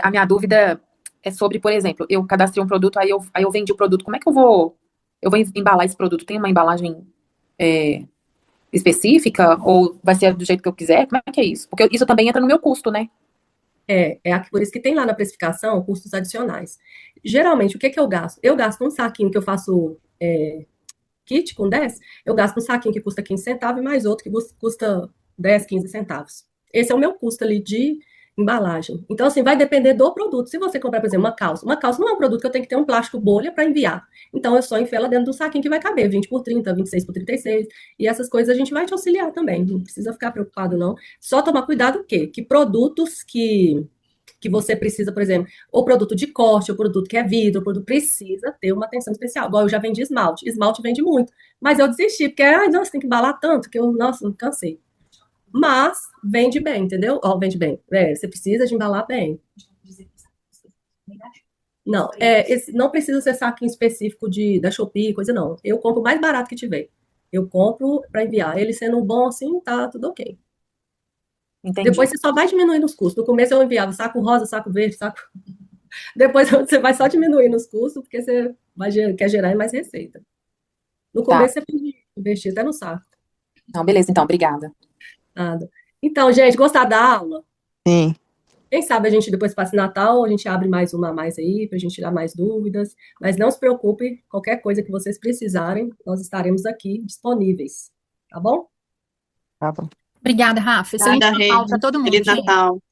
[SPEAKER 9] a minha dúvida é sobre, por exemplo, eu cadastrei um produto, aí eu vendi o produto. Como é que eu vou embalar esse produto? Tem uma embalagem é, específica? Ou vai ser do jeito que eu quiser? Como é que é isso? Porque isso também entra no meu custo, né?
[SPEAKER 1] Por isso que tem lá na precificação custos adicionais. Geralmente, o que que eu gasto? Eu gasto um saquinho que eu faço kit com 10, eu gasto um saquinho que custa 15 centavos e mais outro que custa 10, 15 centavos. Esse é o meu custo ali de embalagem. Então, assim, vai depender do produto. Se você comprar, por exemplo, uma calça não é um produto que eu tenho que ter um plástico bolha para enviar. Então, eu só enfio ela dentro do saquinho que vai caber, 20 por 30, 26 por 36. E essas coisas a gente vai te auxiliar também. Não precisa ficar preocupado, não. Só tomar cuidado o quê? Que produtos que você precisa, por exemplo, ou produto de corte, ou produto que é vidro, o produto precisa ter uma atenção especial. Igual eu já vendi esmalte. Esmalte vende muito. Mas eu desisti, porque, ai, nossa, tem que embalar tanto que eu, nossa, cansei. Mas vende bem, entendeu? Ó, vende bem. Você precisa de embalar bem. Não, não precisa ser saquinho específico da Shopee, coisa não. Eu compro o mais barato que tiver. Eu compro para enviar. Ele sendo bom assim, tá tudo ok.
[SPEAKER 9] Entendi.
[SPEAKER 1] Depois você só vai diminuindo os custos. No começo eu enviava saco rosa, saco verde, saco. Depois você vai só diminuindo os custos, porque você quer gerar mais receita. No
[SPEAKER 9] Tá.
[SPEAKER 1] começo você pode investir até no saco.
[SPEAKER 9] Não, beleza, então, obrigada.
[SPEAKER 1] Nada. Então, gente, gostar da aula?
[SPEAKER 8] Sim.
[SPEAKER 1] Quem sabe a gente depois passa Natal, a gente abre mais uma a mais aí, pra gente tirar mais dúvidas. Mas não se preocupe, qualquer coisa que vocês precisarem, nós estaremos aqui disponíveis. Tá bom?
[SPEAKER 8] Tá bom.
[SPEAKER 10] Obrigada, Rafa. Excelente
[SPEAKER 2] Nada,
[SPEAKER 10] Natal para
[SPEAKER 2] Rê.
[SPEAKER 10] todo mundo,
[SPEAKER 2] Feliz
[SPEAKER 10] gente.
[SPEAKER 2] Natal.